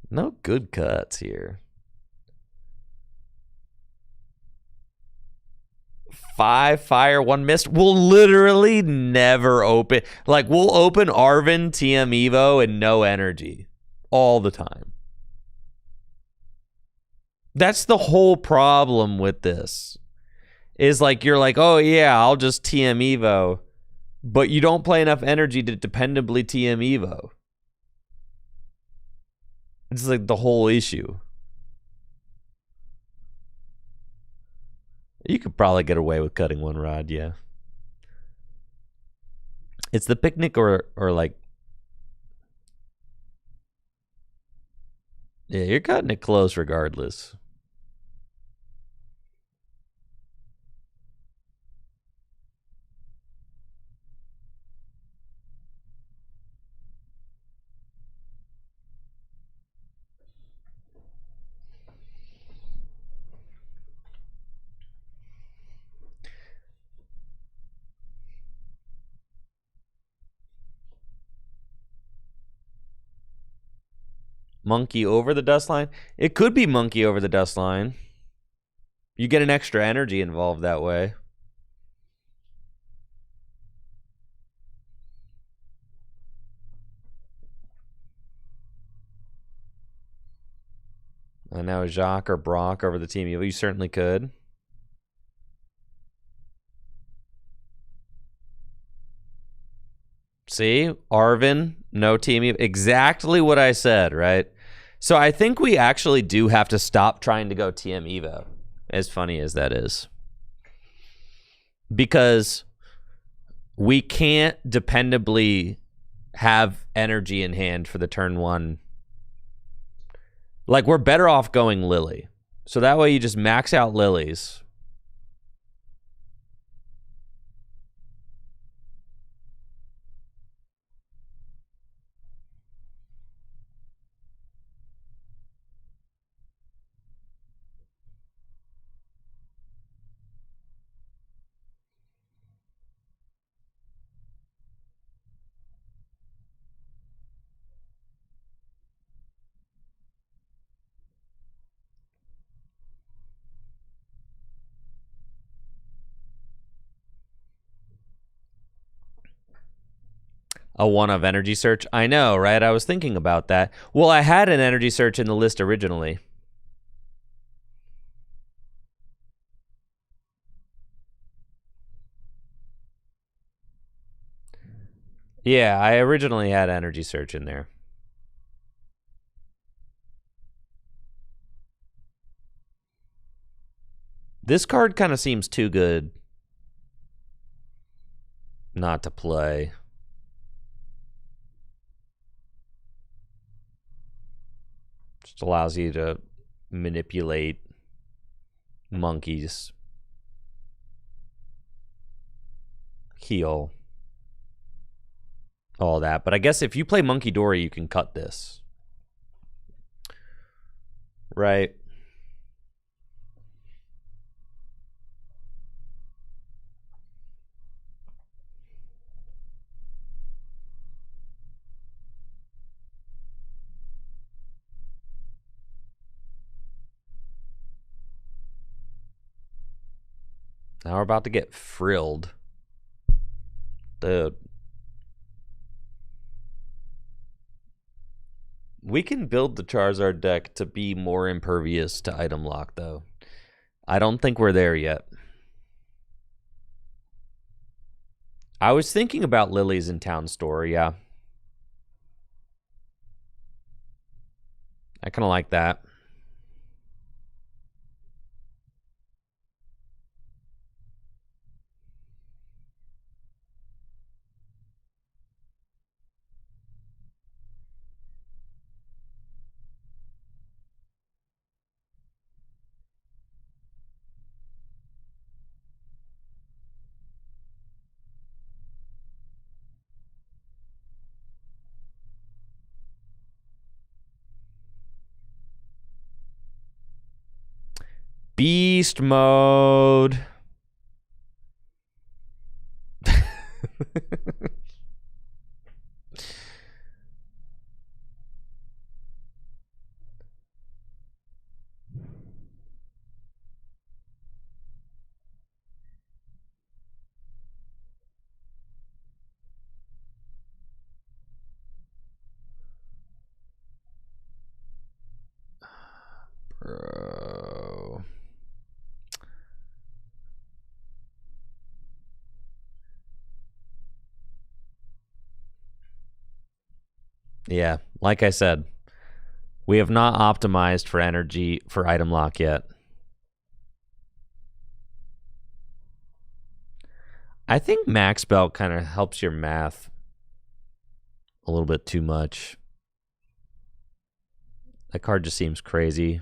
No good cuts here. 5 fire, 1 mist. We'll literally never open. Like, we'll open Arven, TM Evo, and no energy all the time. That's the whole problem with this. Is like, you're like, oh yeah, I'll just TM Evo. But you don't play enough energy to dependably TM Evo. It's like the whole issue. You could probably get away with cutting 1 rod, yeah. It's the picnic or like... Yeah, you're cutting it close regardless. Monkey over the dust line? It could be monkey over the dust line. You get an extra energy involved that way. And now Jacques or Brock over the team. You certainly could. See? Arven, no team. Exactly what I said, right? So I think we actually do have to stop trying to go TM Evo, as funny as that is. Because we can't dependably have energy in hand for the turn 1. Like, we're better off going Lily. So that way you just max out lilies. A 1 of energy search. I know, right? I was thinking about that. Well, I had an energy search in the list originally. Yeah, I originally had energy search in there. This card kind of seems too good not to play. Just allows you to manipulate monkeys. Heal. All that. But I guess if you play Monkey Dory, you can cut this. Right. Now we're about to get frilled. We can build the Charizard deck to be more impervious to item lock, though. I don't think we're there yet. I was thinking about lilies in Town Store, yeah. I kind of like that. Beast mode. Bro. Yeah, like I said, we have not optimized for energy for item lock yet. I think max belt kind of helps your math a little bit too much. That card just seems crazy,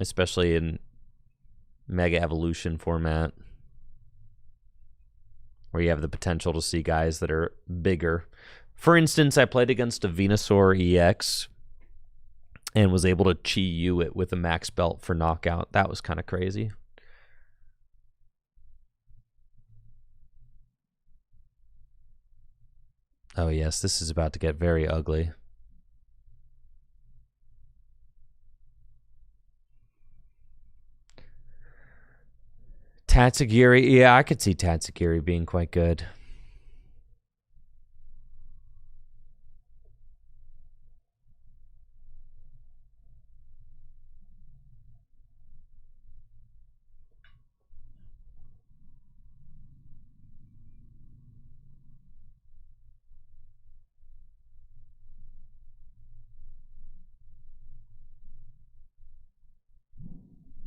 especially in Mega Evolution format, where you have the potential to see guys that are bigger. For instance, I played against a Venusaur EX and was able to Chi Yu it with a max belt for knockout. That was kind of crazy. Oh yes, this is about to get very ugly. Tatsugiri, yeah, I could see Tatsugiri being quite good.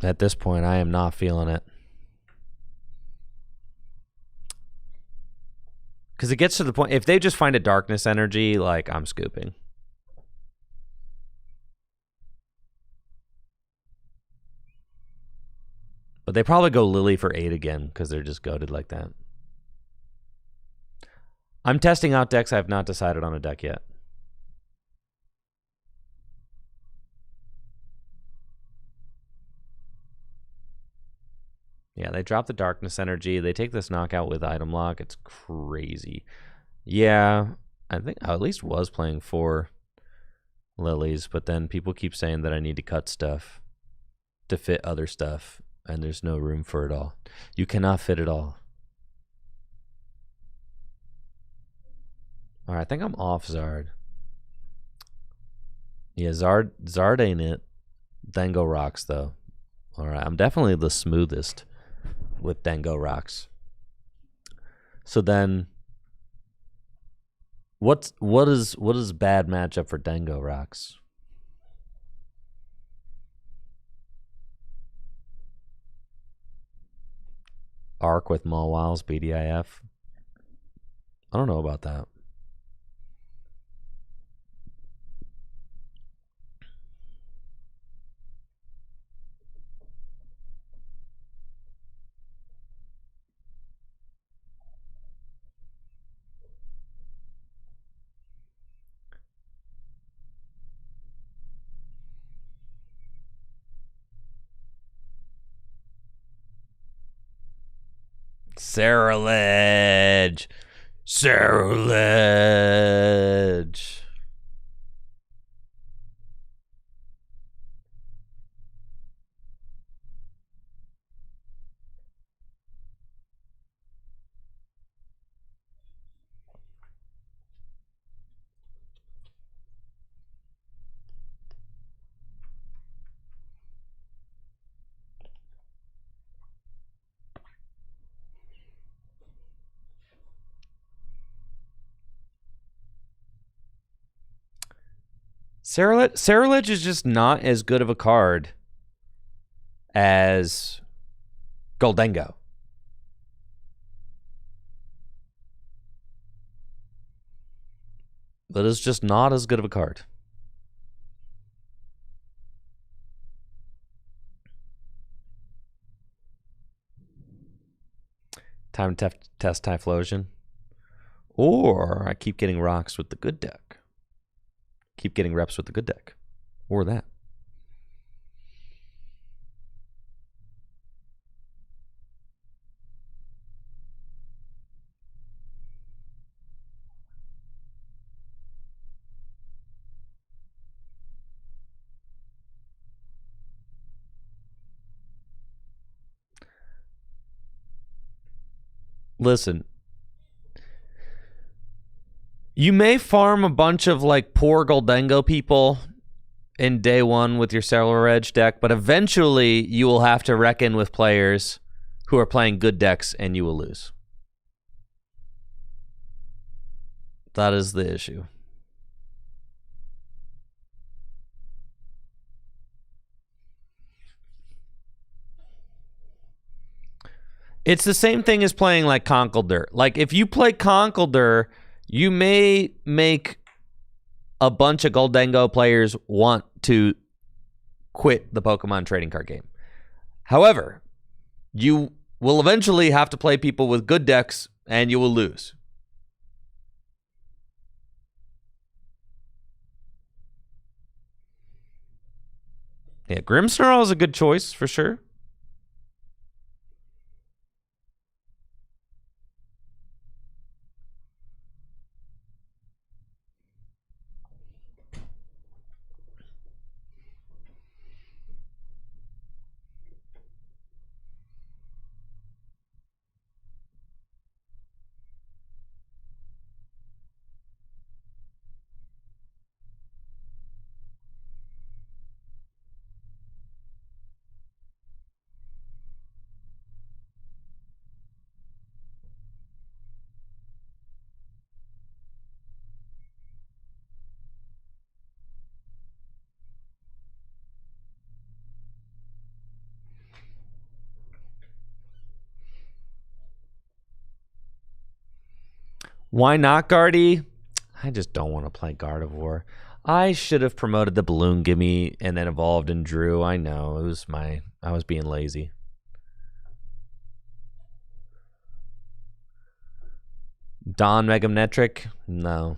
At this point, I am not feeling it. Because it gets to the point, if they just find a darkness energy, like, I'm scooping. But they probably go Lily for 8 again, because they're just goated like that. I'm testing out decks. I have not decided on a deck yet. Yeah, they drop the darkness energy. They take this knockout with item lock. It's crazy. Yeah, I think I at least was playing 4 lilies, but then people keep saying that I need to cut stuff to fit other stuff, and there's no room for it all. You cannot fit it all. All right, I think I'm off Zard. Yeah, Zard ain't it. Dango rocks, though. All right, I'm definitely the smoothest with Dango rocks. So then, what is bad matchup for Dango rocks? Arc with Mawil's BDIF. I don't know about that. Cerulege. Cerulege. Cerulege is just not as good of a card as Goldengo. But it's just not as good of a card. Time to test Typhlosion. Or I keep getting rocks with the good deck. Keep getting reps with the good deck. Or that. Listen, you may farm a bunch of like poor Goldengo people in day one with your Cellular Edge deck, but eventually you will have to reckon with players who are playing good decks and you will lose. That is the issue. It's the same thing as playing like Conkeldurr. Like if you play Conkeldurr, you may make a bunch of Goldengo players want to quit the Pokemon trading card game. However, you will eventually have to play people with good decks and you will lose. Yeah, Grimmsnarl is a good choice for sure. Why not Guardy? I just don't want to play Gardevoir. I should have promoted the Balloon Gimme and then evolved and drew. I know. I was being lazy. Don Megametric? No.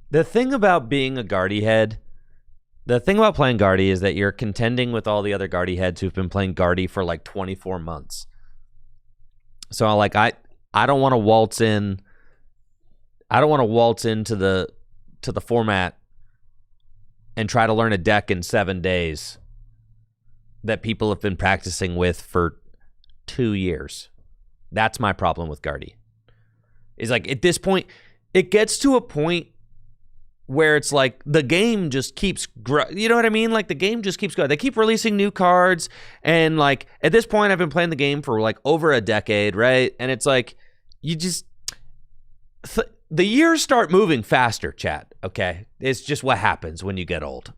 The thing about being a Guardy head, the thing about playing Guardy is that you're contending with all the other Guardy heads who've been playing Guardy for like 24 months. So like I don't want to waltz in. I don't want to waltz into the format and try to learn a deck in 7 days that people have been practicing with for 2 years. That's my problem with Guardy. Is like at this point, it gets to a point where it's like the game just keeps you know what I mean? Like the game just keeps going. They keep releasing new cards, and like at this point I've been playing the game for like over a decade, right? And it's like you just the years start moving faster, chat, okay? It's just what happens when you get old.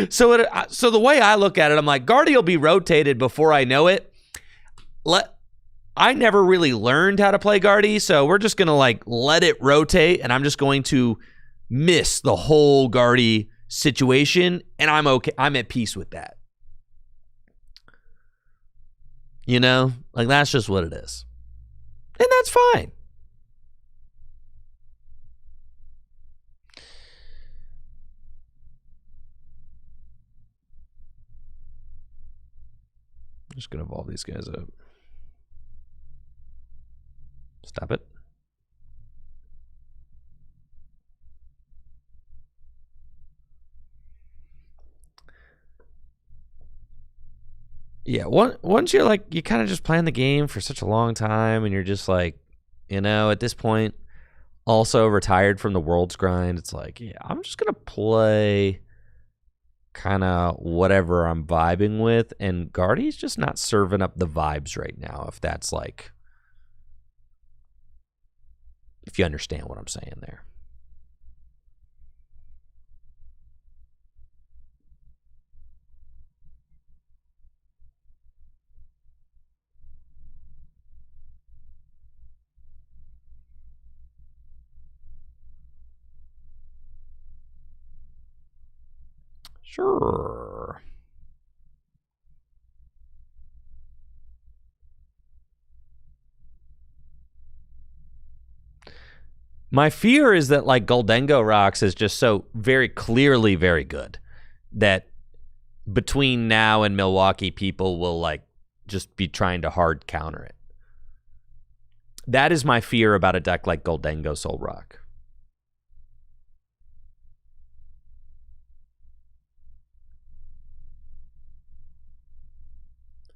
So the way I look at it, I'm like Guardy will be rotated before I know it. I never really learned how to play Guardy, so we're just going to like let it rotate, and I'm just going to miss the whole Guardy situation, and I'm okay. I'm at peace with that. You know? Like that's just what it is. And that's fine. I'm just going to evolve these guys up. Stop it. Yeah, once you're like, you kind of just playing the game for such a long time and you're just like, you know, at this point, also retired from the world's grind, it's like, yeah, I'm just going to play kind of whatever I'm vibing with. And Guardy's just not serving up the vibes right now, if that's like, if you understand what I'm saying there. Sure. My fear is that like Goldengo Rocks is just so very clearly very good that between now and Milwaukee, people will like just be trying to hard counter it. That is my fear about a deck like Goldengo Solrock.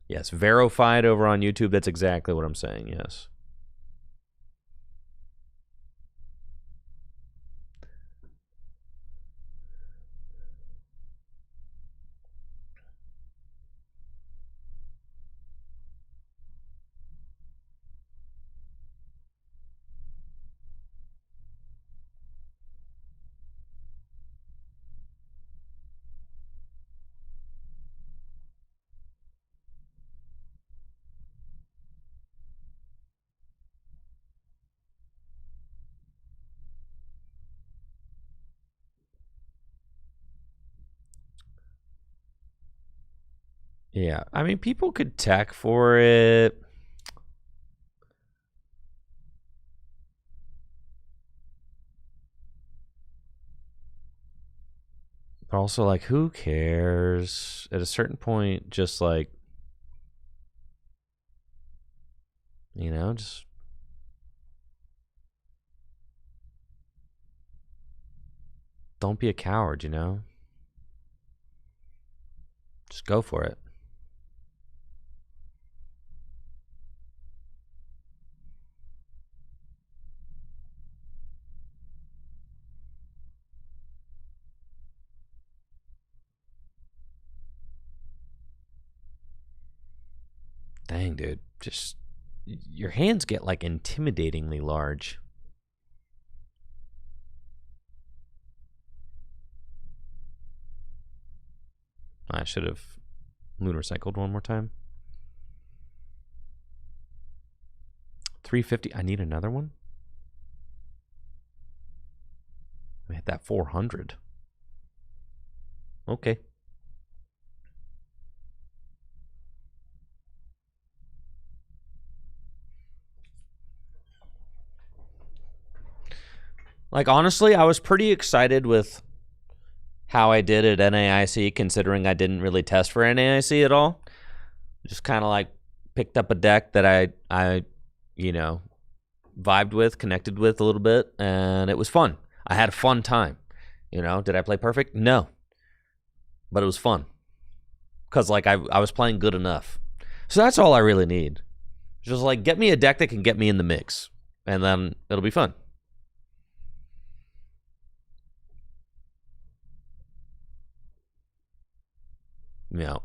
Yes, verified over on YouTube. That's exactly what I'm saying, yes. Yeah, I mean, people could tech for it. But also, like, who cares? At a certain point, just like, just don't be a coward, Just go for it. Dang, dude. Just, your hands get, like, intimidatingly large. I should have lunar cycled one more time. 350. I need another one? I hit that 400. Okay. Like, honestly, I was pretty excited with how I did at NAIC, considering I didn't really test for NAIC at all. Just kind of like picked up a deck that I vibed with, connected with a little bit, and it was fun. I had a fun time. Did I play perfect? No. But it was fun. Because, like, I was playing good enough. So that's all I really need. Just, like, get me a deck that can get me in the mix. And then it'll be fun.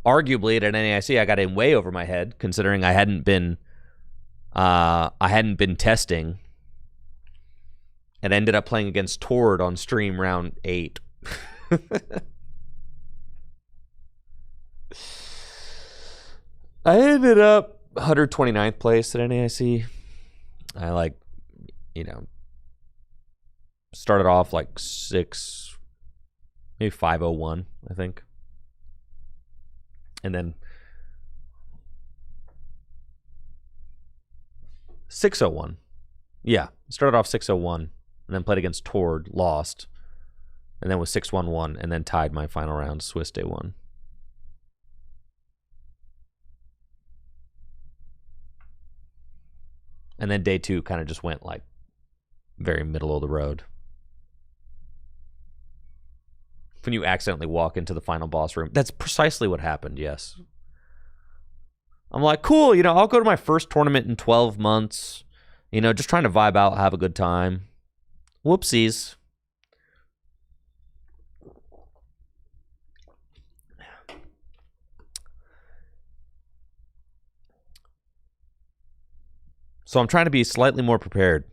Arguably at an NAIC, I got in way over my head, considering I hadn't been testing, and ended up playing against Tord on stream round 8. I ended up 129th place at NAIC. I started off like 6, maybe 501, I think. And then 601. Yeah, started off 601, and then played against Tord, lost, and then was 611, and then tied my final round, Swiss Day 1. And then day 2 kind of just went like very middle of the road. When you accidentally walk into the final boss room, that's precisely what happened, yes. I'm like, cool, I'll go to my first tournament in 12 months, just trying to vibe out, have a good time. Whoopsies. So I'm trying to be slightly more prepared.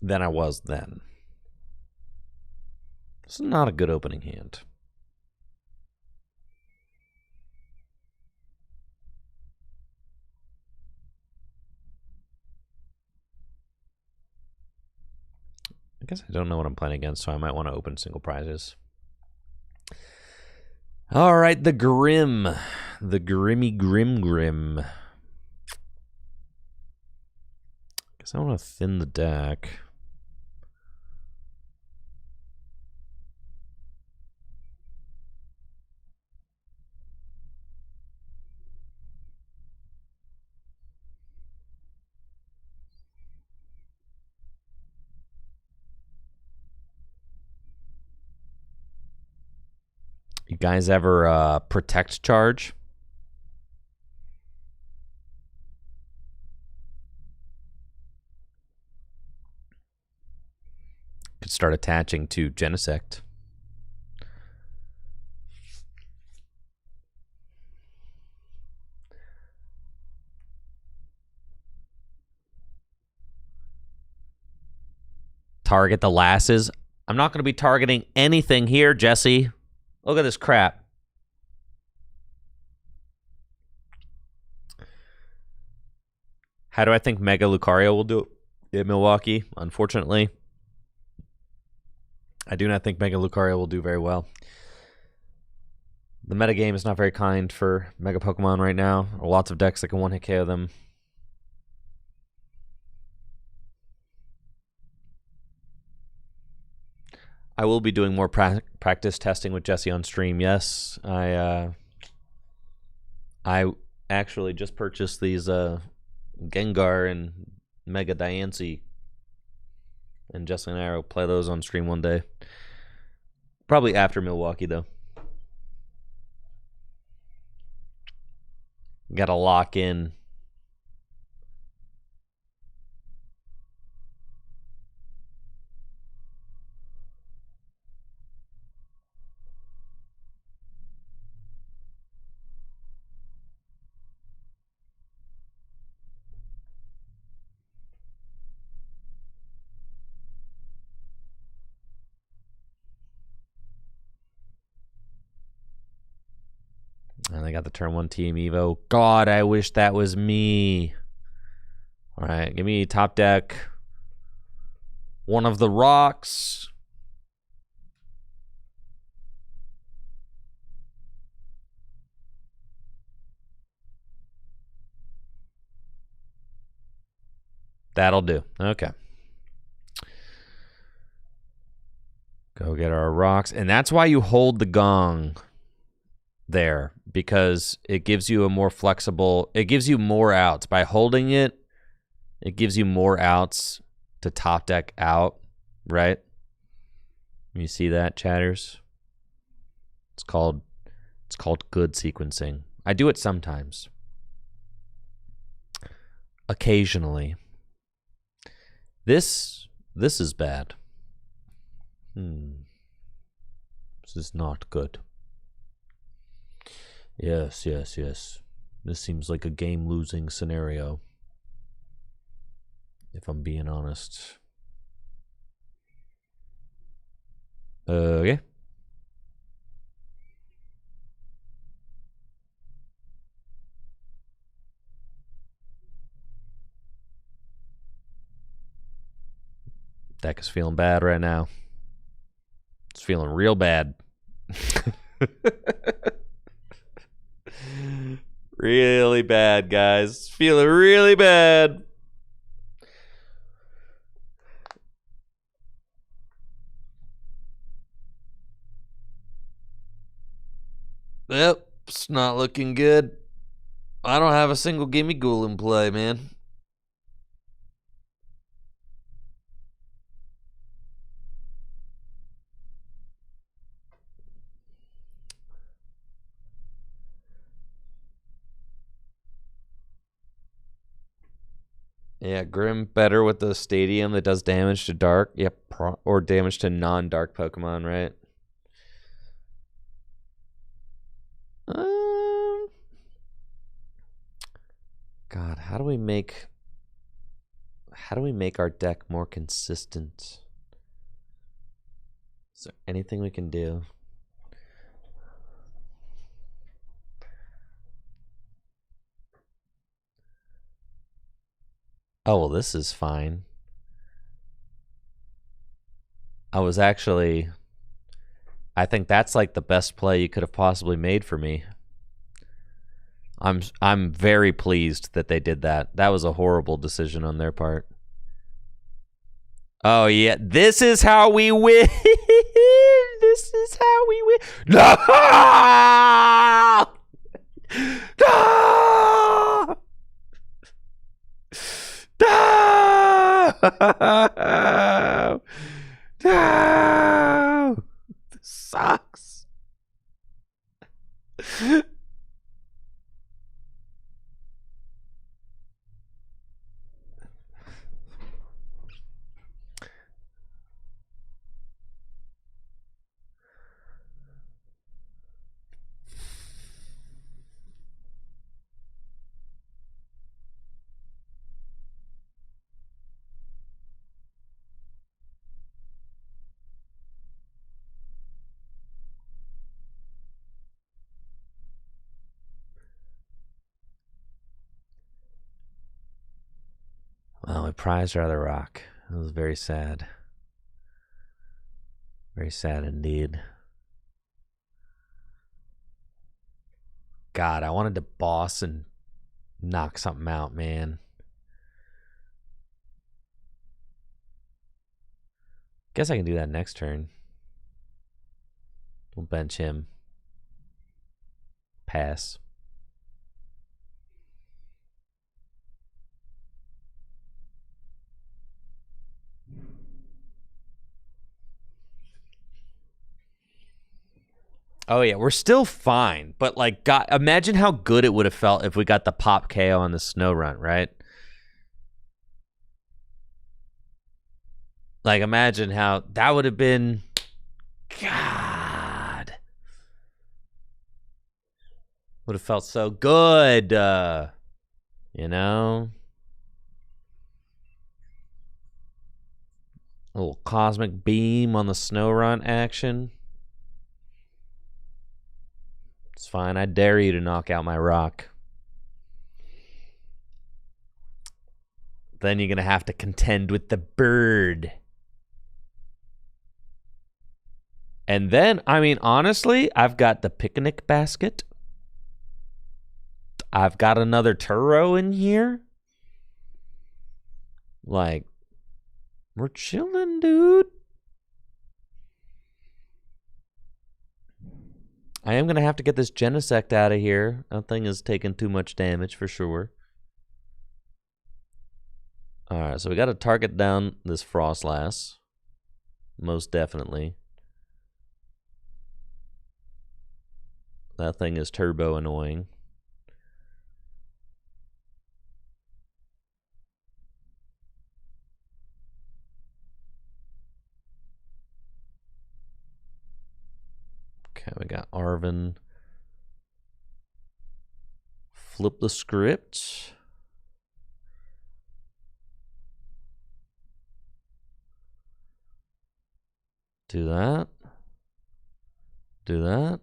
Than I was then. This is not a good opening hand. I guess I don't know what I'm playing against, so I might want to open single prizes. All right, the Grim. The Grimmy Grim. Guess I want to thin the deck. guys ever protect charge? Could start attaching to Genesect. Target the lasses. I'm not going to be targeting anything here, Jesse. Look at this crap. How do I think Mega Lucario will do in Milwaukee? Unfortunately, I do not think Mega Lucario will do very well. The metagame is not very kind for Mega Pokemon right now. There are lots of decks that can one-hit KO them. I will be doing more practice testing with Jesse on stream. Yes, I actually just purchased these Gengar and Mega Diancie, and Jesse and I will play those on stream one day. Probably after Milwaukee, though. Got to lock in. And I got the turn 1 Team Evo. God, I wish that was me. All right, give me top deck. One of the rocks. That'll do. Okay. Go get our rocks. And that's why you hold the gong there, because it gives you a more flexible, it gives you more outs. By holding it, it gives you more outs to top deck out, right? You see that, chatters? It's called good sequencing. I do it sometimes. Occasionally. This is bad. This is not good. Yes. This seems like a game-losing scenario, if I'm being honest. Okay. Deck is feeling bad right now. It's feeling real bad. Really bad, guys. Feeling really bad. Yep, it's not looking good. I don't have a single Gimme Ghoul in play, man. Yeah, Grim better with the stadium that does damage to dark. Yep, or damage to non-dark Pokemon, right? God, how do we make our deck more consistent? Is there anything we can do? Oh, well, this is fine. I think that's like the best play you could have possibly made for me. I'm very pleased that they did that. That was a horrible decision on their part. Oh yeah, this is how we win. This is how we win. No! No! No! No! This sucks. Oh, we prized our other rock. It was very sad. Very sad indeed. God, I wanted to boss and knock something out, man. Guess I can do that next turn. We'll bench him. Pass. Oh yeah, we're still fine, but like, God, imagine how good it would have felt if we got the pop KO on the snow run, right? Like, imagine how that would have been. God, would have felt so good, you know. A little cosmic beam on the snow run action. It's fine. I dare you to knock out my rock. Then you're going to have to contend with the bird. And then, I mean, honestly, I've got the picnic basket. I've got another Turo in here. Like, we're chilling, dude. I am going to have to get this Genesect out of here. That thing is taking too much damage for sure. Alright, so we got to target down this Frostlass. Most definitely. That thing is turbo annoying. Okay, we got Arven. Flip the script. Do that. Do that.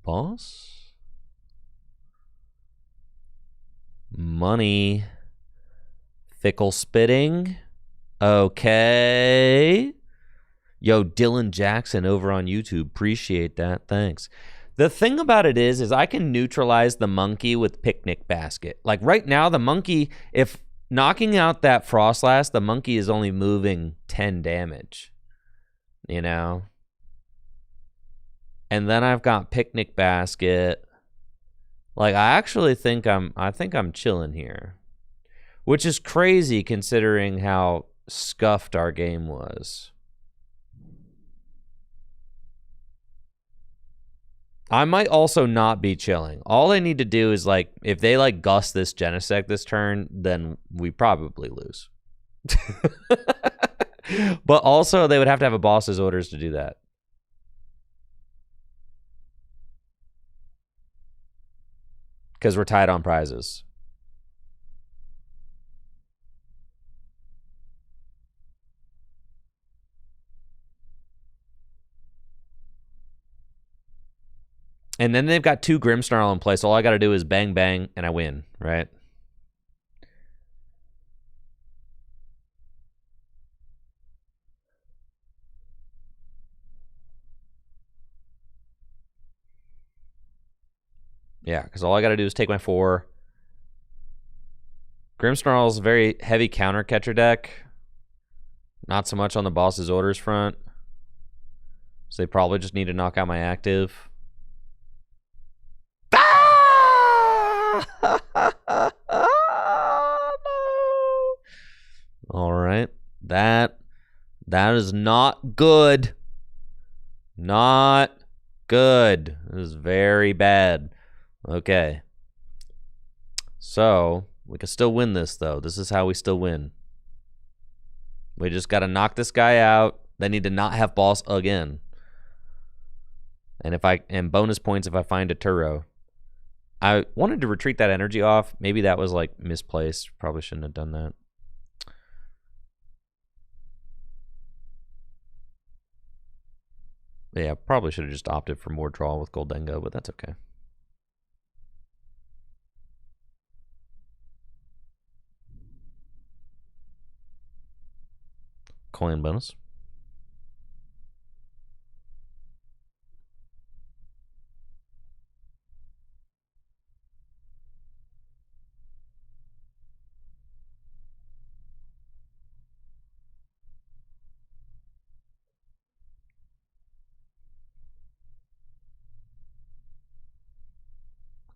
Boss. Money. Fickle spitting. Okay. Yo, Dylan Jackson over on YouTube. Appreciate that. Thanks. The thing about it is I can neutralize the monkey with Picnic Basket. Like right now, the monkey, if knocking out that Frostlass, the monkey is only moving 10 damage. You know? And then I've got Picnic Basket. Like, I actually think I'm chilling here. Which is crazy considering how scuffed our game was. I might also not be chilling. All I need to do is, like, if they, like, gust this Genesect this turn, then we probably lose. But also, they would have to have a boss's orders to do that. Because we're tied on prizes. And then they've got 2 Grimmsnarl in place. All I got to do is bang, bang, and I win, right? Yeah, because all I got to do is take my 4. Grimmsnarl's a very heavy counter catcher deck. Not so much on the boss's orders front. So they probably just need to knock out my active. No. All right. That is not good. Not good. This is very bad. Okay. So, we can still win this, though. This is how we still win. We just got to knock this guy out. They need to not have boss again. And bonus points if I find a Turo. I wanted to retreat that energy off. Maybe that was like misplaced. Probably shouldn't have done that. Yeah, probably should have just opted for more draw with Goldengo, but that's okay. Coin bonus.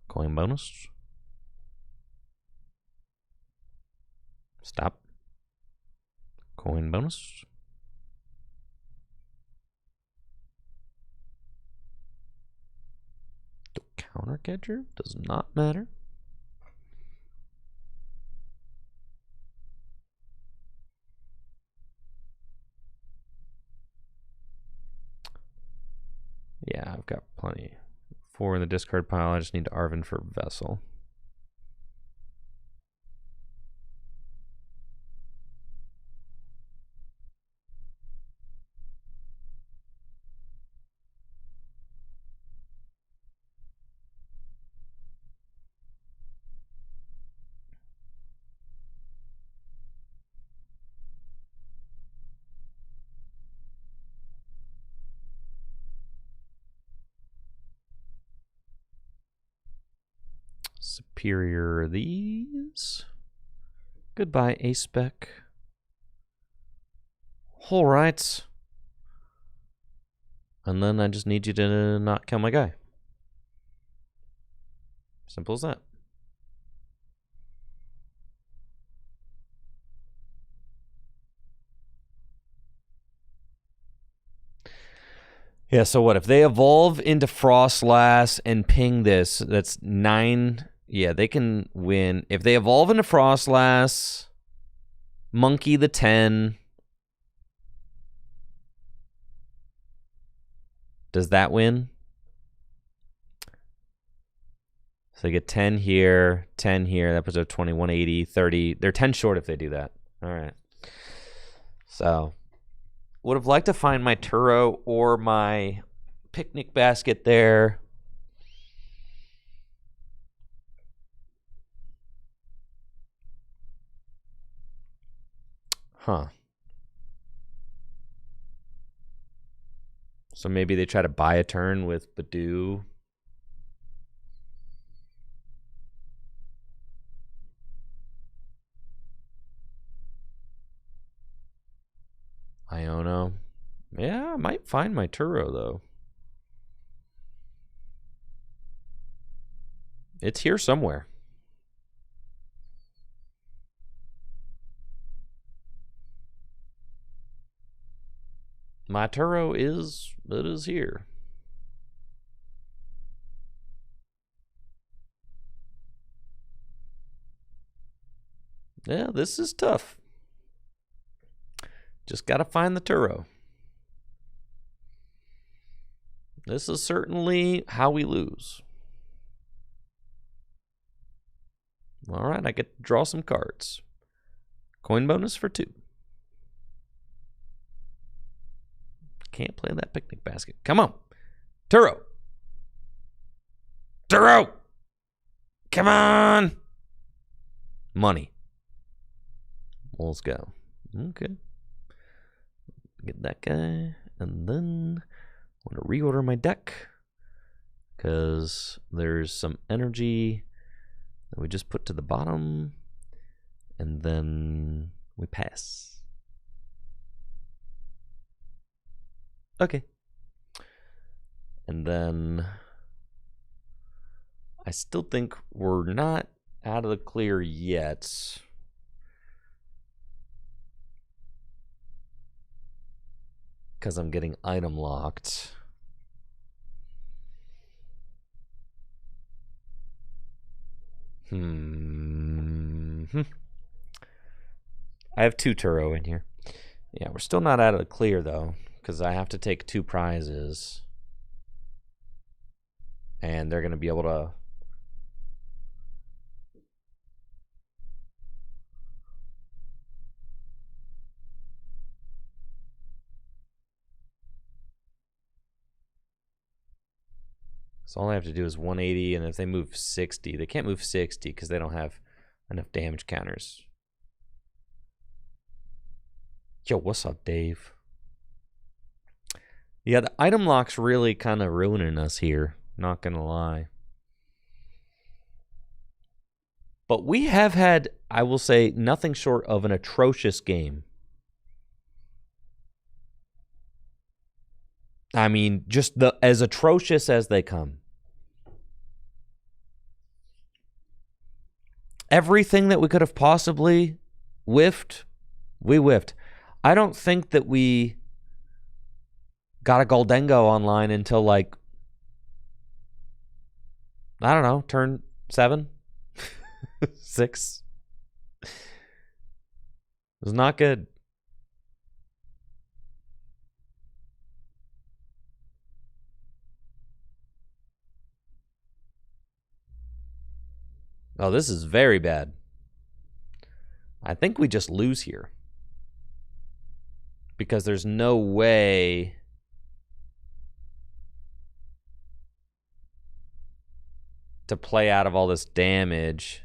Coin bonus. Stop. Coin bonus. The counter catcher does not matter. Yeah, I've got plenty. 4 in the discard pile. I just need Arvin for Vessel. Superior these. Goodbye, A-Spec. All right. And then I just need you to not kill my guy. Simple as that. Yeah, so what? If they evolve into Frostlass and ping this, that's 9. Yeah, they can win. If they evolve into Frostlass, Monkey the 10. Does that win? So they get 10 here, 10 here. That puts up 20, 180, 30. They're 10 short if they do that. All right. So would have liked to find my Turo or my picnic basket there. Huh. So maybe they try to buy a turn with Badoo. Iono. Yeah, I might find my Turo, though. It's here somewhere. My Turo is here. Yeah, this is tough. Just got to find the Turo. This is certainly how we lose. All right, I get to draw some cards. Coin bonus for 2. Can't play that picnic basket. Come on. Turo. Turo. Come on. Money. Well, let's go. Okay. Get that guy. And then I want to reorder my deck because there's some energy that we just put to the bottom. And then we pass. Okay. And then I still think we're not out of the clear yet. Because I'm getting item locked. I have 2 Turo in here. Yeah, we're still not out of the clear, though, because I have to take 2 prizes. And they're going to be able to... So all I have to do is 180, and if they move 60, they can't move 60 because they don't have enough damage counters. Yo, what's up, Dave? Yeah, the item lock's really kind of ruining us here. Not gonna lie. But we have had, I will say, nothing short of an atrocious game. I mean, just as atrocious as they come. Everything that we could have possibly whiffed, we whiffed. I don't think that we got a Goldengo online until like, I don't know, turn 7, 6. It was not good. Oh, this is very bad. I think we just lose here. Because there's no way to play out of all this damage.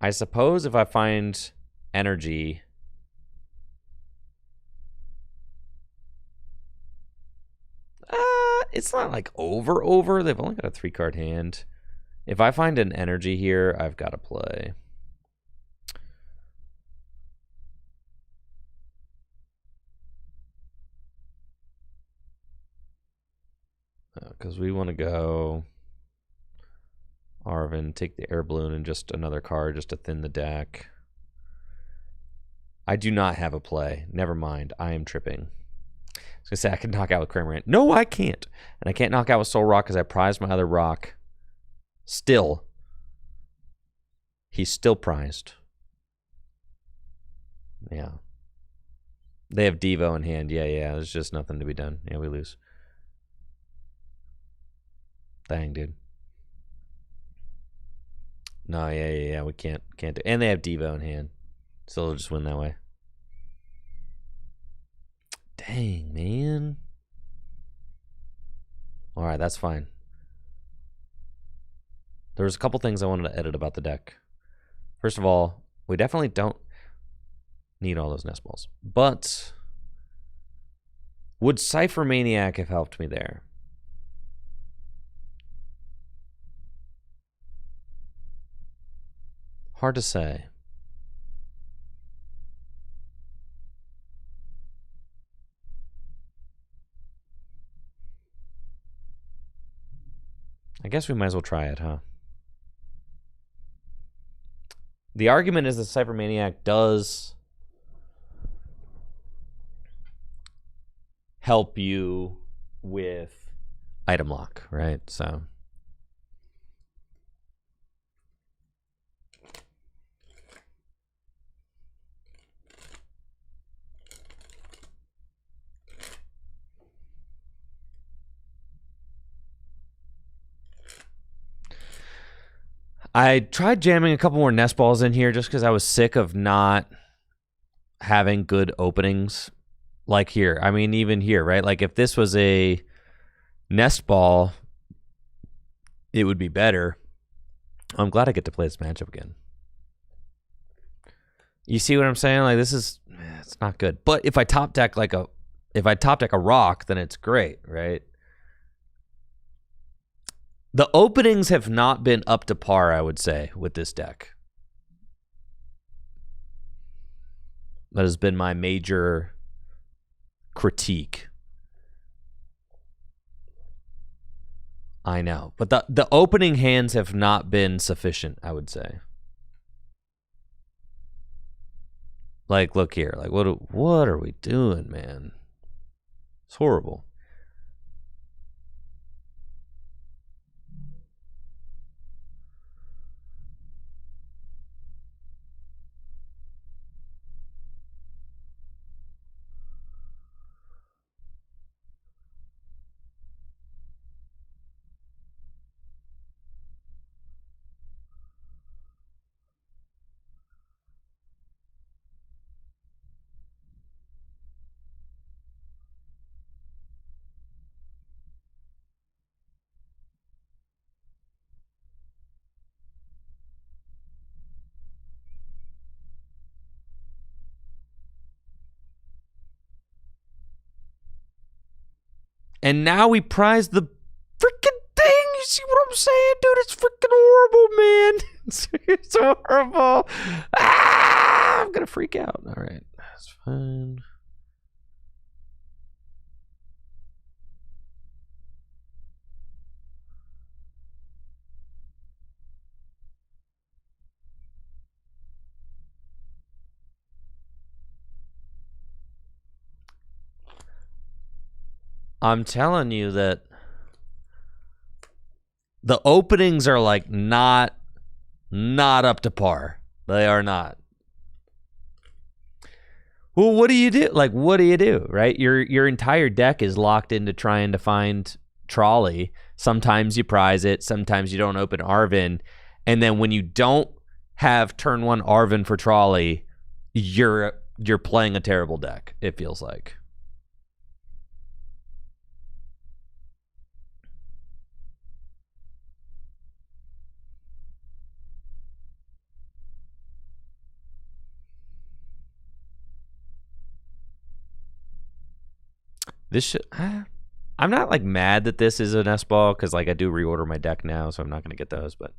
I suppose if I find energy, it's not like over. They've only got a 3-card hand. If I find an energy here, I've got to play. Because we want to go Arvin, take the air balloon and just another card just to thin the deck. I do not have a play. Never mind. I am tripping. I was going to say I can knock out with Cramorant. No, I can't. And I can't knock out with Soul Rock because I prized my other rock. Still. He's still prized. Yeah. They have Devo in hand. Yeah. There's just nothing to be done. Yeah, we lose. Dang, dude. No, yeah. We can't do. And they have Devo in hand. So they'll just win that way. Dang, man. All right, that's fine. There was a couple things I wanted to edit about the deck. First of all, we definitely don't need all those nest balls. But would Cypher Maniac have helped me there? Hard to say. I guess we might as well try it, huh? The argument is that Cypher Maniac does help you with item lock, right? So I tried jamming a couple more nest balls in here just because I was sick of not having good openings like here. I mean, even here, right? Like if this was a nest ball, it would be better. I'm glad I get to play this matchup again. You see what I'm saying? Like this is, it's not good. But if I top deck a rock, then it's great, right? The openings have not been up to par, I would say, with this deck. That has been my major critique. I know. But the opening hands have not been sufficient, I would say. Like, look here. Like, what are we doing, man? It's horrible. And now we prize the freaking thing. You see what I'm saying, dude? It's freaking horrible, man. It's horrible. Ah, I'm going to freak out. All right. That's fine. I'm telling you that the openings are like not up to par. They are not. Well, what do you do? Like, what do you do, right? Your entire deck is locked into trying to find Trolley. Sometimes you prize it. Sometimes you don't open Arven. And then when you don't have turn 1 Arven for Trolley, you're playing a terrible deck, it feels like. This should... I'm not like mad that this is an S-ball because like I do reorder my deck now, so I'm not going to get those, but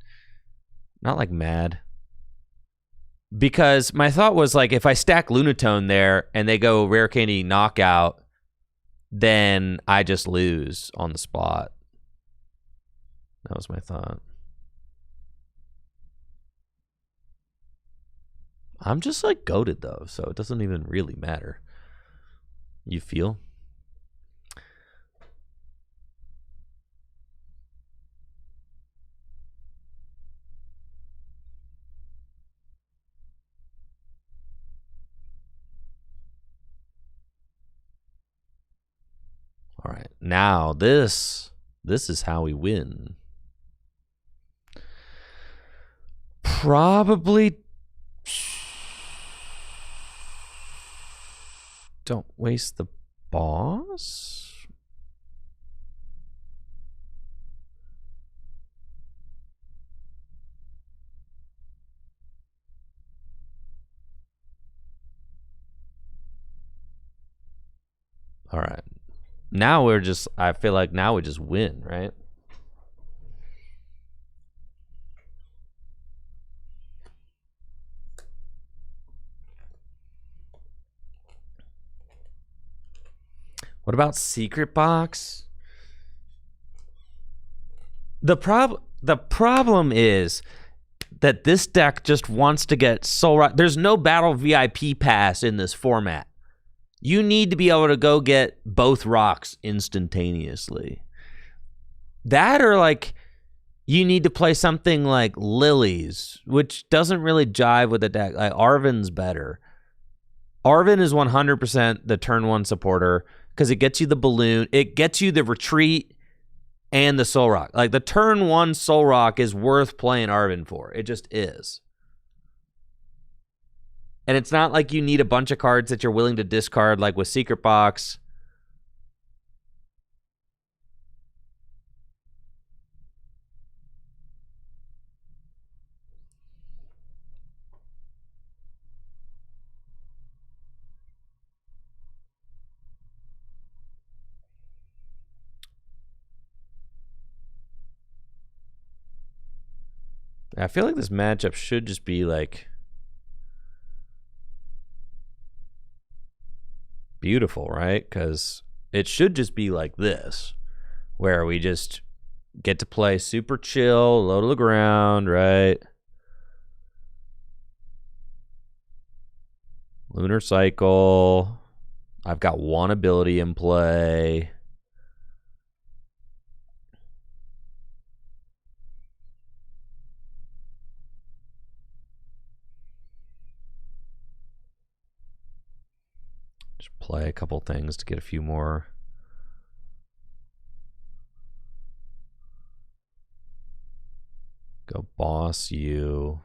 not like mad. Because my thought was like if I stack Lunatone there and they go Rare Candy Knockout, then I just lose on the spot. That was my thought. I'm just like goated though, so it doesn't even really matter. You feel? All right, now this is how we win. Probably don't waste the boss. All right. Now we're just, I feel like now we just win, right? What about Secret Box? The problem is that this deck just wants to get Soul Rock. There's no Battle VIP pass in this format. You need to be able to go get both rocks instantaneously. That or like you need to play something like Lilies, which doesn't really jive with the deck. Like Arven's better. Arven is 100% the turn 1 supporter because it gets you the balloon, it gets you the retreat and the Soul Rock. Like the turn 1 Soul Rock is worth playing Arven for. It just is. And it's not like you need a bunch of cards that you're willing to discard like with Secret Box. I feel like this matchup should just be like beautiful, right? Because it should just be like this, where we just get to play super chill, low to the ground, right? Lunar Cycle. I've got one ability in play. Just play a couple things to get a few more. Go boss you.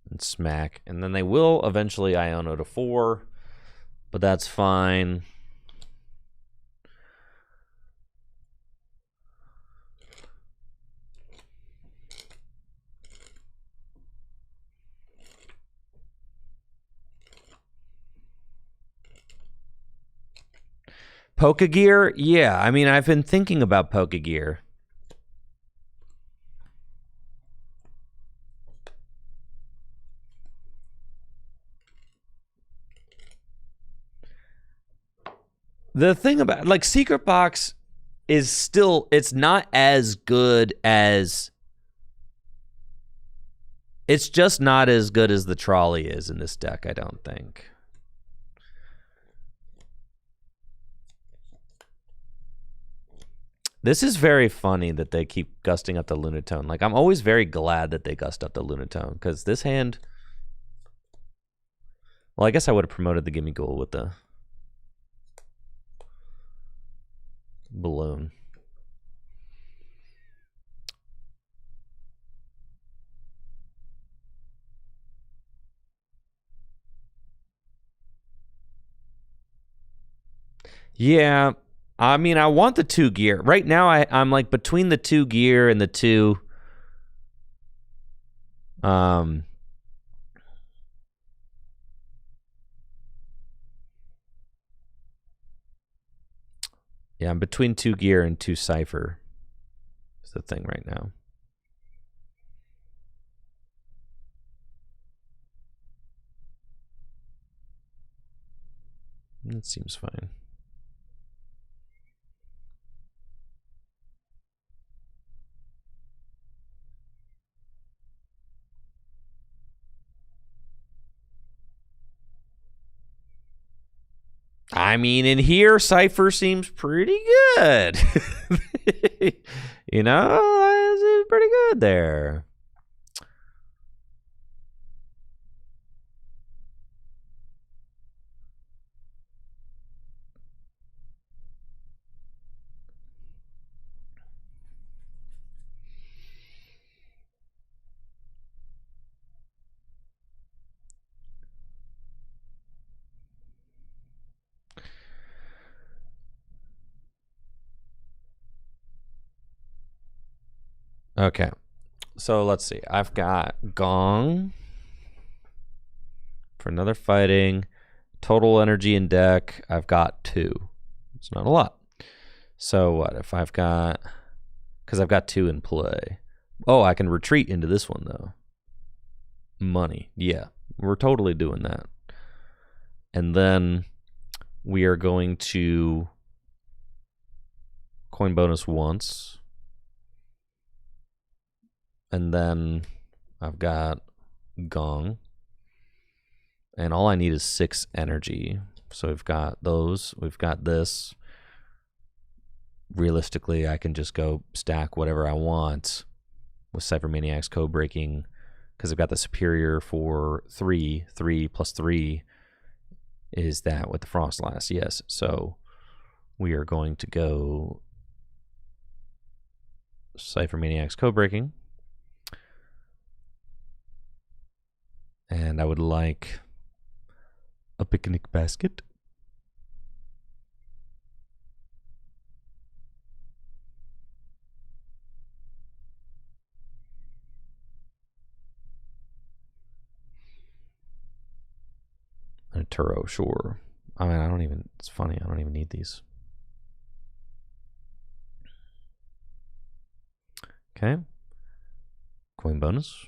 And smack. And then they will eventually Iono to 4, but that's fine. Pokegear? Yeah, I mean, I've been thinking about Pokegear. The thing about, like, Secret Box is still, it's not as good as, it's just not as good as the trolley is in this deck, I don't think. This is very funny that they keep gusting up the Lunatone. Like, I'm always very glad that they gust up the Lunatone, because this hand, well, I guess I would have promoted the Gimme Ghoul with the balloon. Yeah, I mean, I want the 2 gear. Right now, I'm like between the 2 gear and the 2... Yeah, I'm between 2 gear and 2 Cypher. Is the thing right now. It seems fine. I mean, in here, Cypher seems pretty good. You know, it's pretty good there. Okay, so let's see. I've got Gong for another fighting. Total energy in deck, I've got 2. It's not a lot. So what if I've got... Because I've got 2 in play. Oh, I can retreat into this one, though. Money. Yeah, we're totally doing that. And then we are going to coin bonus once. And then I've got Gong. And all I need is 6 energy. So we've got those. We've got this. Realistically, I can just go stack whatever I want with Cypher Maniac's Code Breaking, because I've got the superior for 3. 3 plus 3 is that with the Frostlass. Yes. So we are going to go Cypher Maniac's Code Breaking. And I would like a picnic basket. And a Turo, sure. I mean, I don't even, it's funny, I don't even need these. Okay. Coin bonus.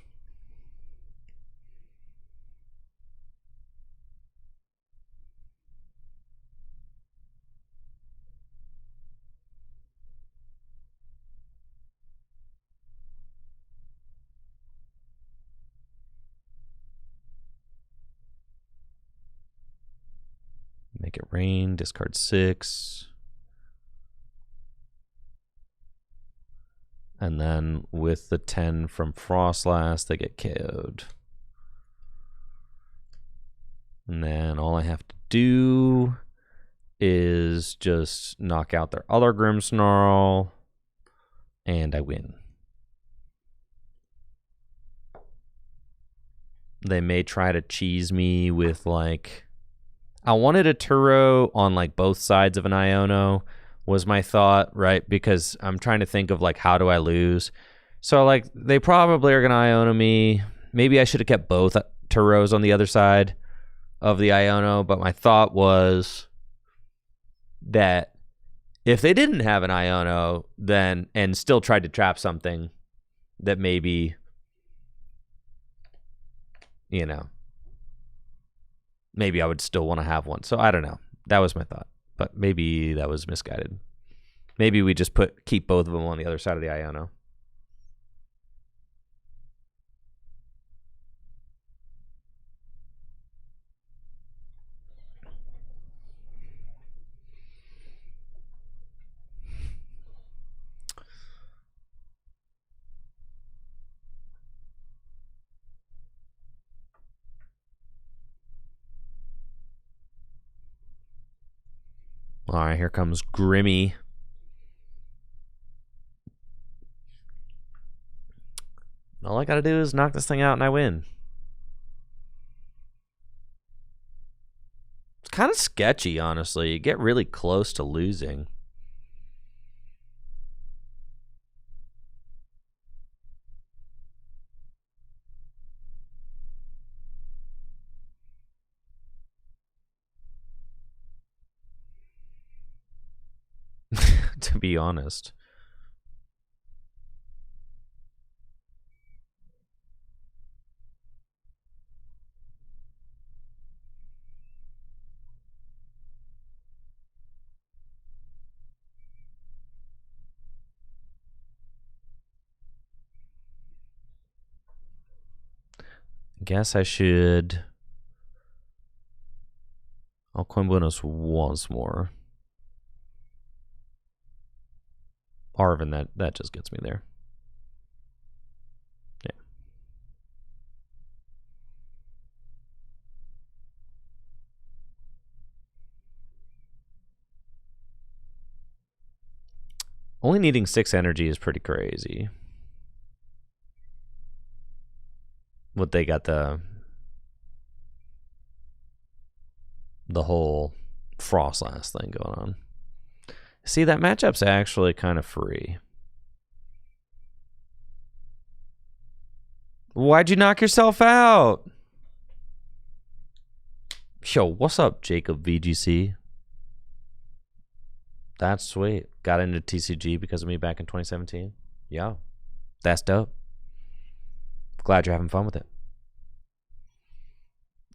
Make it rain, discard 6. And then with the 10 from Frostlass, they get KO'd. And then all I have to do is just knock out their other Grimmsnarl, and I win. They may try to cheese me with, like... I wanted a Turo on, like, both sides of an Iono, was my thought, right? Because I'm trying to think of, like, how do I lose? So, like, they probably are going to Iono me. Maybe I should have kept both Turos on the other side of the Iono, but my thought was that If they didn't have an Iono, then and still tried to trap something that maybe, you know, maybe I would still want to have one. So I don't know. That was my thought, but maybe that was misguided. Maybe we just keep both of them on the other side of the Iono. All right, here comes Grimmy. All I got to do is knock this thing out and I win. It's kind of sketchy, honestly. You get really close to losing. To be honest. Guess I should. I'll coin bonus once more. Arvin, that just gets me there. Yeah. Only needing 6 energy is pretty crazy. What they got the whole Frostlass thing going on. See, that matchup's actually kind of free. Why'd you knock yourself out? Yo, what's up, Jacob VGC? That's sweet. Got into TCG because of me back in 2017. Yeah, that's dope. Glad you're having fun with it.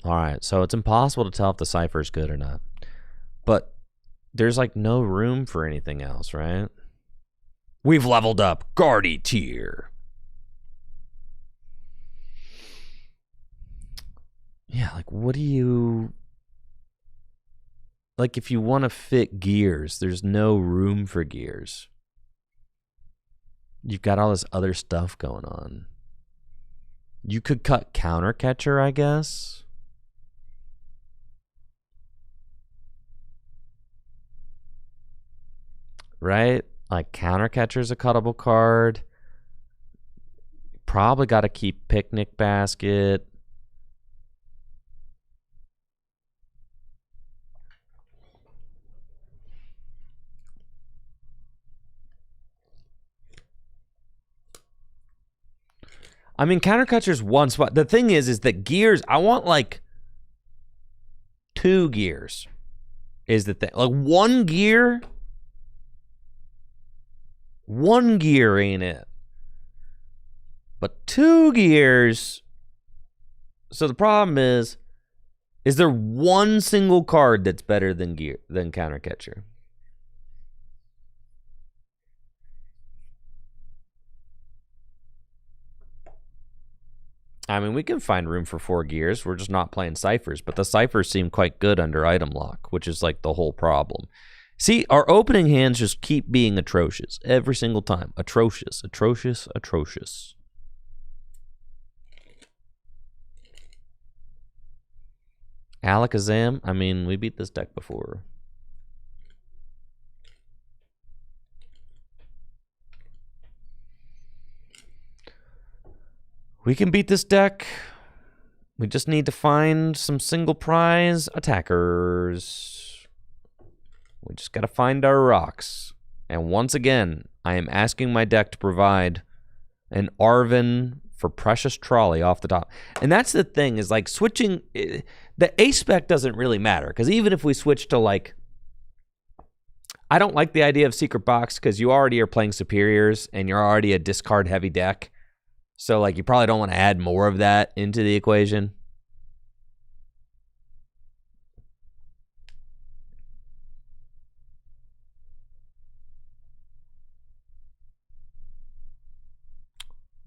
All right, so it's impossible to tell if the cipher is good or not. But there's like no room for anything else, right? We've leveled up Guardy tier. Yeah, like what do you... Like if you want to fit gears, there's no room for gears. You've got all this other stuff going on. You could cut counter catcher, I guess. Right? Like counter catcher's a cuttable card. Probably got to keep picnic basket. I mean, counter catcher's one spot. The thing is that gears, I want like 2 gears is the thing. Like one gear ain't it. But 2 gears. So the problem is there one single card that's better than counter catcher? I mean, we can find room for 4 gears. We're just not playing ciphers, but the ciphers seem quite good under item lock, which is like the whole problem. See, our opening hands just keep being atrocious every single time. Atrocious, atrocious, atrocious. Alakazam, I mean, we beat this deck before. We can beat this deck. We just need to find some single prize attackers. We just got to find our rocks. And once again, I am asking my deck to provide an Arvin for Precious Trolley off the top. And that's the thing, is like switching... The A-spec doesn't really matter, because even if we switch to like I don't like the idea of Secret Box because you already are playing Superiors and you're already a discard-heavy deck. So, like, you probably don't want to add more of that into the equation.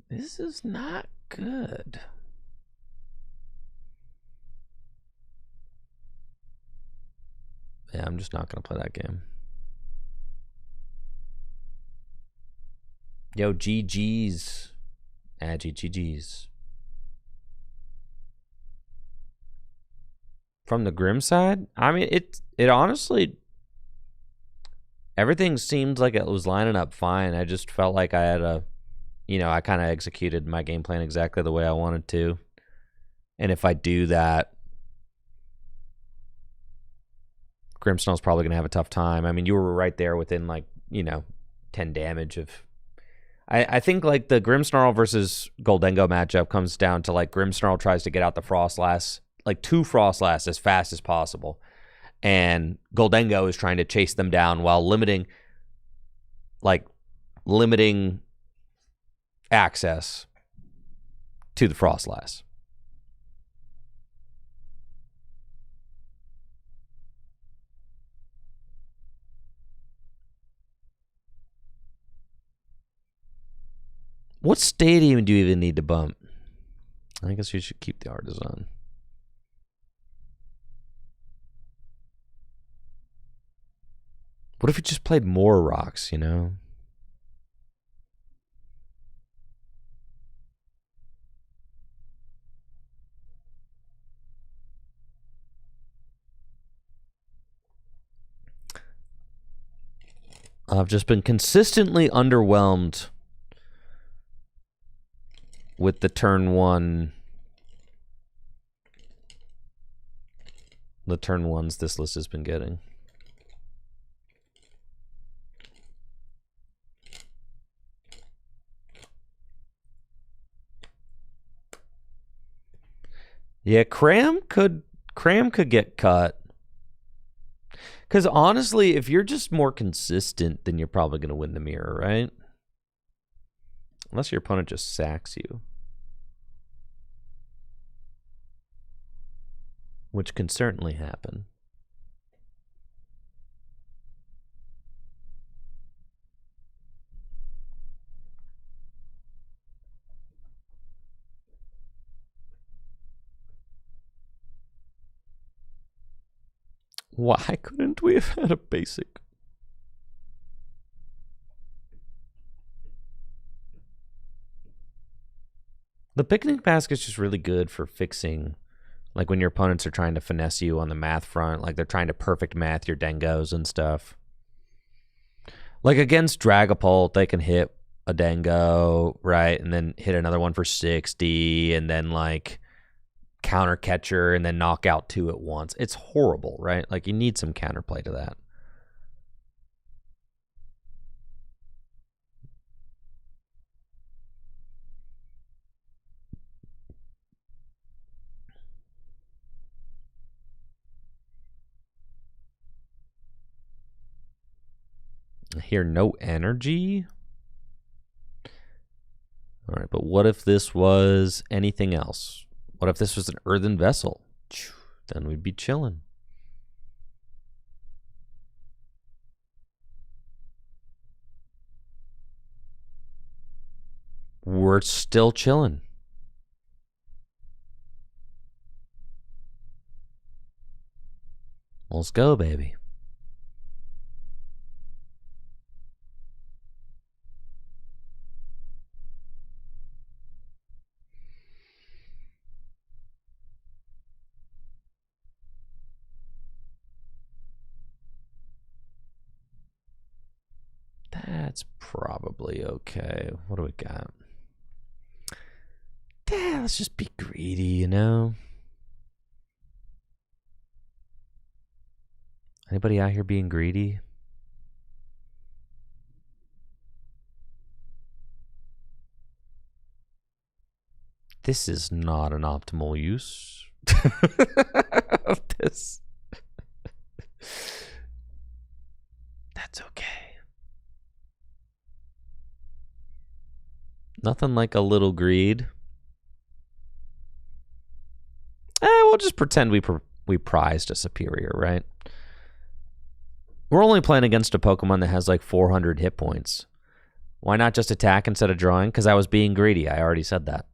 This is not good. Yeah, I'm just not going to play that game. Yo, GG's. GG's. From the Grim side? I mean, it honestly... Everything seemed like it was lining up fine. I just felt like I had a... I kind of executed my game plan exactly the way I wanted to. And if I do that... Grimmsnell's probably going to have a tough time. I mean, you were right there within, 10 damage of... I think, the Grimmsnarl versus Goldengo matchup comes down to, Grimmsnarl tries to get out the Frostlass, 2 Frostlass as fast as possible. And Goldengo is trying to chase them down while limiting access to the Frostlass. What stadium do you even need to bump? I guess you should keep the Artisan. What if you just played more rocks, I've just been consistently underwhelmed with the turn 1. The turn 1s this list has been getting. Yeah, Cram could get cut. Because honestly, if you're just more consistent, then you're probably going to win the mirror, right? Unless your opponent just sacks you. Which can certainly happen. Why couldn't we have had a basic? The picnic basket's just really good for fixing, when your opponents are trying to finesse you on the math front, they're trying to perfect math your Dengos and stuff. Against Dragapult, they can hit a Dengo, right, and then hit another one for 60, and then counter catcher and then knock out 2 at once. It's horrible, right? You need some counterplay to that. I hear no energy. All right, but what if this was anything else? What if this was an earthen vessel? Then we'd be chilling. We're still chilling. Let's go, baby. That's probably okay. What do we got? Yeah, let's just be greedy, Anybody out here being greedy? This is not an optimal use of this. That's Nothing like a little greed. We'll just pretend we prized a superior, right? We're only playing against a Pokemon that has like 400 hit points. Why not just attack instead of drawing? Because I was being greedy. I already said that.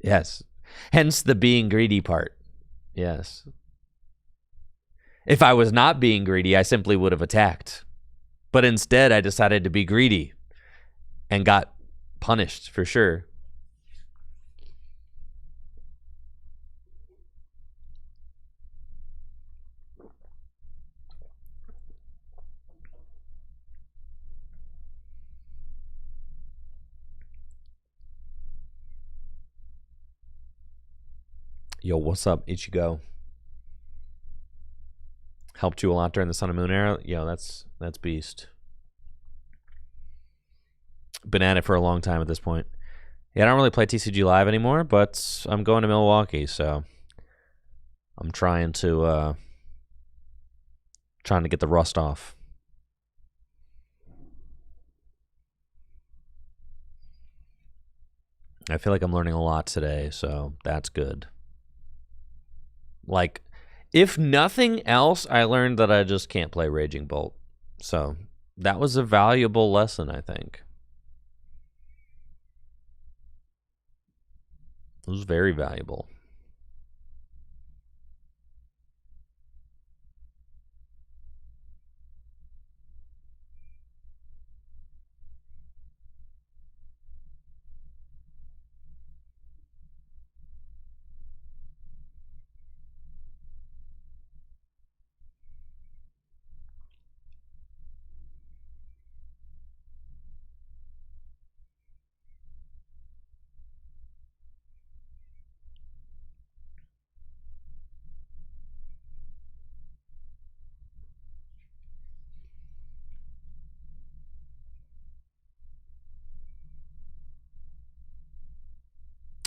Yes. Hence the being greedy part. Yes. If I was not being greedy, I simply would have attacked. But instead, I decided to be greedy and got punished for sure. Yo, what's up, Ichigo? Helped you a lot during the Sun and Moon era? Yo, that's beast. Been at it for a long time at this point. Yeah, I don't really play TCG Live anymore, but I'm going to Milwaukee, so I'm trying to get the rust off. I feel like I'm learning a lot today, so that's good. Like, if nothing else, I learned that I just can't play Raging Bolt. So that was a valuable lesson, I think. It was very valuable.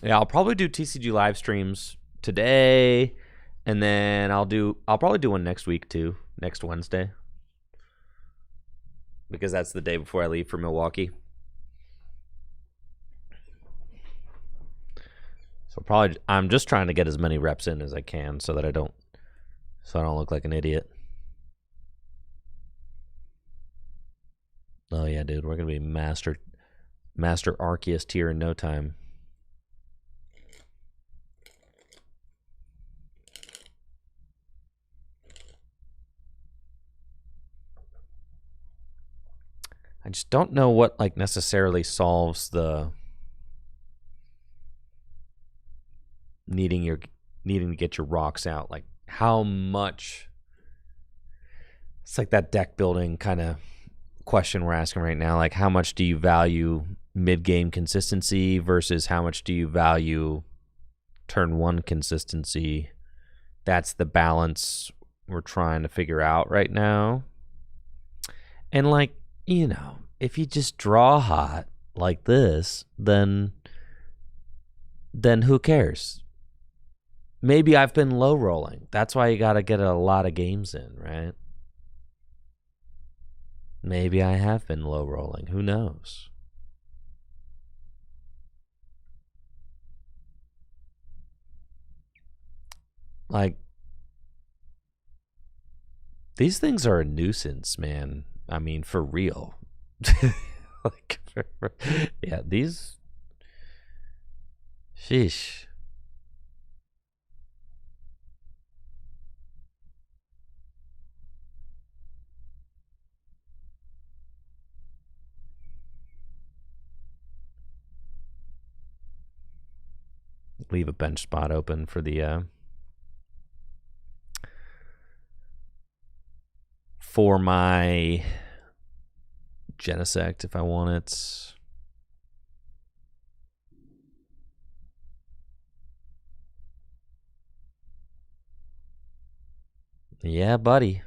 Yeah, I'll probably do TCG live streams today, and then I'll probably do one next week too, next Wednesday, because that's the day before I leave for Milwaukee. So probably I'm just trying to get as many reps in as I can so that I don't look like an idiot. Oh yeah, dude, we're gonna be master Arceus tier in no time. I just don't know what like necessarily solves the needing to get your rocks out. Like how much? It's like that deck building kind of question we're asking right now. Like how much do you value mid-game consistency versus how much do you value turn one consistency? That's the balance we're trying to figure out right now. And like, you know, if you just draw hot like this, then who cares? Maybe I've been low rolling. That's why you got to get a lot of games in, right? Maybe I have been low rolling. Who knows? Like, these things are a nuisance, man. I mean, for real. Like, yeah, these. Sheesh. Leave a bench spot open for the for my Genesect if I want it. Yeah, buddy.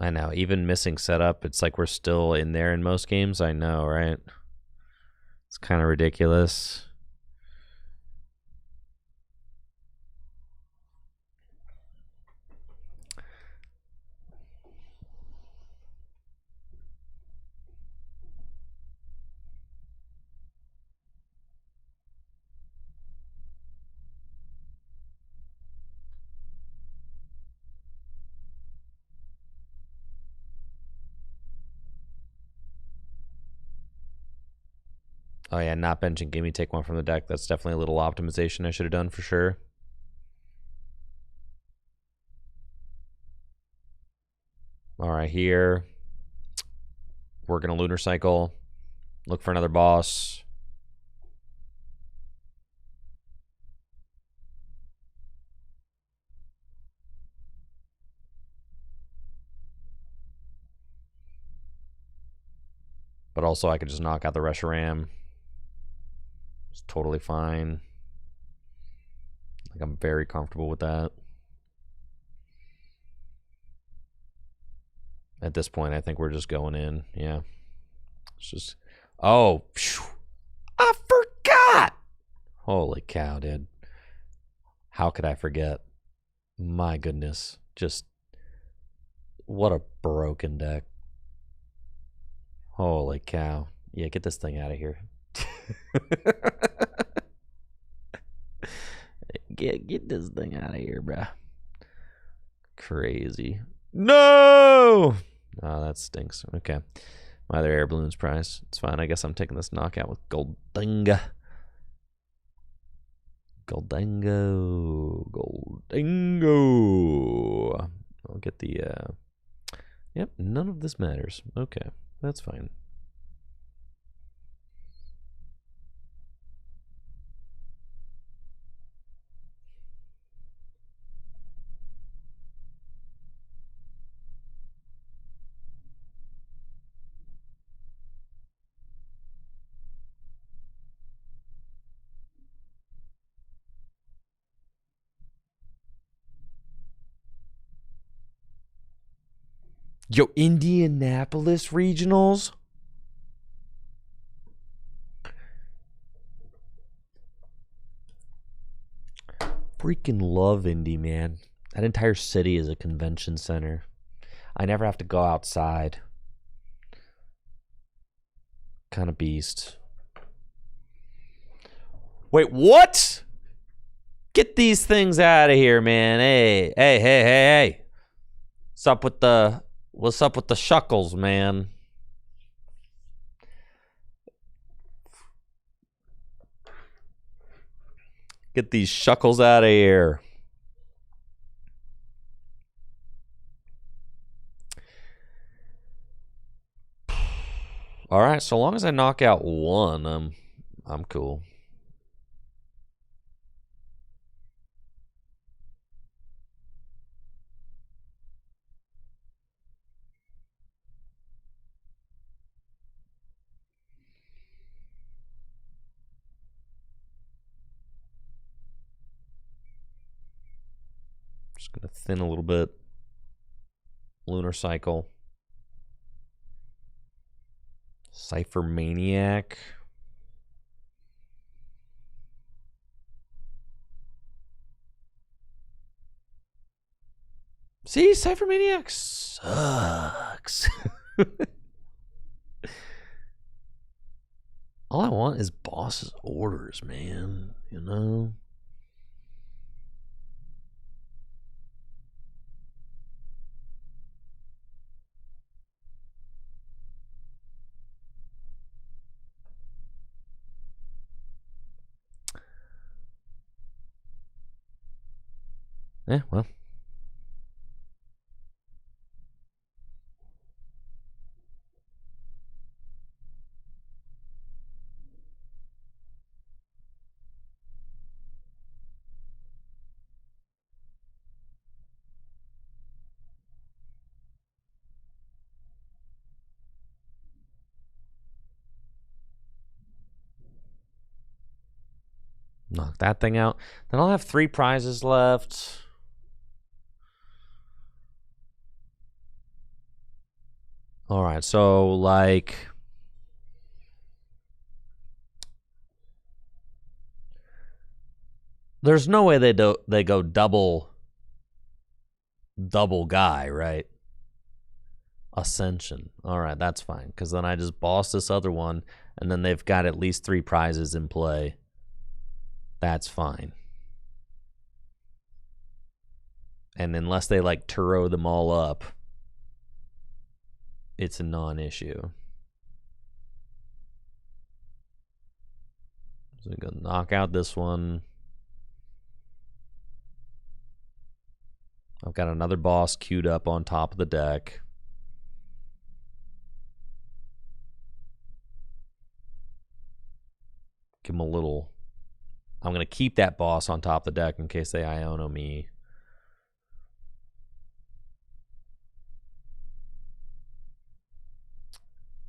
I know. Even missing setup, it's like we're still in there in most games. I know, right? It's kind of ridiculous. Oh yeah, not benching Gimme, take one from the deck. That's definitely a little optimization I should have done for sure. All right, here. We're going to Lunar Cycle. Look for another boss. But also I could just knock out the Reshiram. It's totally fine. Like, I'm very comfortable with that. At this point, I think we're just going in. Yeah. It's just... Oh, phew. I forgot! Holy cow, dude. How could I forget? My goodness. Just... What a broken deck. Holy cow. Yeah, get this thing out of here. Get this thing out of here, bruh. Crazy. No! Oh, that stinks. Okay. My other air balloons prize. It's fine. I guess I'm taking this knockout with Goldinga. Goldingo. Goldingo. I'll get the... Yep, none of this matters. Okay, that's fine. Yo, Indianapolis regionals? Freaking love Indy, man. That entire city is a convention center. I never have to go outside. Kind of beast. Wait, what? Get these things out of here, man. Hey. What's up with the shuckles, man? Get these shuckles out of here. All right, so long as I knock out one, I'm cool. Just gonna thin a little bit. Lunar Cycle. Cypher Maniac. See, Cypher Maniac sucks. All I want is boss's orders, man. You know? Yeah, well. Knock that thing out. Then I'll have 3 prizes left. All right, so like there's no way they go double guy, right? Ascension. All right, that's fine cuz then I just boss this other one and then they've got at least 3 prizes in play. That's fine. And unless they like Turo them all up, it's a non-issue. So we can knock out this one. I've got another boss queued up on top of the deck. Give him a little. I'm going to keep that boss on top of the deck in case they Iono me.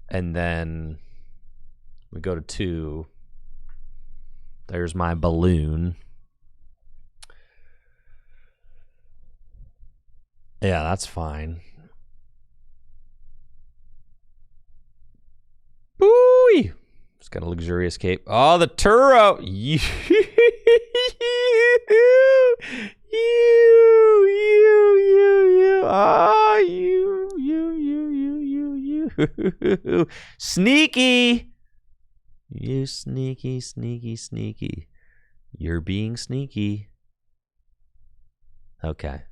And then we go to 2. There's my balloon. Yeah, that's fine. Booey! It's got a luxurious cape. Oh, the Turo! You. Ah, you. Sneaky! You sneaky. You're being sneaky. Okay.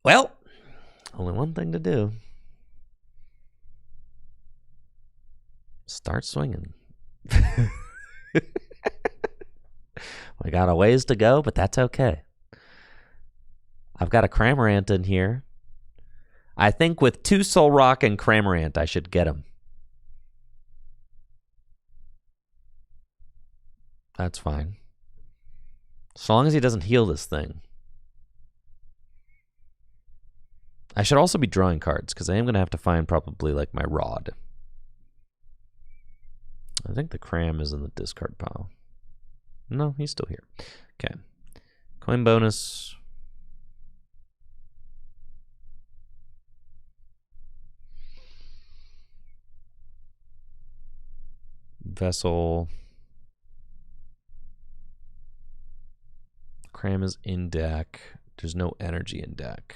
Well, only one thing to do. Start swinging. We got a ways to go, but that's okay. I've got a Cramorant in here. I think with 2 Soul Rock and Cramorant, I should get him. That's fine. As long as he doesn't heal this thing. I should also be drawing cards, because I am going to have to find probably like my Rod. I think the Cram is in the discard pile. No, he's still here. Okay. Coin bonus. Vessel. Cram is in deck. There's no energy in deck.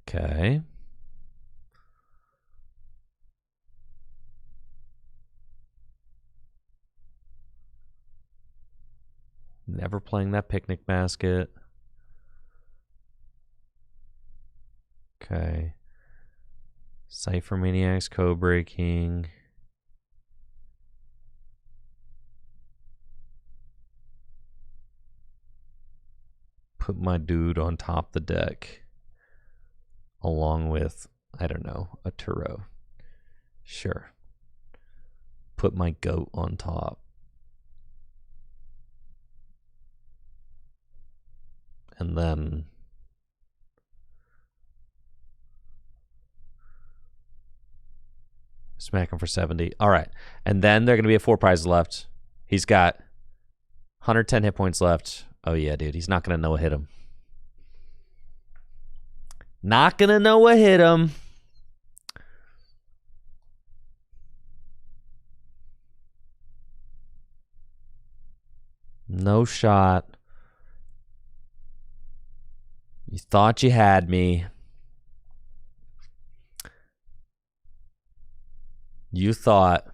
Okay. Never playing that picnic basket. Okay. Cypher Maniacs, Code-Breaking. Put my dude on top of the deck. Along with, I don't know, a Turo. Sure. Put my goat on top. And then smack him for 70. All right. And then there are going to be 4 prizes left. He's got 110 hit points left. Oh, yeah, dude. He's not going to know what hit him. Not going to know what hit him. No shot. You thought you had me. You thought.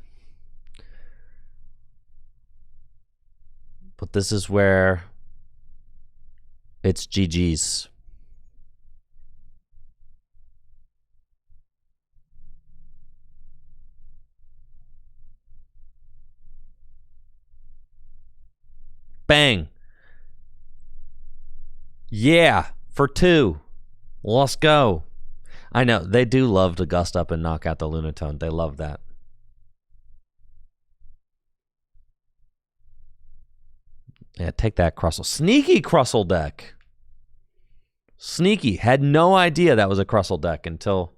But this is where it's GG's. Bang. Yeah, for 2. Let's go. I know, they do love to gust up and knock out the Lunatone. They love that. Yeah, take that, Crustle. Sneaky Crustle deck. Sneaky. Had no idea that was a Crustle deck until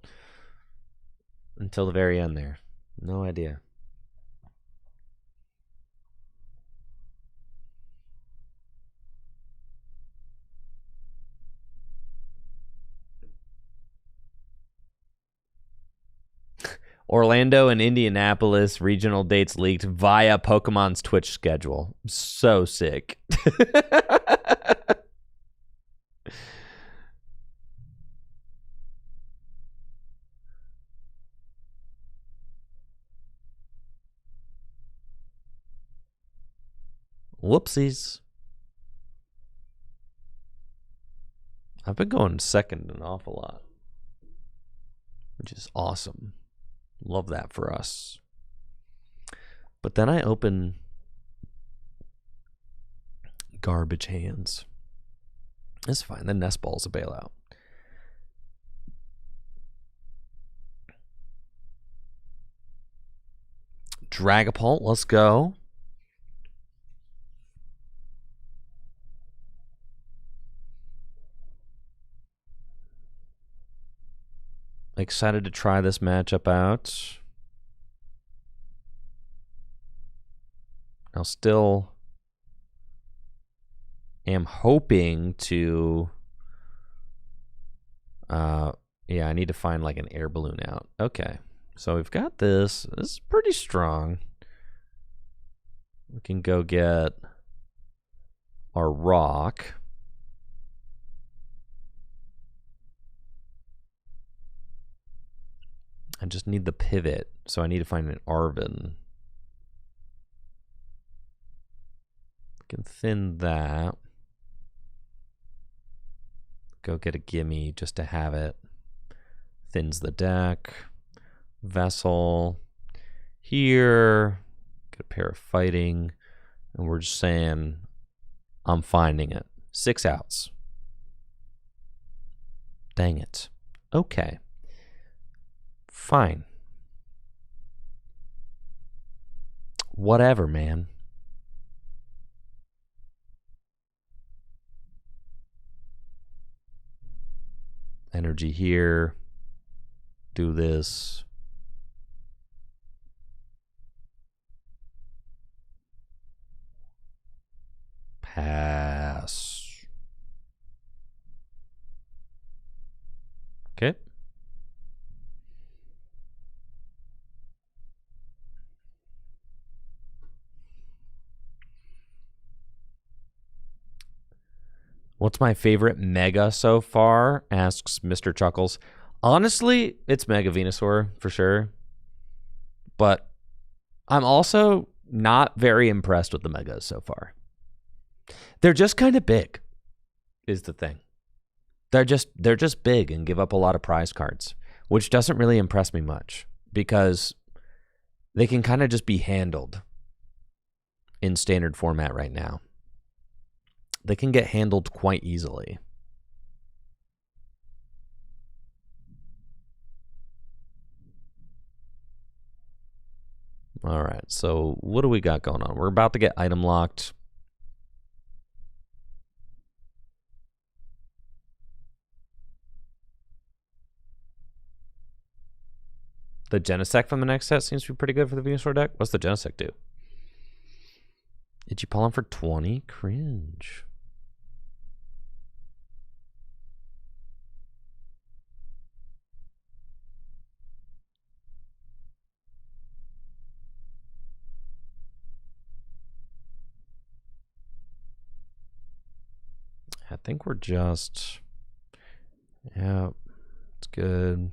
the very end there. No idea. Orlando and Indianapolis regional dates leaked via Pokemon's Twitch schedule. So sick. Whoopsies. I've been going second an awful lot, which is awesome. Love that for us. But then I open garbage hands. It's fine. The nest ball's a bailout. Dragapult, let's go. Excited to try this matchup out. I'll still am hoping to yeah, I need to find like an air balloon out. Okay. So we've got this. This is pretty strong. We can go get our rock. I just need the pivot, so I need to find an Arven. We can thin that. Go get a gimme just to have it. Thins the deck. Vessel. Here. Get a pair of fighting. And we're just saying, I'm finding it. 6 outs. Dang it. Okay. Fine. Whatever, man. Energy here. Do this. Pass. Okay. What's my favorite Mega so far? Asks Mr. Chuckles. Honestly, it's Mega Venusaur for sure. But I'm also not very impressed with the Megas so far. They're just kind of big, is the thing. They're just big and give up a lot of prize cards, which doesn't really impress me much because they can kind of just be handled in standard format right now. They can get handled quite easily. All right, so what do we got going on? We're about to get item locked. The Genesect from the next set seems to be pretty good for the Venusaur deck. What's the Genesect do? Did you pull him for 20? Cringe. I think we're just... Yeah, it's good.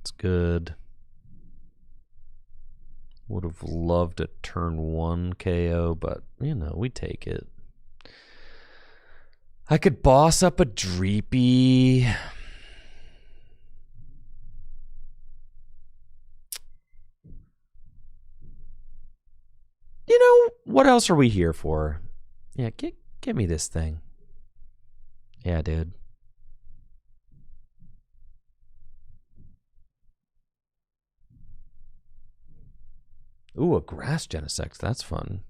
It's good. Would have loved a turn 1 KO, but, you know, we take it. I could boss up a Dreepy. You know, what else are we here for? Yeah, get me this thing. Yeah, dude. Ooh, a Grass Genesect. That's fun.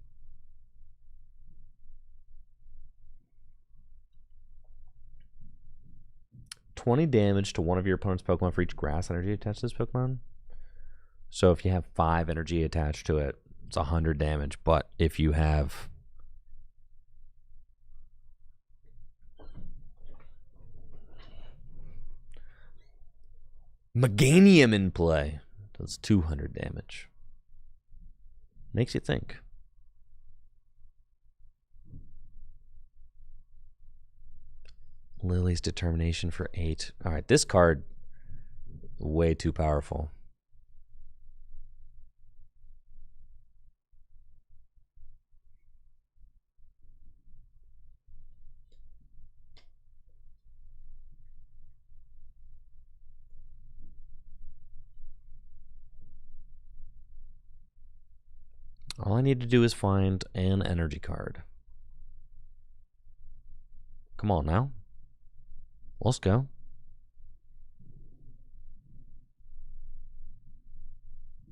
$20 damage to one of your opponent's Pokemon for each grass energy attached to this Pokemon. So if you have 5 energy attached to it, it's 100 damage. But if you have... Meganium in play, it does 200 damage. Makes you think. Lily's Determination for 8. All right, this card, way too powerful. All I need to do is find an energy card. Come on now. Let's go.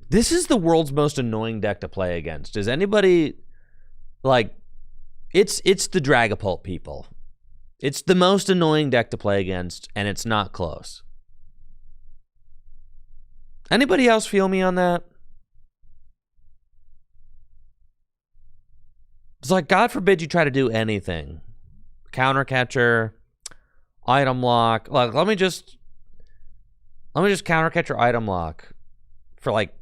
This is the world's most annoying deck to play against. Is anybody like it's the Dragapult people. It's the most annoying deck to play against, and it's not close. Anybody else feel me on that? It's like, God forbid you try to do anything. Counter catcher, item lock. Like, let me just counter catcher item lock for like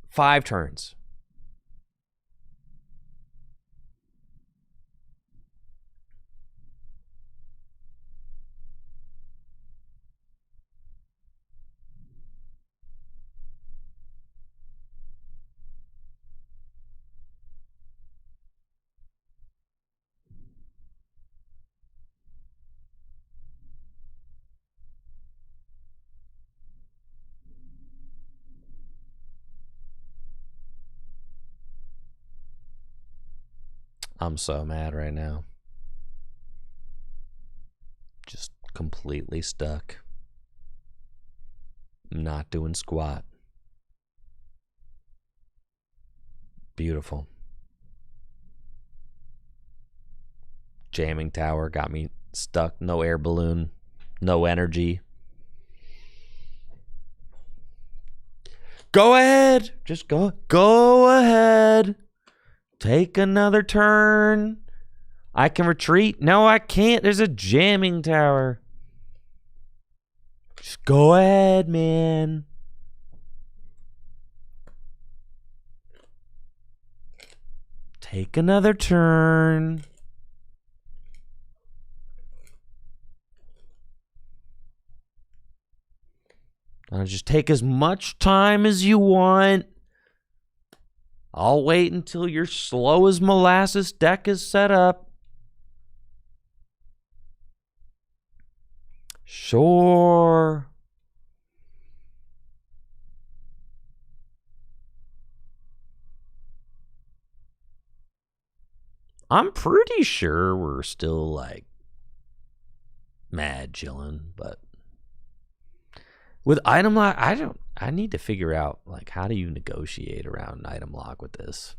5 turns. I'm so mad right now. Just completely stuck. Not doing squat. Beautiful. Jamming tower got me stuck. No air balloon. No energy. Go ahead. Just go. Go ahead. Take another turn. I can retreat. No, I can't. There's a jamming tower. Just go ahead, man. Take another turn. I'll just take as much time as you want. I'll wait until your slow as molasses deck is set up. Sure. I'm pretty sure we're still like mad chilling, but with item lock, I need to figure out like how do you negotiate around an item lock with this.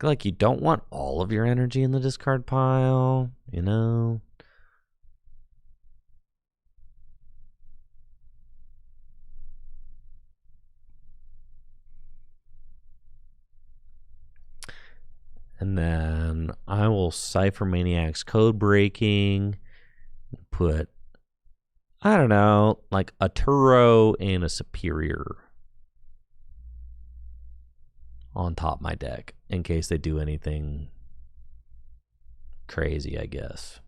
Like you don't want all of your energy in the discard pile, you know? And then I will Cypher Maniac's code breaking, put, I don't know, like a Turo and a Superior on top of my deck in case they do anything crazy, I guess.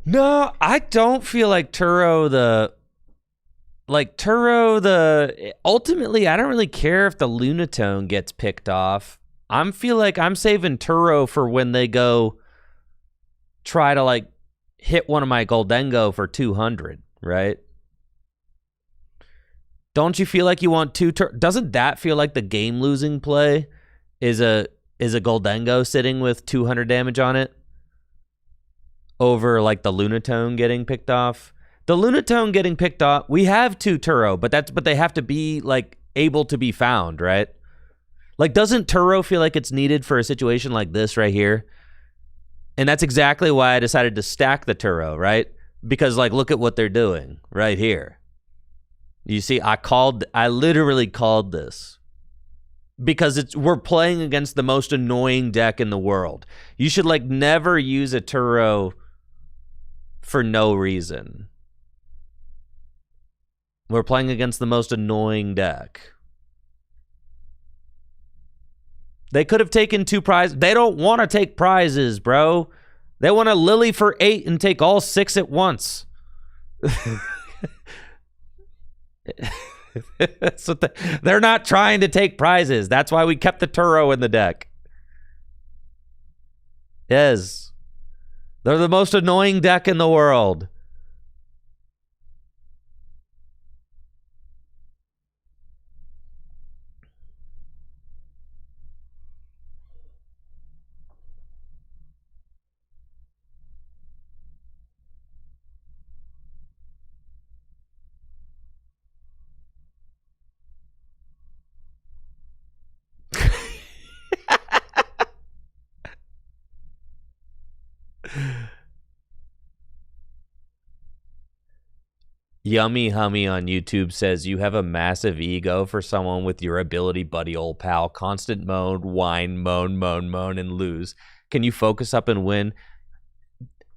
No, I don't feel like ultimately I don't really care if the Lunatone gets picked off. I feel like I'm saving Turo for when they go try to like hit one of my Goldengo for 200, right? Don't you feel like you want doesn't that feel like the game losing play is a Goldengo sitting with 200 damage on it over like the Lunatone getting picked off? The Lunatone getting picked off, we have 2 Turo, but they have to be like able to be found, right? Like doesn't Turo feel like it's needed for a situation like this right here? And that's exactly why I decided to stack the Turo, right? Because like look at what they're doing right here. You see, I literally called this because we're playing against the most annoying deck in the world. You should like never use a Turo for no reason. We're playing against the most annoying deck. They could have taken 2 prizes. They don't want to take prizes, bro. They want to lily for 8 and take all 6 at once. So they're not trying to take prizes. That's why we kept the Turo in the deck. Yes. They're the most annoying deck in the world. Yummy Hummy on YouTube says, you have a massive ego for someone with your ability, buddy, old pal. Constant moan, whine, moan, moan, moan, and lose. Can you focus up and win?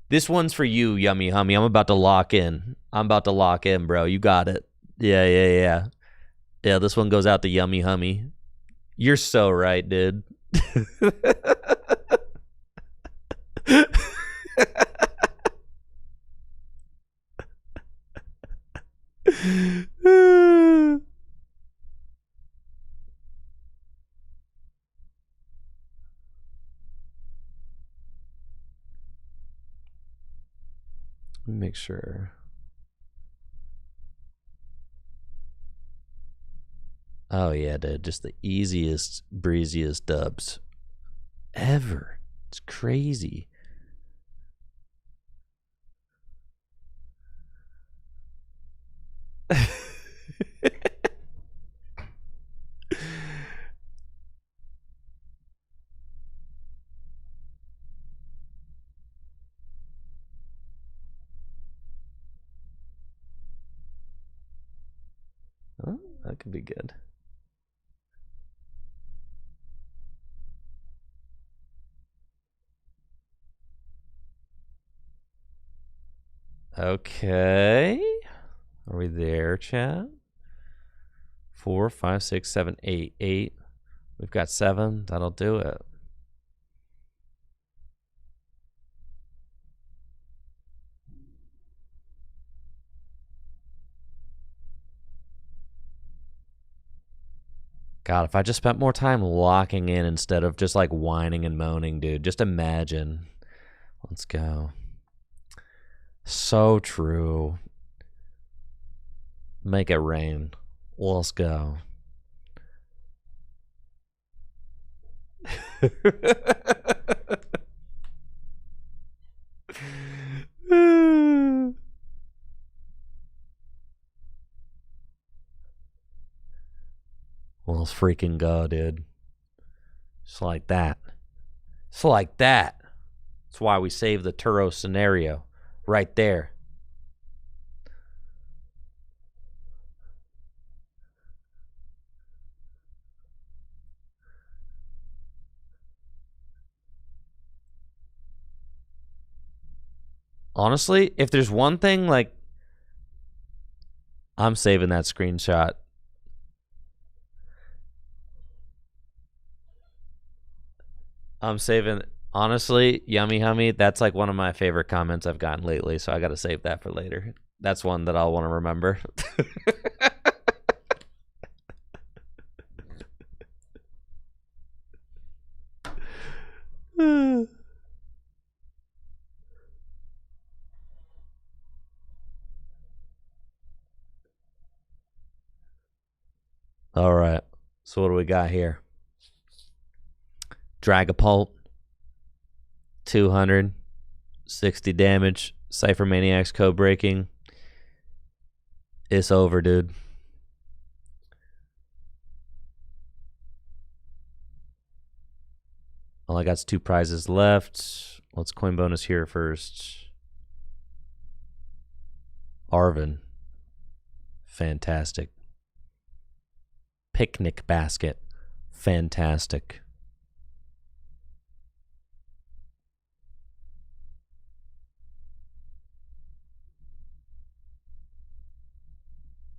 This one's for you, Yummy Hummy. I'm about to lock in. I'm about to lock in, bro. You got it. Yeah. Yeah, this one goes out to Yummy Hummy. You're so right, dude. Let me make sure. Oh, yeah, dude. Just the easiest, breeziest dubs ever. It's crazy. Oh, that could be good. Okay. Are we there, chat? 4, 5, 6, 7, 8. 8. We've got 7. That'll do it. God, if I just spent more time locking in instead of just like whining and moaning, dude. Just imagine. Let's go. So true. Make it rain. Let's go. Well, let's freaking go, dude. Just like that. It's like that. That's why we saved the Turo scenario right there. Honestly, if there's one thing, like, I'm saving that screenshot. I'm saving. Honestly, Yummy Hummy, that's like one of my favorite comments I've gotten lately, so I got to save that for later. That's one that I'll want to remember. All right. So what do we got here? Dragapult, 260 damage. Cypher Maniac's code breaking. It's over, dude. All I got's 2 prizes left. Let's coin bonus here first. Arvin. Fantastic. Picnic basket. Fantastic.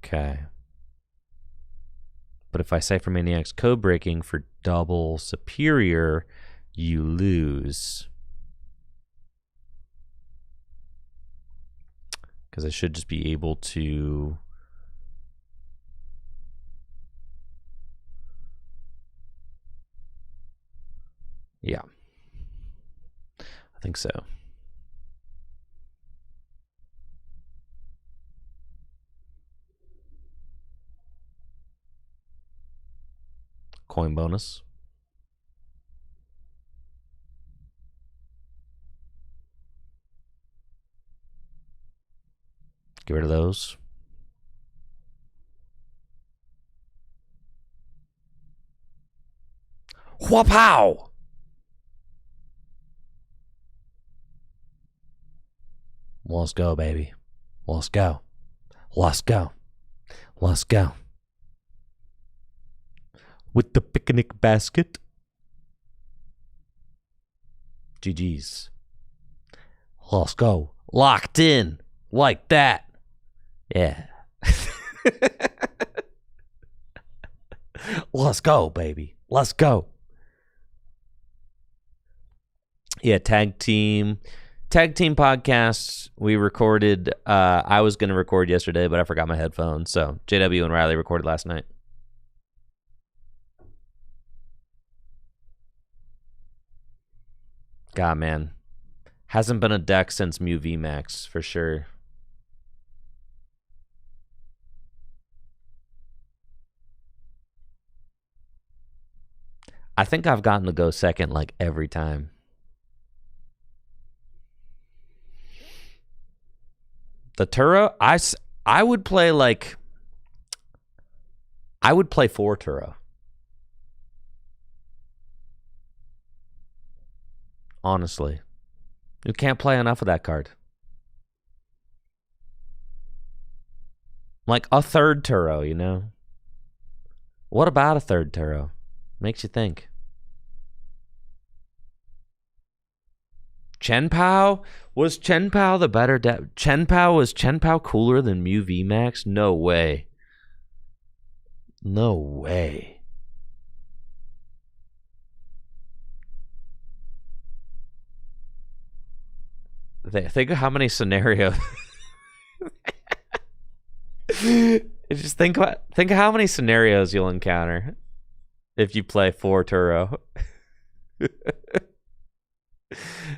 Okay. But if I Cypher Maniac's code breaking for double superior, you lose. Because I should just be able to... Yeah. I think so. Coin bonus. Get rid of those. Wha-pow! Let's go, baby. Let's go. Let's go. Let's go. With the picnic basket. GG's. Let's go. Locked in. Like that. Yeah. Let's go, baby. Let's go. Yeah, tag team podcasts. We recorded. I was going to record yesterday, but I forgot my headphones. So JW and Riley recorded last night. God, man. Hasn't been a deck since Mew VMAX, for sure. I think I've gotten to go second like every time. The Turo, I would play like... I would play 4 Turo. Honestly. You can't play enough of that card. Like a 3rd Turo, you know? What about a 3rd Turo? Makes you think. Chen-Pao? Was Chen-Pao the better deck? Was Chen-Pao cooler than Mew VMAX? No way. No way. Think of how many scenarios. Just think of how many scenarios you'll encounter if you play 4 Turo.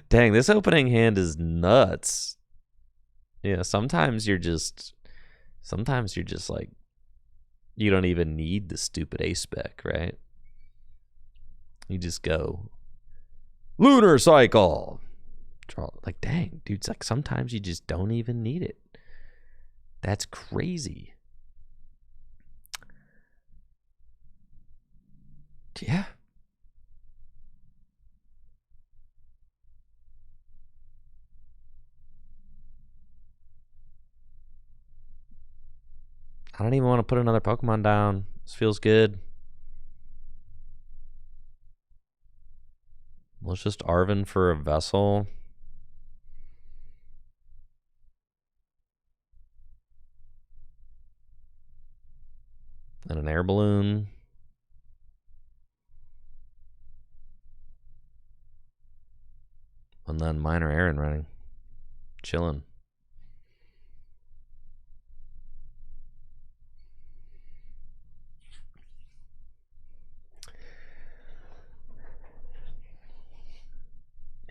Dang, this opening hand is nuts. Yeah, sometimes you're just like, you don't even need the stupid ace spec, right? You just go Lunar Cycle. Like, dang, dude, it's like sometimes you just don't even need it. That's crazy. Yeah. I don't even want to put another Pokemon down. This feels good. Let's just Arven for a Vessel. And an Air Balloon. And then Minor Aaron running. Chilling.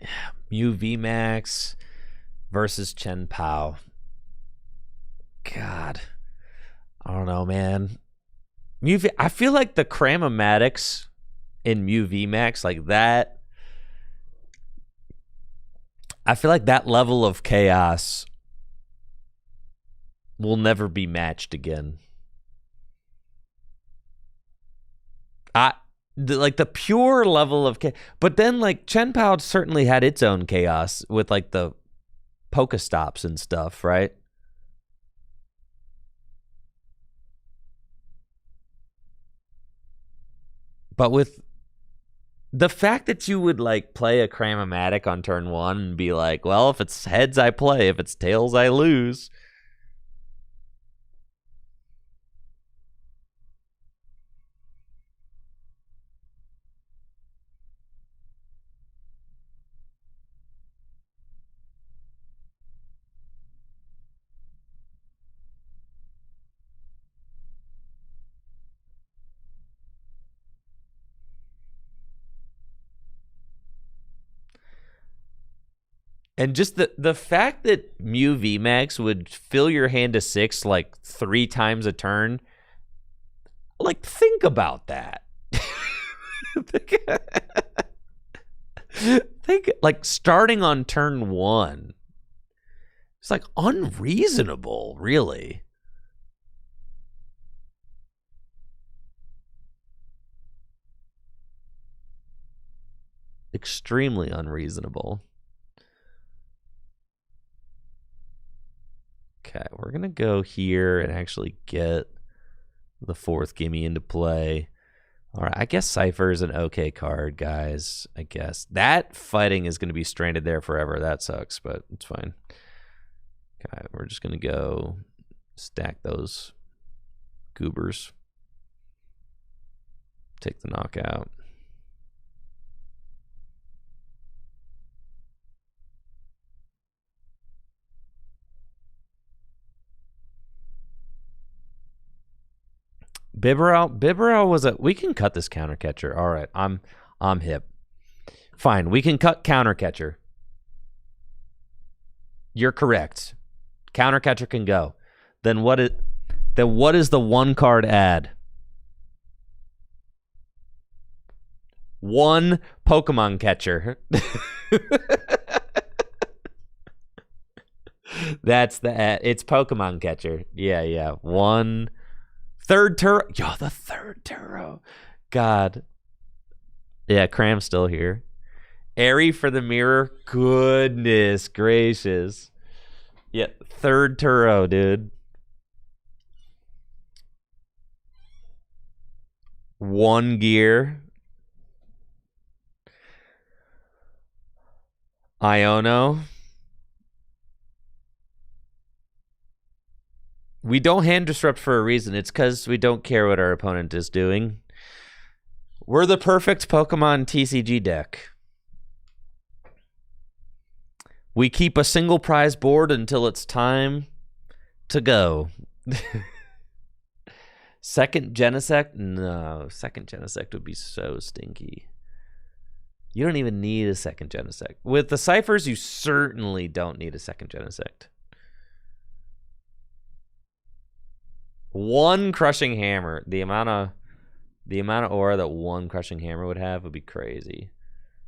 Yeah. Mew VMAX versus Chen-Pao. God. I don't know, man. I feel like the Cramomatics in Mew VMAX, like that. I feel like that level of chaos will never be matched again. Like the pure level of chaos. But then like Chen-Pao certainly had its own chaos with like the Pokestops and stuff, right? But with the fact that you would like play a Cramomatic on turn 1 and be like, well, if it's heads I play, if it's tails I lose. And just the fact that Mew VMAX would fill your hand to 6 like 3 times a turn, like think about that. think like starting on turn 1. It's like unreasonable, really. Extremely unreasonable. Okay, we're going to go here and actually get the 4th gimme into play. All right, I guess Cypher is an okay card, guys. I guess. That fighting is going to be stranded there forever. That sucks, but it's fine. Okay, we're just going to go stack those goobers. Take the knockout. Bibarel was a. We can cut this counter catcher. All right, I'm hip. Fine, we can cut counter catcher. You're correct. Counter catcher can go. Then what is the 1 card add? 1 Pokemon catcher. That's the ad. It's Pokemon catcher. Yeah. 1 third Turo. Yo, the 3rd Turo. God. Yeah, Cram's still here. Airy for the mirror. Goodness gracious. Yeah, 3rd Turo, dude. 1 gear. Iono. We don't hand disrupt for a reason. It's because we don't care what our opponent is doing. We're the perfect Pokemon TCG deck. We keep a single prize board until it's time to go. Second Genesect? No, second Genesect would be so stinky. You don't even need a second Genesect. With the Ciphers, you certainly don't need a second Genesect. 1 Crushing Hammer. The amount of aura that 1 Crushing Hammer would have would be crazy.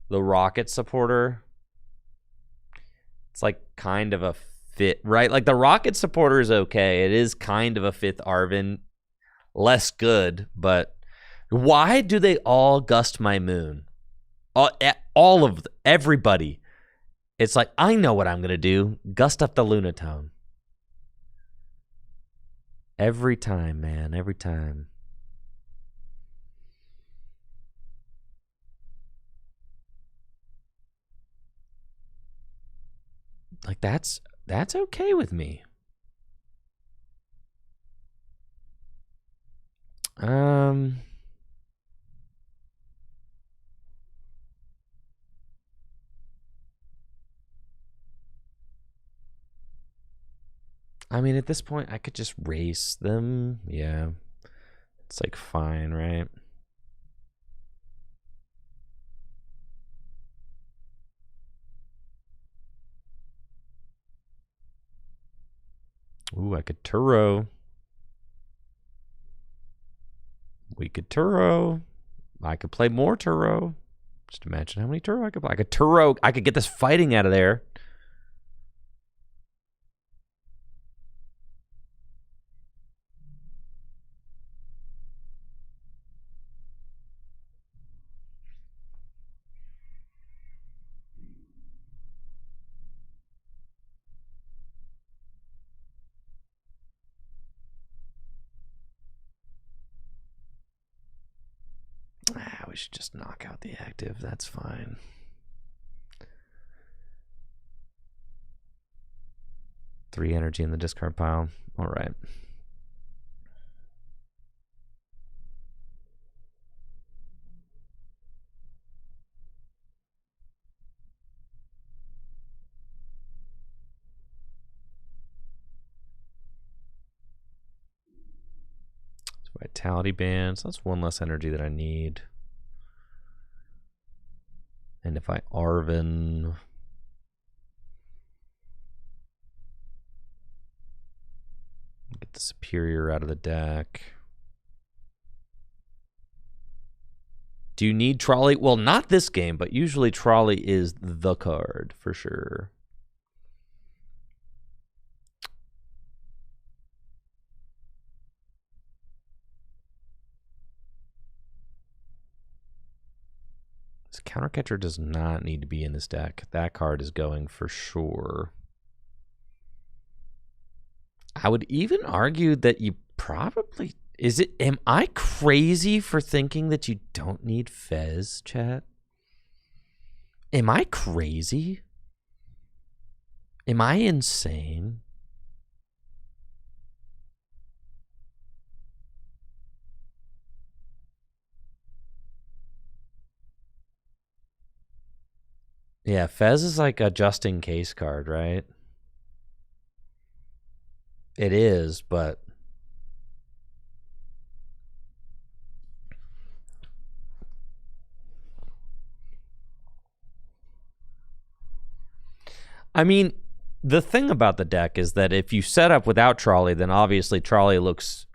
The Rocket Supporter. It's like kind of a fit, right? Like the Rocket Supporter is okay. It is kind of a 5th Arven. Less good, but why do they all gust my moon? All of everybody. It's like, I know what I'm going to do. Gust up the Lunatone. Every time, man. Every time. Like, that's okay with me. I mean, at this point, I could just race them. Yeah. It's like fine, right? Ooh, I could Turo. We could Turo. I could play more Turo. Just imagine how many Turo I could play. I could Turo. I could get this fighting out of there. We should just knock out the active. That's fine. Three energy in the discard pile. All right. Vitality band. So that's 1 less energy that I need. And if I Arven, Get the superior out of the deck. Do you need Trolley? Well, not this game, but usually Trolley is the card for sure. This Countercatcher does not need to be in this deck. That card is going for sure. I would even argue that you probably... Am I crazy for thinking that you don't need Fez, chat? Am I crazy? Am I insane? Yeah, Fez is like a just-in-case card, right? It is, but... I mean, the thing about the deck is that if you set up without Trolley, then obviously Trolley looks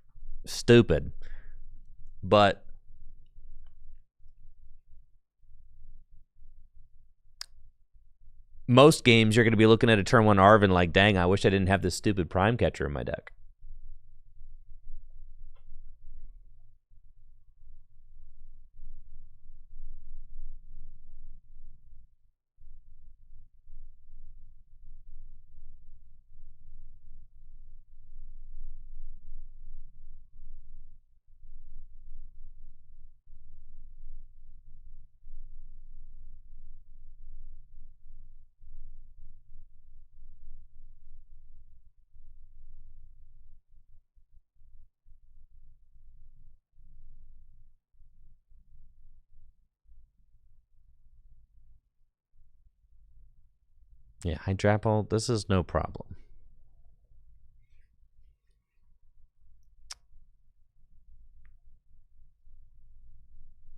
stupid. But most games, you're going to be looking at a turn 1 Arvin like, dang, I wish I didn't have this stupid Prime Catcher in my deck. Yeah, Hydrapple, this is no problem.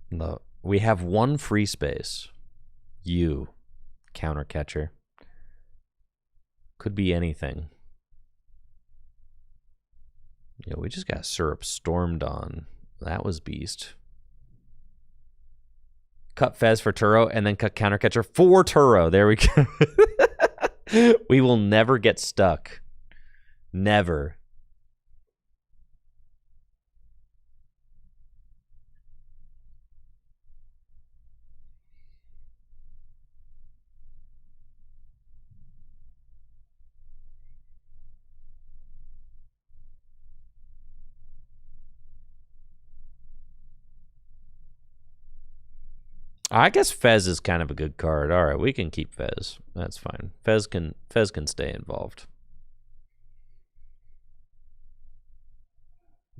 No, we have one free space. You, Countercatcher. Could be anything. Yeah, we just got Syrup stormed on. That was beast. Cut Fez for Turo, and then cut Countercatcher for Turo. There we go. We will never get stuck. Never. I guess Fez is kind of a good card. All right, we can keep Fez. That's fine. Fez can stay involved.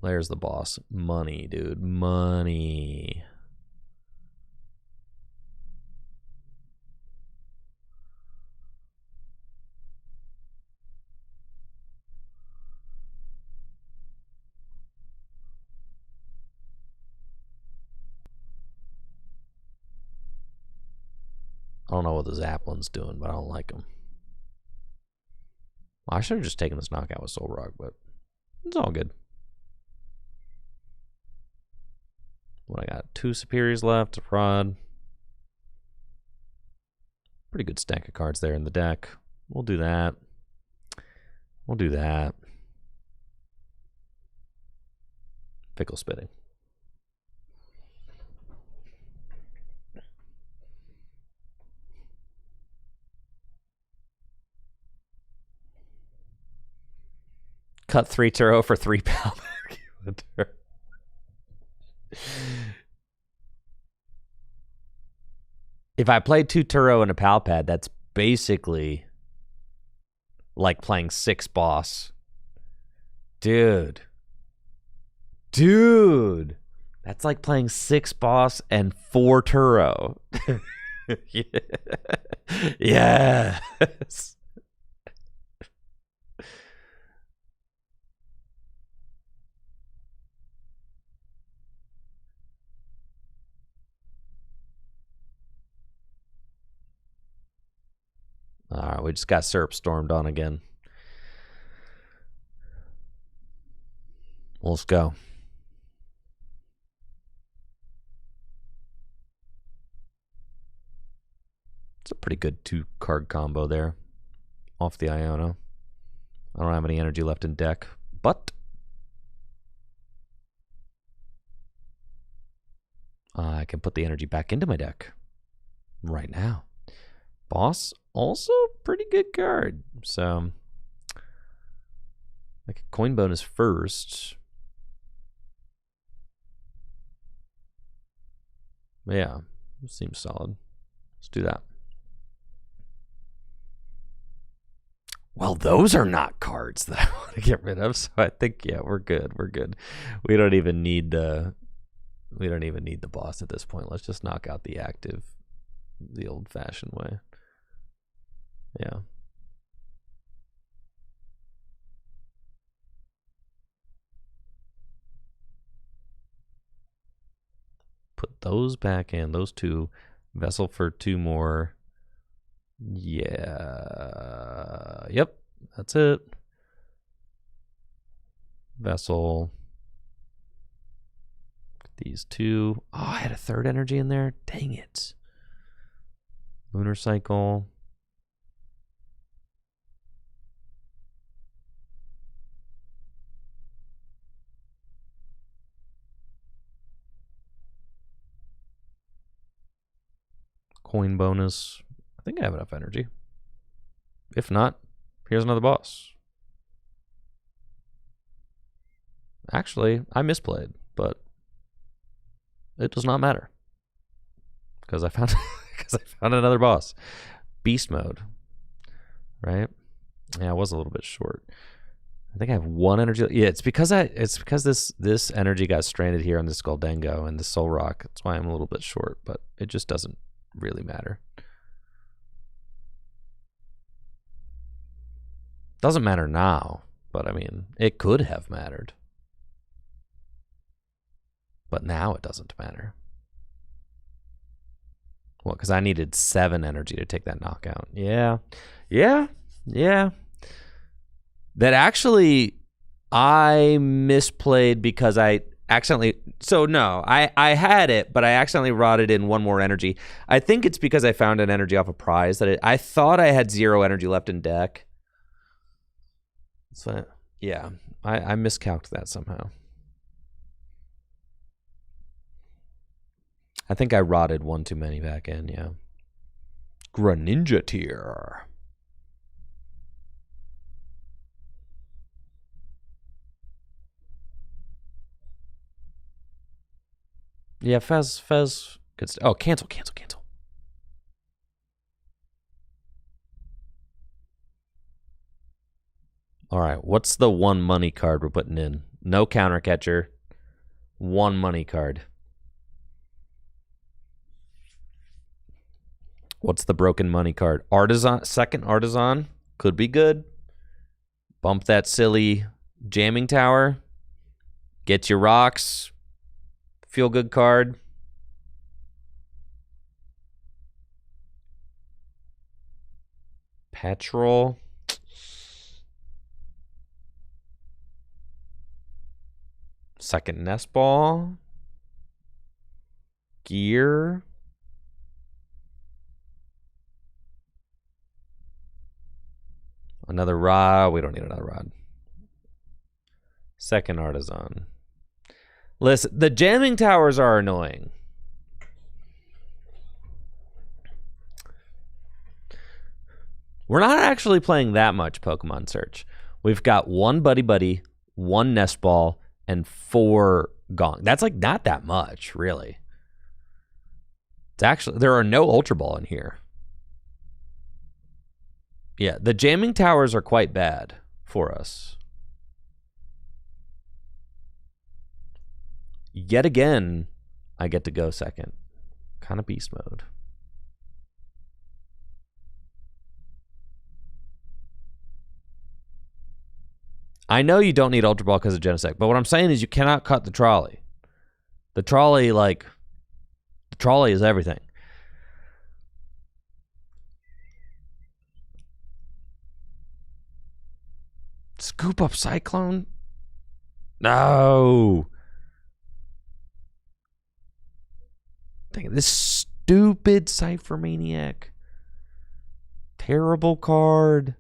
There's the boss. Money, dude. Money. I don't know what the Zaplin's doing, but I don't like him. Well, I should have just taken this knockout with Soul Rock, but it's all good. What I got? 2 superiors left, a prod. Pretty good stack of cards there in the deck. We'll do that. We'll do that. Fickle Spitting. Cut 3 Turo for 3 pound. If I played 2 Turo and a pal pad, that's basically like playing 6 boss. Dude. That's like playing 6 boss and 4 Turo. Yes. All right, we just got Syrup stormed on again. Let's go. It's a pretty good 2-card combo there off the Iona. I don't have any energy left in deck, but I can put the energy back into my deck right now. Boss, also pretty good card. So, like a coin bonus first. Yeah, seems solid. Let's do that. Well, those are not cards that I want to get rid of, so I think we're good. We're good. We don't even need the boss at this point. Let's just knock out the active the old-fashioned way. Yeah. Put those back in. Those 2. Vessel for 2 more. Yeah. Yep. That's it. Vessel. These 2. Oh, I had a 3rd energy in there. Dang it. Lunar Cycle. Coin bonus. I think I have enough energy. If not, here's another boss. Actually, I misplayed, but it does not matter because I found another boss. Beast mode, right? Yeah, I was a little bit short. I think I have 1 energy. Yeah, it's because this energy got stranded here on this Goldengo and the Soul Rock. That's why I'm a little bit short, but it just doesn't really matter. Doesn't matter now, but I mean, it could have mattered. But now it doesn't matter. Well, because I needed 7 energy to take that knockout. Yeah. That actually, I misplayed because I accidentally. So no, I had it, but I accidentally rotted in 1 more energy. I think it's because I found an energy off a prize that I thought I had 0 energy left in deck. So yeah, I miscalculated that somehow. I think I rotted 1 too many back in, yeah. Greninja tier. Yeah, Fez. Good oh, cancel. All right, what's the 1 money card we're putting in? No counter catcher. 1 money card. What's the broken money card? Artisan, 2nd Artisan. Could be good. Bump that silly jamming tower. Get your rocks. Feel good card. Petrol. Second nest ball. Gear. Another rod. We don't need another rod. 2nd Artisan. Listen, the jamming towers are annoying. We're not actually playing that much Pokemon Search. We've got 1 Buddy, 1 Nest Ball, and 4 Gong. That's like not that much, really. It's actually, there are no Ultra Ball in here. Yeah, the jamming towers are quite bad for us. Yet again, I get to go 2nd. Kind of beast mode. I know you don't need Ultra Ball because of Genesect, but what I'm saying is you cannot cut the trolley. The trolley is everything. Scoop up Cyclone? No. Dang it, this stupid Cypher Maniac. Terrible card.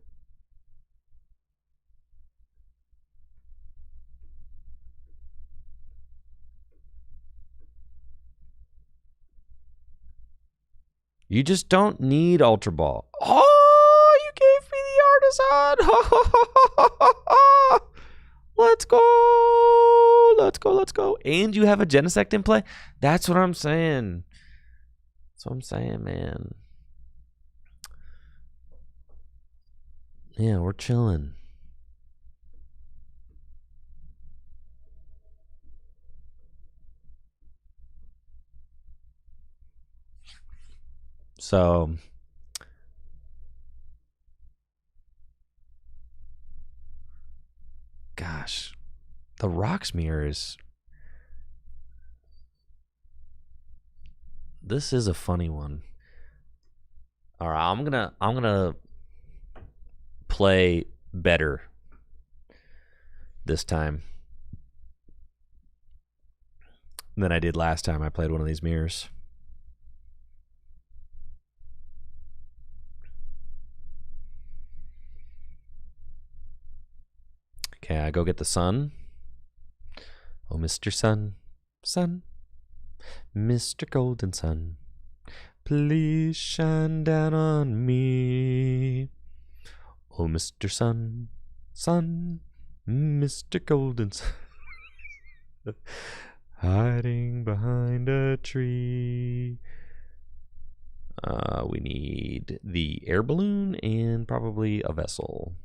You just don't need Ultra Ball. Oh, you gave me the Artisan. Let's go. Let's go. Let's go. And you have a Genesect in play? That's what I'm saying. That's what I'm saying, man. Yeah, we're chilling. So, gosh, the Rocks mirrors. This is a funny one. All right, I'm gonna play better this time than I did last time I played one of these mirrors. Okay, I go get the sun. Oh, Mr. Sun, Sun, Mr. Golden Sun, please shine down on me. Oh, Mr. Sun, Sun, Mr. Golden Sun, hiding behind a tree. We need the air balloon and probably a vessel.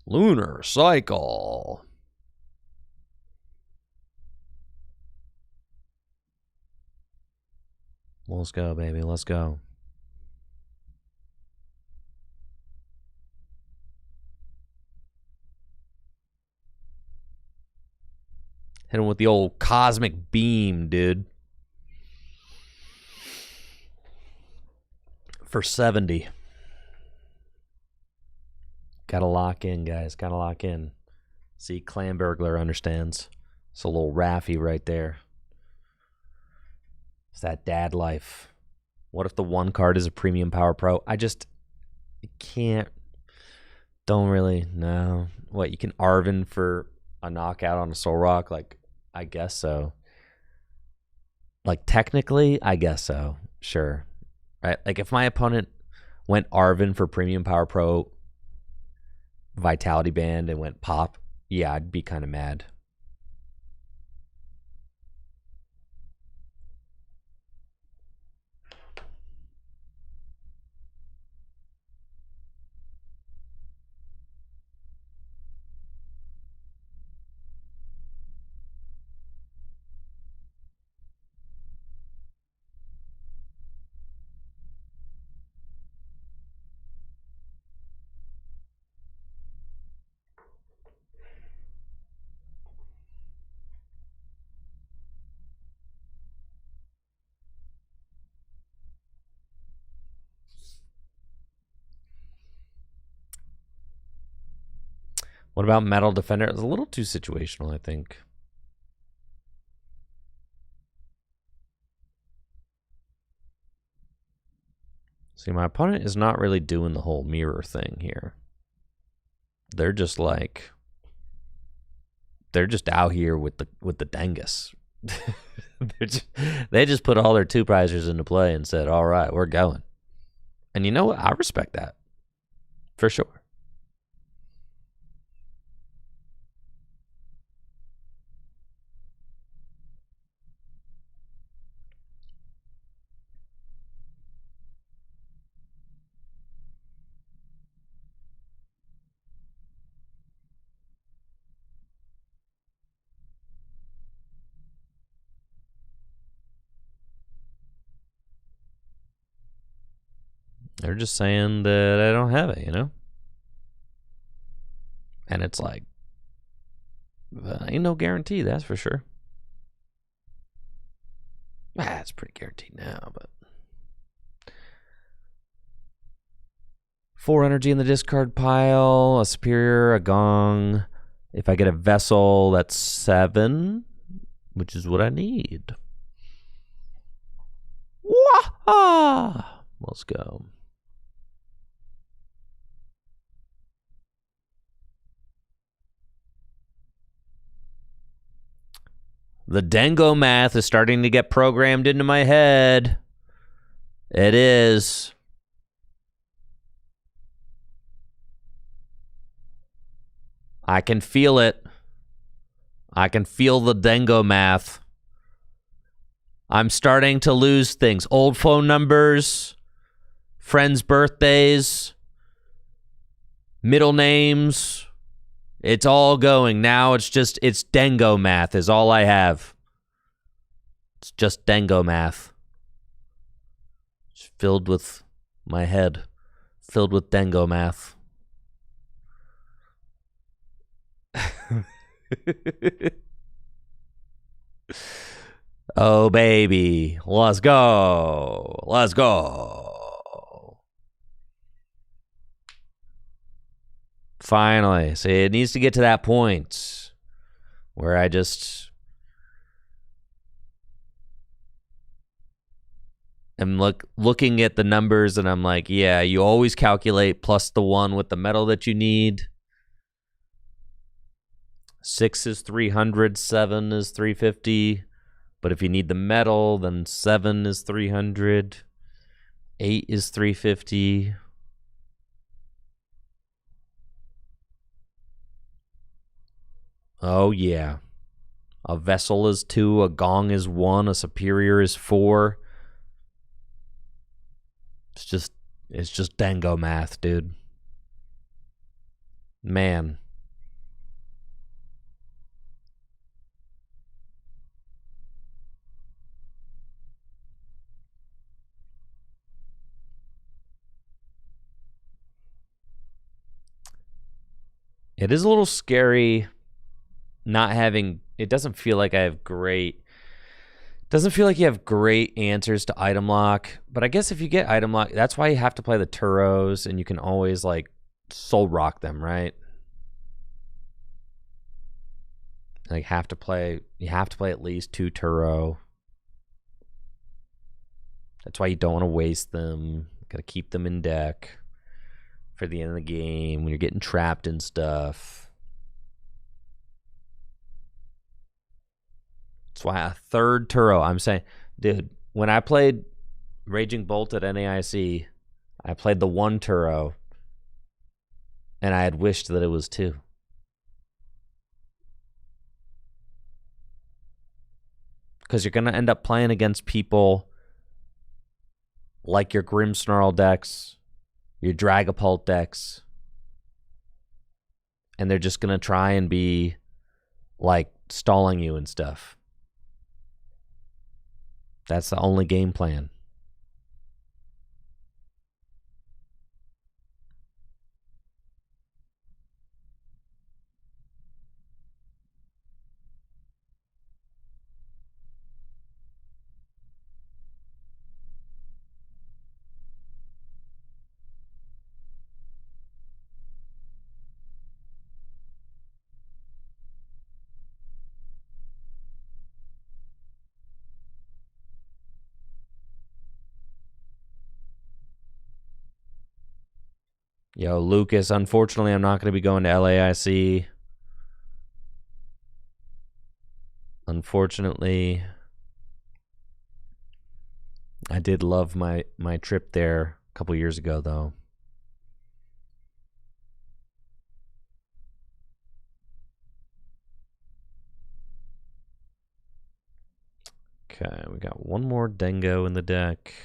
Lunar Cycle. Let's go, baby. Let's go. Hit him with the old cosmic beam, dude. For 70. Gotta lock in, guys. Gotta lock in. See, Clan Burglar understands. It's a little Raffy right there. It's that dad life. What if the one card is a Premium Power Pro? I just can't. Don't really know. What, you can Arven for a knockout on a Soul Rock? Like, I guess so. Like, technically, I guess so. Sure. Right? Like, if my opponent went Arven for Premium Power Pro Vitality Band and went Pop, yeah, I'd be kind of mad. What about Metal Defender? It's a little too situational, I think. See, my opponent is not really doing the whole mirror thing here. They're just like, they're just out here with the Dengus. They just put all their two prizers into play and said, all right, we're going. And you know what? I respect that. For sure. They're just saying that I don't have it, you know? And it's like, ain't no guarantee, that's for sure. It's pretty guaranteed now, but 4 energy in the discard pile, a superior, a gong. If I get a vessel, that's 7, which is what I need. Wah! Let's go. The Dengo math is starting to get programmed into my head. It is. I can feel it. I can feel the Dengo math. I'm starting to lose things. Old phone numbers, friends' birthdays, middle names. It's all going. Now it's Dengo math is all I have. It's just Dengo math. It's filled with my head. Filled with Dengo math. Oh, baby. Let's go. Let's go. Finally. See, it needs to get to that point where I just am looking at the numbers and I'm like, yeah, you always calculate plus the 1 with the metal that you need. 6 is 300, 7 is 350. But if you need the metal, then 7 is 300. 8 is 350. Oh, yeah. A vessel is 2, a gong is 1, a superior is 4. It's just Dango math, dude. Man. It is a little scary not having... It doesn't feel like I have great... Doesn't feel like you have great answers to item lock. But I guess if you get item lock, that's why you have to play the Turos, and you can always, like, soul rock them, right? Like, you have to play at least 2 Turo. That's why you don't want to waste them. Gotta keep them in deck for the end of the game when you're getting trapped and stuff. That's why a 3rd Turo. I'm saying, dude, when I played Raging Bolt at NAIC, I played the 1 Turo, and I had wished that it was 2. Because you're going to end up playing against people like your Grimmsnarl decks, your Dragapult decks, and they're just going to try and be, like, stalling you and stuff. That's the only game plan. Yo, Lucas, unfortunately, I'm not going to be going to LAIC. Unfortunately, I did love my trip there a couple years ago, though. Okay, we got one more Dengo in the deck.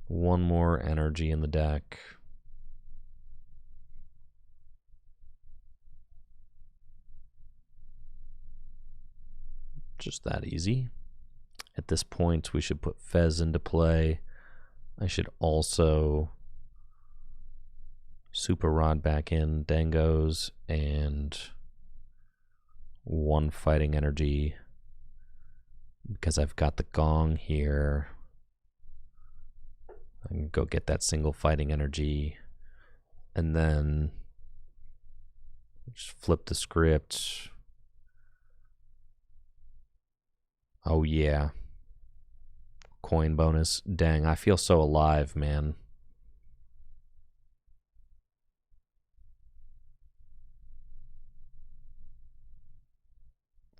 One more energy in the deck. Just that easy. At this point, we should put Fez into play. I should also Super Rod back in, Dangos, and 1 fighting energy because I've got the gong here. I can go get that single fighting energy. And then just flip the script. Oh, yeah. Coin bonus. Dang, I feel so alive, man.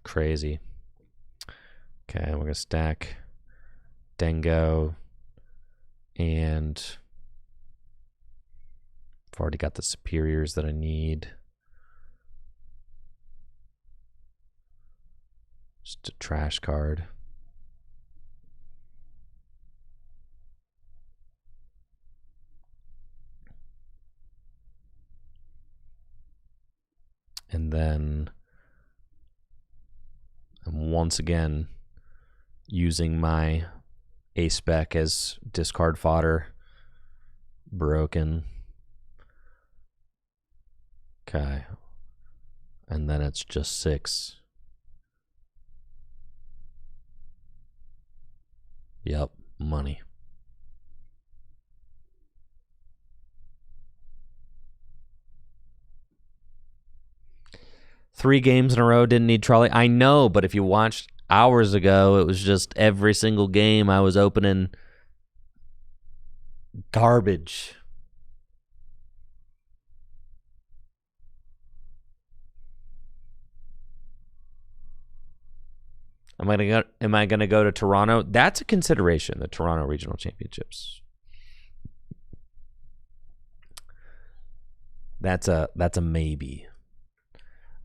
Crazy. Okay, we're going to stack Dengo. And I've already got the superiors that I need. Just a trash card. And then I'm once again using my A-spec as discard fodder. Broken. Okay. And then it's just 6. Yep, money. Three games in a row, didn't need trolley. I know, but if you watched hours ago, it was just every single game I was opening garbage. Am I gonna go to Toronto? That's a consideration, the Toronto Regional Championships. That's a maybe.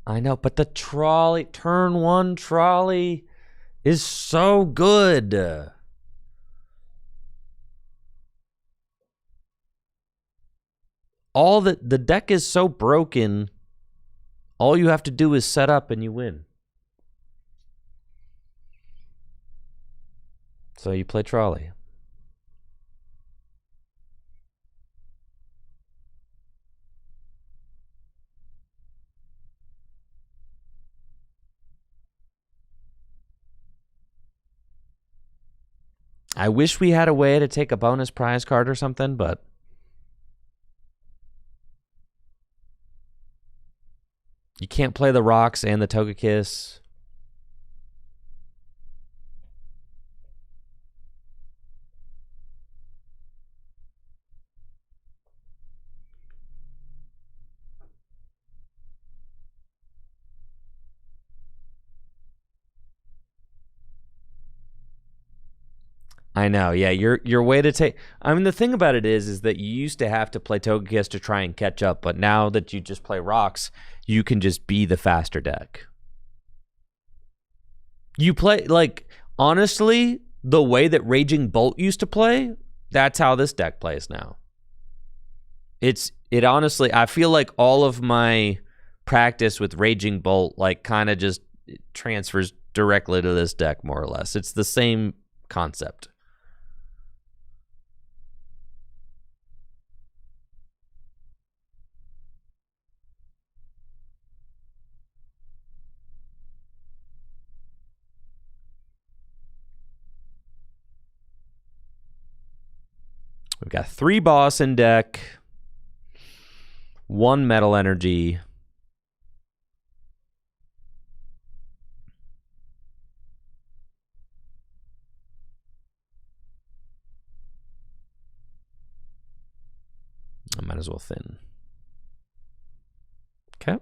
I know, but the trolley, turn 1 trolley is so good. All the deck is so broken. All you have to do is set up and you win. So you play trolley. I wish we had a way to take a bonus prize card or something, but you can't play the rocks and the Togekiss. I know, yeah. Your way to take. I mean, the thing about it is that you used to have to play Togekiss to try and catch up, but now that you just play rocks, you can just be the faster deck. You play honestly, the way that Raging Bolt used to play, that's how this deck plays now. It honestly, I feel like all of my practice with Raging Bolt kind of just transfers directly to this deck, more or less. It's the same concept. We've got 3 boss in deck, 1 metal energy. I might as well thin. Okay.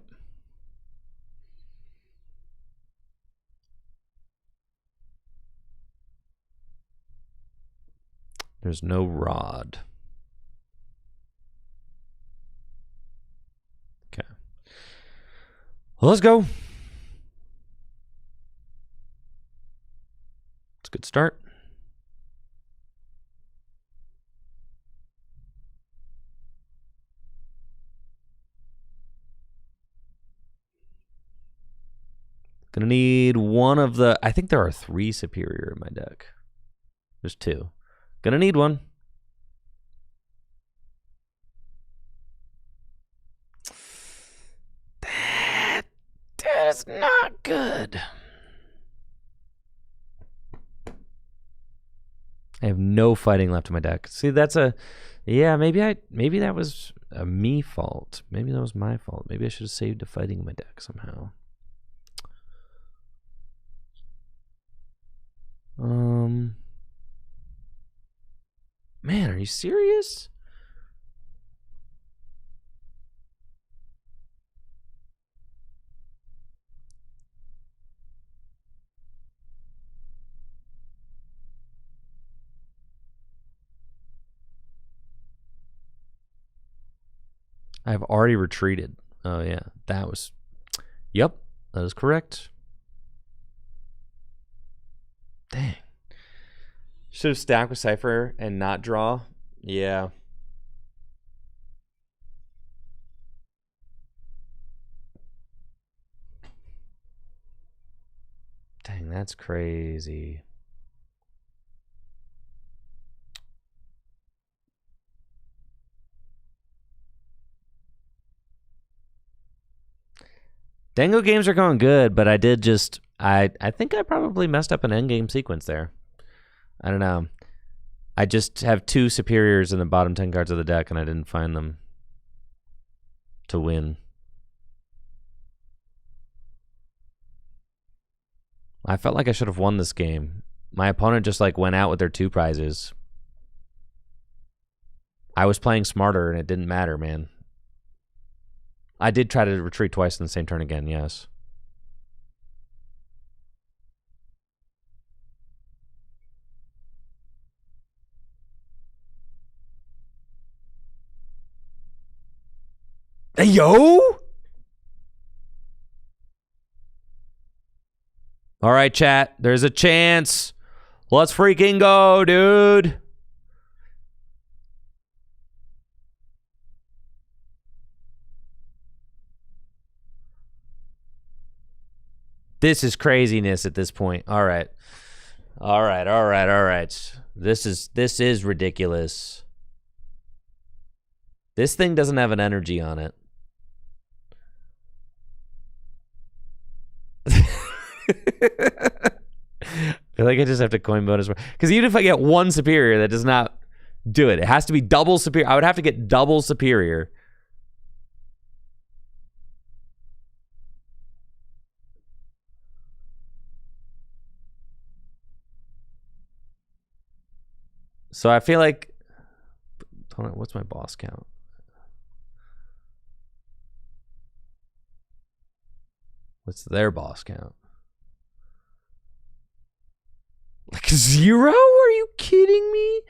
There's no rod. Okay. Well, let's go. It's a good start. Gonna need one of the... I think there are 3 superior in my deck. There's 2. Gonna need one. That is not good. I have no fighting left in my deck. See, that's a... Yeah, maybe that was a me fault. Maybe that was my fault. Maybe I should have saved a fighting in my deck somehow. Man, are you serious? I've already retreated. Oh, yeah. That was... Yep, that is correct. Dang. Should have stacked with Cypher and not draw. Yeah. Dang, that's crazy. Dango games are going good, but I did just... I think I probably messed up an endgame sequence there. I don't know. I just have 2 superiors in the bottom 10 cards of the deck, and I didn't find them to win. I felt like I should have won this game. My opponent just like went out with their 2 prizes. I was playing smarter, and it didn't matter, man. I did try to retreat twice in the same turn again, yes. Hey, yo! All right, chat. There's a chance. Let's freaking go, dude. This is craziness at this point. All right. All right, all right, all right. This is ridiculous. This thing doesn't have an energy on it. I feel like I just have to coin bonus. Because even if I get 1 superior, that does not do it. It has to be double superior. I would have to get double superior. So I feel like... Hold on, what's my boss count? What's their boss count? Like 0? Are you kidding me?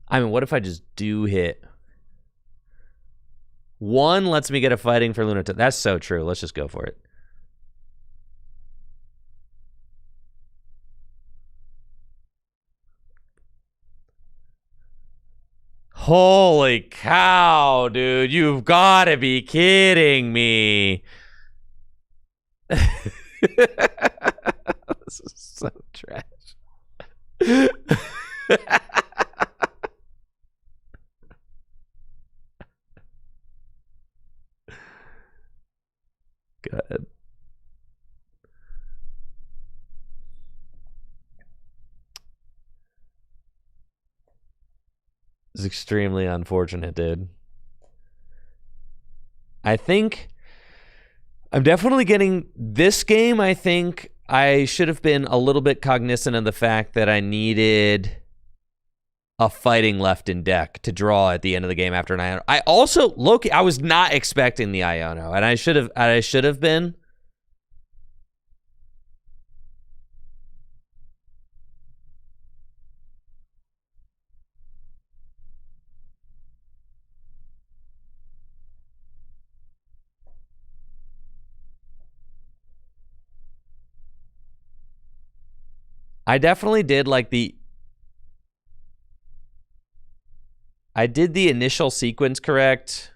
I mean, what if I just do hit? 1 lets me get a fighting for Lunatic. That's so true. Let's just go for it. Holy cow, dude. You've got to be kidding me. This is so trash. Good. It's extremely unfortunate, dude. I think I'm definitely getting this game. I think I should have been a little bit cognizant of the fact that I needed a fighting left in deck to draw at the end of the game after an Iono. I also, Loki, I was not expecting the Iono, and I should have been. I definitely did like I did the initial sequence correct.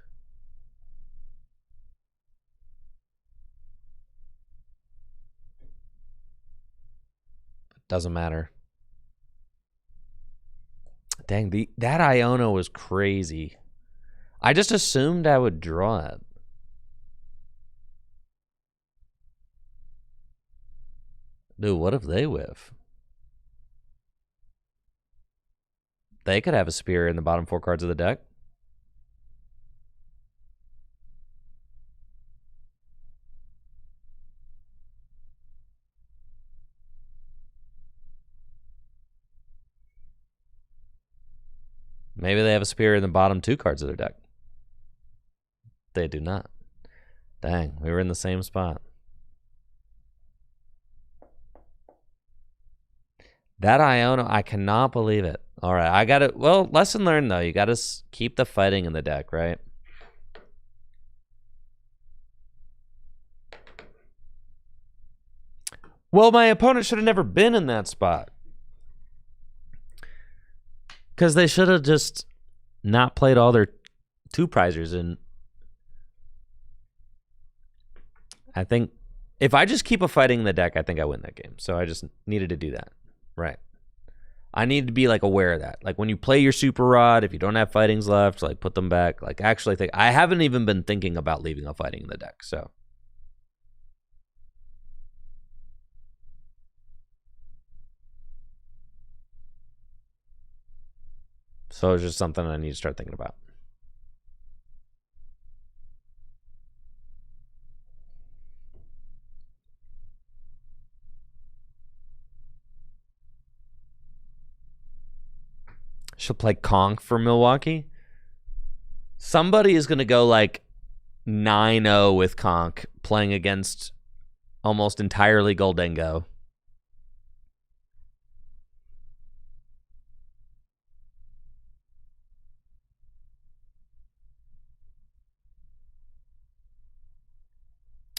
Doesn't matter. Dang, that Iono was crazy. I just assumed I would draw it. Dude, what if they whiff? They could have a spear in the bottom 4 cards of the deck. Maybe they have a spear in the bottom 2 cards of their deck. They do not. Dang, we were in the same spot. That Iono, I cannot believe it. All right, I got it. Well, lesson learned, though. You got to keep the fighting in the deck, right? Well, my opponent should have never been in that spot. Because they should have just not played all their 2-prisers. And I think if I just keep a fighting in the deck, I think I win that game. So I just needed to do that. Right. I need to be like aware of that. Like when you play your super rod, if you don't have fightings left, like put them back. Like actually think I haven't even been thinking about leaving a fighting in the deck. So it's just something I need to start thinking about. She'll play Conk for Milwaukee. Somebody is going to go like 9-0 with Conk playing against almost entirely Goldengo.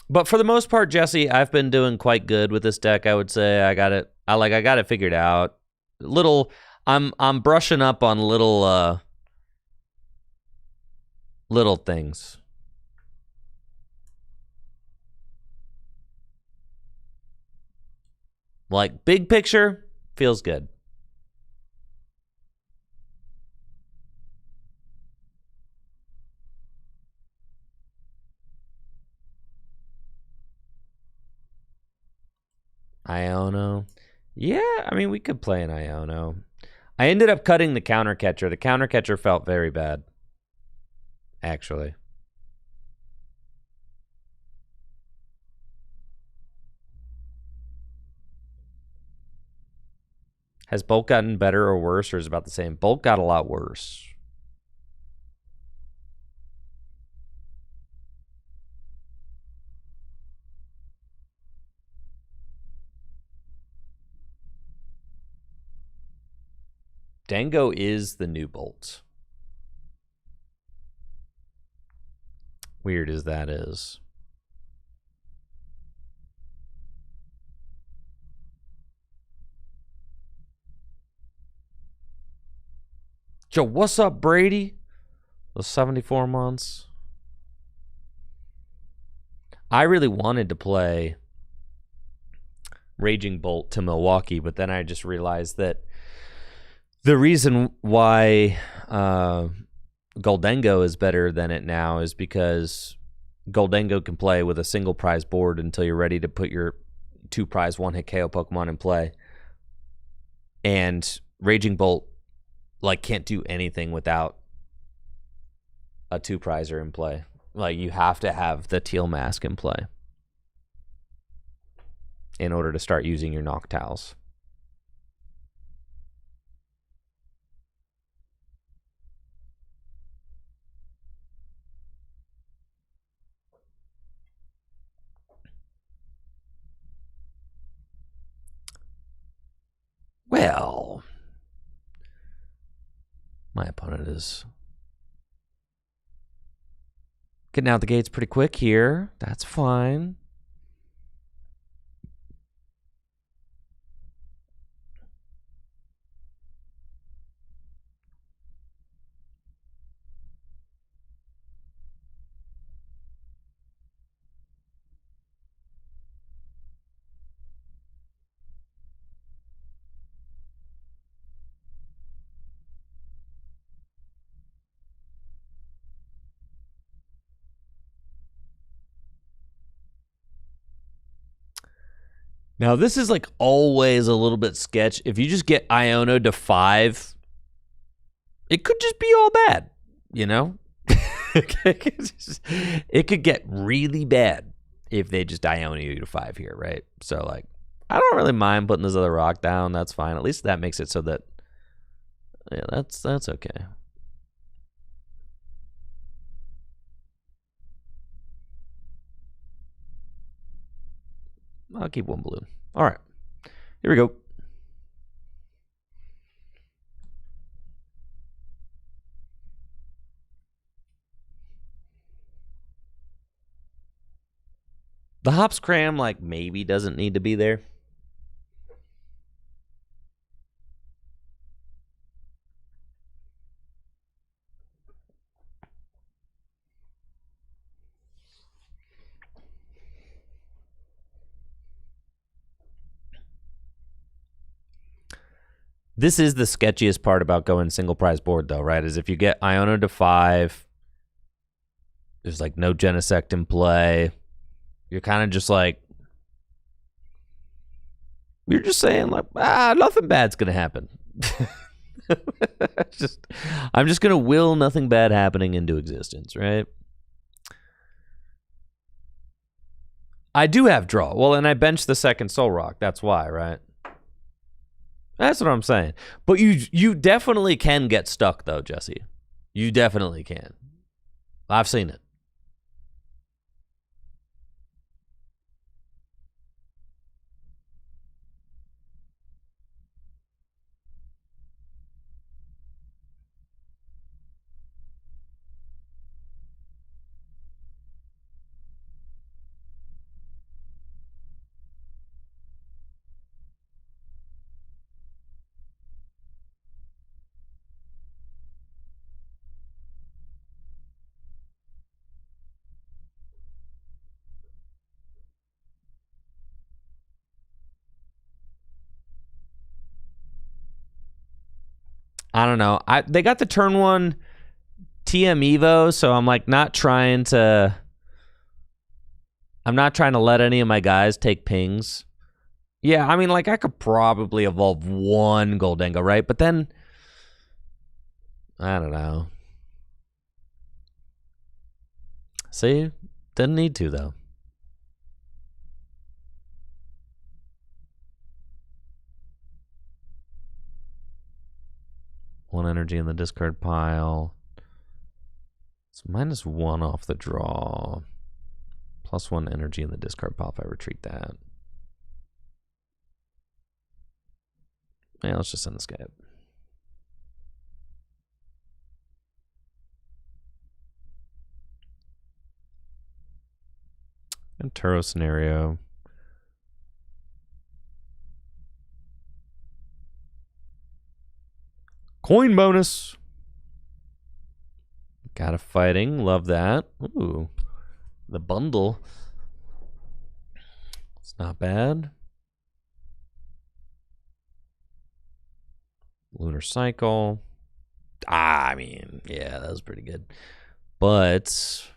But for the most part, Jesse, I've been doing quite good with this deck. I would say I got it figured out. I'm brushing up on little things. Like big picture feels good. Iono. Yeah, I mean, we could play an Iono. I ended up cutting the counter catcher. The counter catcher felt very bad, actually. Has Bolt gotten better or worse, or is it about the same? Bolt got a lot worse. Dango is the new Bolt. Weird as that is. Joe, what's up, Brady? Those 74 months. I really wanted to play Raging Bolt to Milwaukee, but then I just realized that the reason why Goldengo is better than it now is because Goldengo can play with a single prize board until you're ready to put your 2-prize 1-hit KO Pokemon in play. And Raging Bolt like can't do anything without a 2-prizer in play. Like you have to have the Teal Mask in play in order to start using your Noctowls. Well, my opponent is getting out the gates pretty quick here. That's fine. Now, this is like always a little bit sketch. If you just get Iono to 5, it could just be all bad, you know? It could get really bad if they just Iono you to 5 here, right? So, like, I don't really mind putting this other rock down. That's fine. At least that makes it so that, yeah, that's okay. I'll keep one balloon. All right. Here we go. The hops cram, like, maybe doesn't need to be there. This is the sketchiest part about going single prize board, though, right? Is if you get Iono to 5, there's like no Genesect in play. You're kind of just like, you're just saying like, nothing bad's gonna happen. I'm just gonna will nothing bad happening into existence, right? I do have draw. Well, and I benched the second Soul Rock. That's why, right? That's what I'm saying. But you definitely can get stuck, though, Jesse. You definitely can. I've seen it. I don't know. They got the turn 1 TM Evo, so I'm like not trying to. I'm not trying to let any of my guys take pings. Yeah, I mean, like I could probably evolve one Goldengo, right? But then I don't know. See, didn't need to though. One energy in the discard pile. It's -1 off the draw. +1 energy in the discard pile if I retreat that. Yeah, let's just send this guy up. And Turo scenario. Coin bonus. Got a fighting. Love that. Ooh. The bundle. It's not bad. Lunar Cycle. I mean, yeah, that was pretty good. But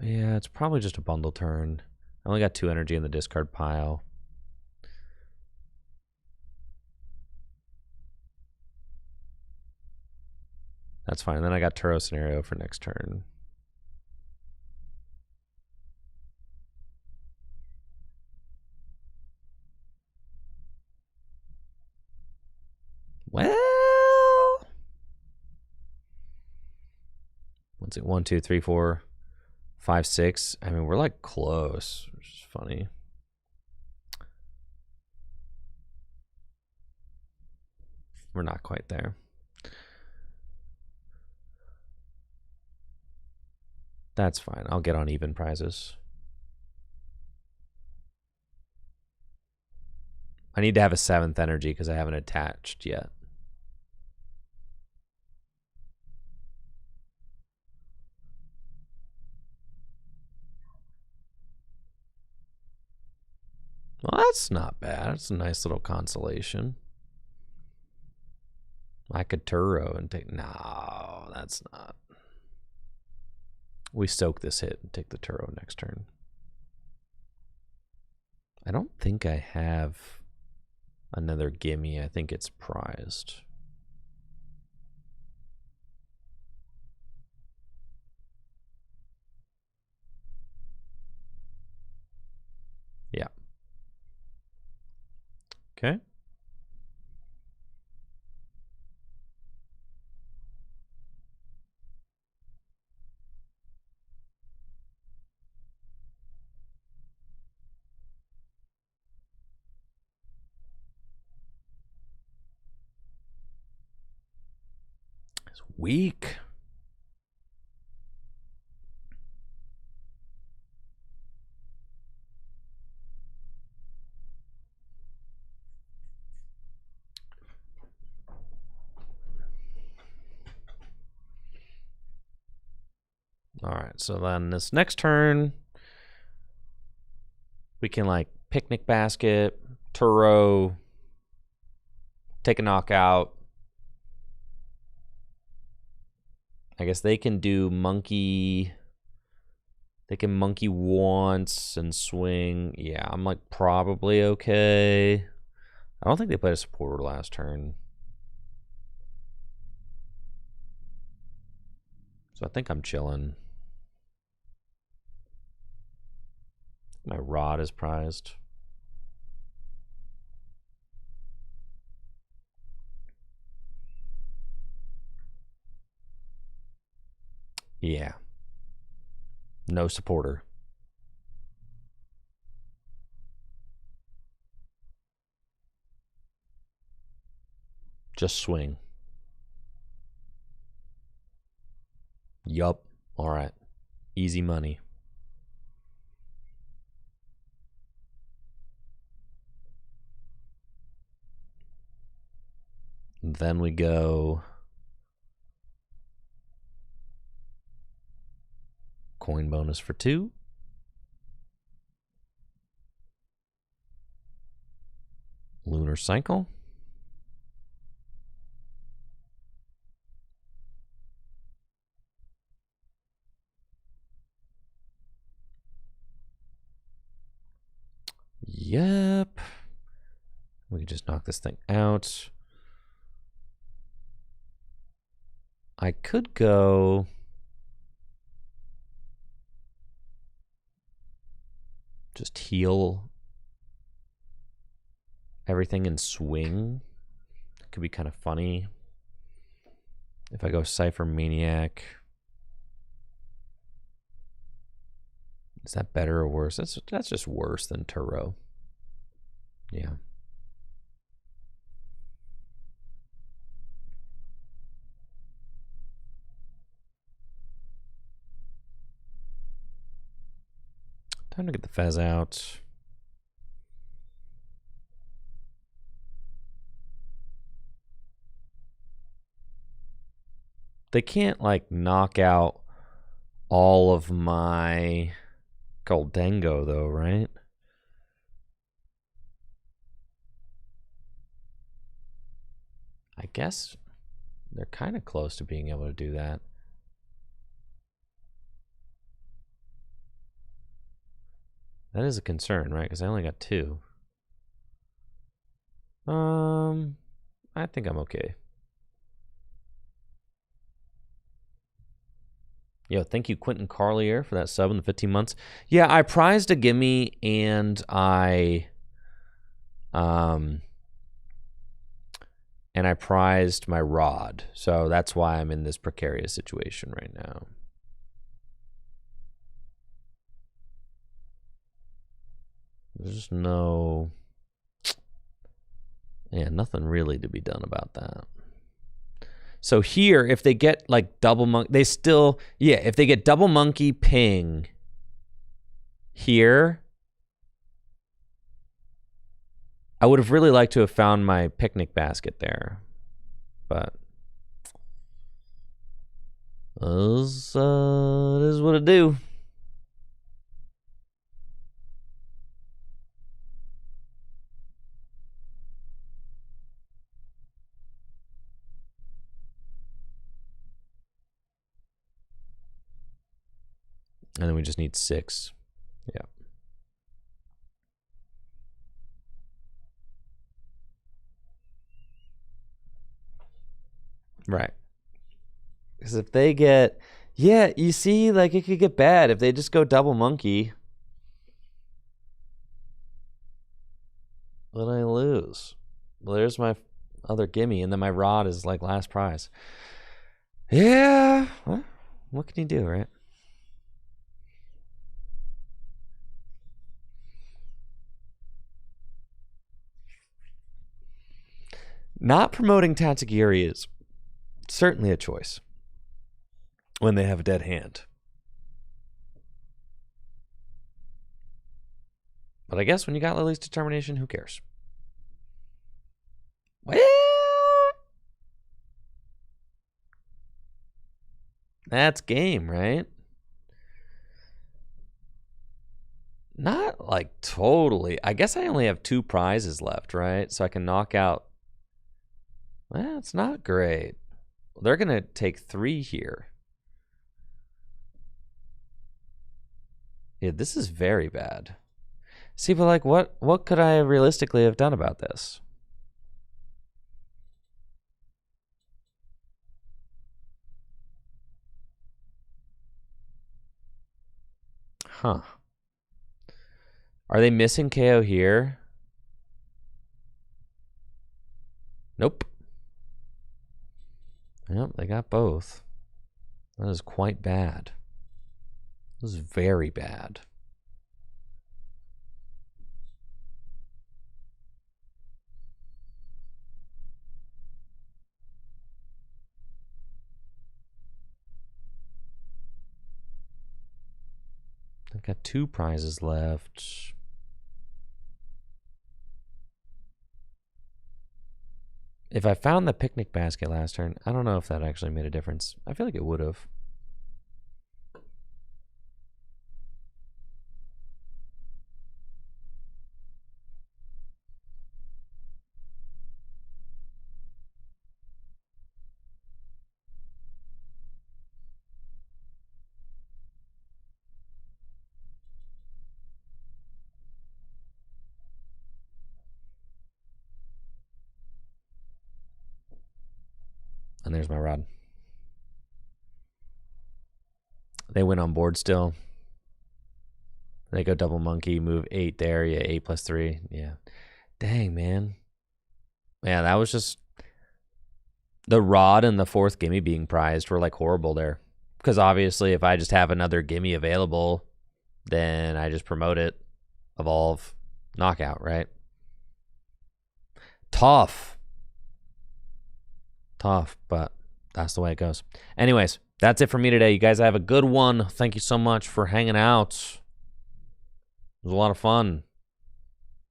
yeah, it's probably just a bundle turn. I only got 2 energy in the discard pile. That's fine. Then I got Turo scenario for next turn. Well, what's it? 1, 2, 3, 4, 5, 6. I mean, we're like close, which is funny. We're not quite there. That's fine. I'll get on even prizes. I need to have a 7th energy because I haven't attached yet. Well, that's not bad. It's a nice little consolation. I could Turo and take... No, that's not... We soak this hit and take the Turo next turn. I don't think I have another gimme. I think it's prized. Yeah. Okay. It's weak. All right, so then this next turn, we can like picnic basket, Turo, take a knockout. I guess they can do monkey. They can monkey once and swing. Yeah, I'm like probably okay. I don't think they played a supporter last turn. So I think I'm chilling. My rod is prized. Yeah. No supporter. Just swing. Yup. All right. Easy money. And then we go coin bonus for 2. Lunar cycle. Yep. We can just knock this thing out. I could go just heal everything and swing. It could be kind of funny. If I go Cypher Maniac. Is that better or worse? That's just worse than Turo. Yeah. Time to get the Fez out. They can't like knock out all of my Goldengo though, right? I guess they're kind of close to being able to do that. That is a concern, right? Because I only got 2. I think I'm okay. Yo, thank you, Quentin Carlier, for that sub in the 15 months. Yeah, I prized a gimme and I prized my rod. So that's why I'm in this precarious situation right now. There's no... Yeah, nothing really to be done about that. So here, if they get like double monkey, they still... Yeah, if they get double monkey ping here, I would have really liked to have found my picnic basket there. But... it is what it do. And then we just need 6. Yeah. Right. Because if they get... Yeah, you see, like, it could get bad if they just go double monkey. Then I lose. Well, there's my other gimme, and then my rod is, like, last prize. Yeah. Well, what can you do, right? Not promoting Tatsugiri is certainly a choice when they have a dead hand. But I guess when you got Lily's Determination, who cares? Well, that's game, right? Not like totally. I guess I only have 2 prizes left, right? So I can knock out. Well, it's not great. They're going to take 3 here. Yeah, this is very bad. See, but like, what could I realistically have done about this? Huh. Are they missing KO here? Nope. Yep, they got both. That is quite bad. This is very bad. I've got 2 prizes left. If I found the picnic basket last turn, I don't know if that actually made a difference. I feel like it would have. And there's my rod. They went on board still. They go double monkey, move 8 there. Yeah, 8 plus 3. Yeah. Dang, man. Yeah, that was just... The rod and the 4th gimme being prized were like horrible there. Because obviously if I just have another gimme available, then I just promote it. Evolve. Knockout, right? Tough, but that's the way it goes. Anyways, that's it for me today. You guys have a good one. Thank you so much for hanging out. It was a lot of fun.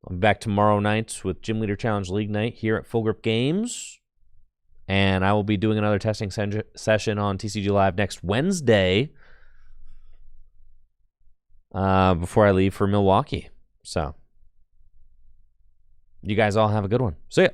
I'll be back tomorrow night with Gym Leader Challenge League Night here at Full Grip Games. And I will be doing another testing session on TCG Live next Wednesday before I leave for Milwaukee. So, you guys all have a good one. See ya.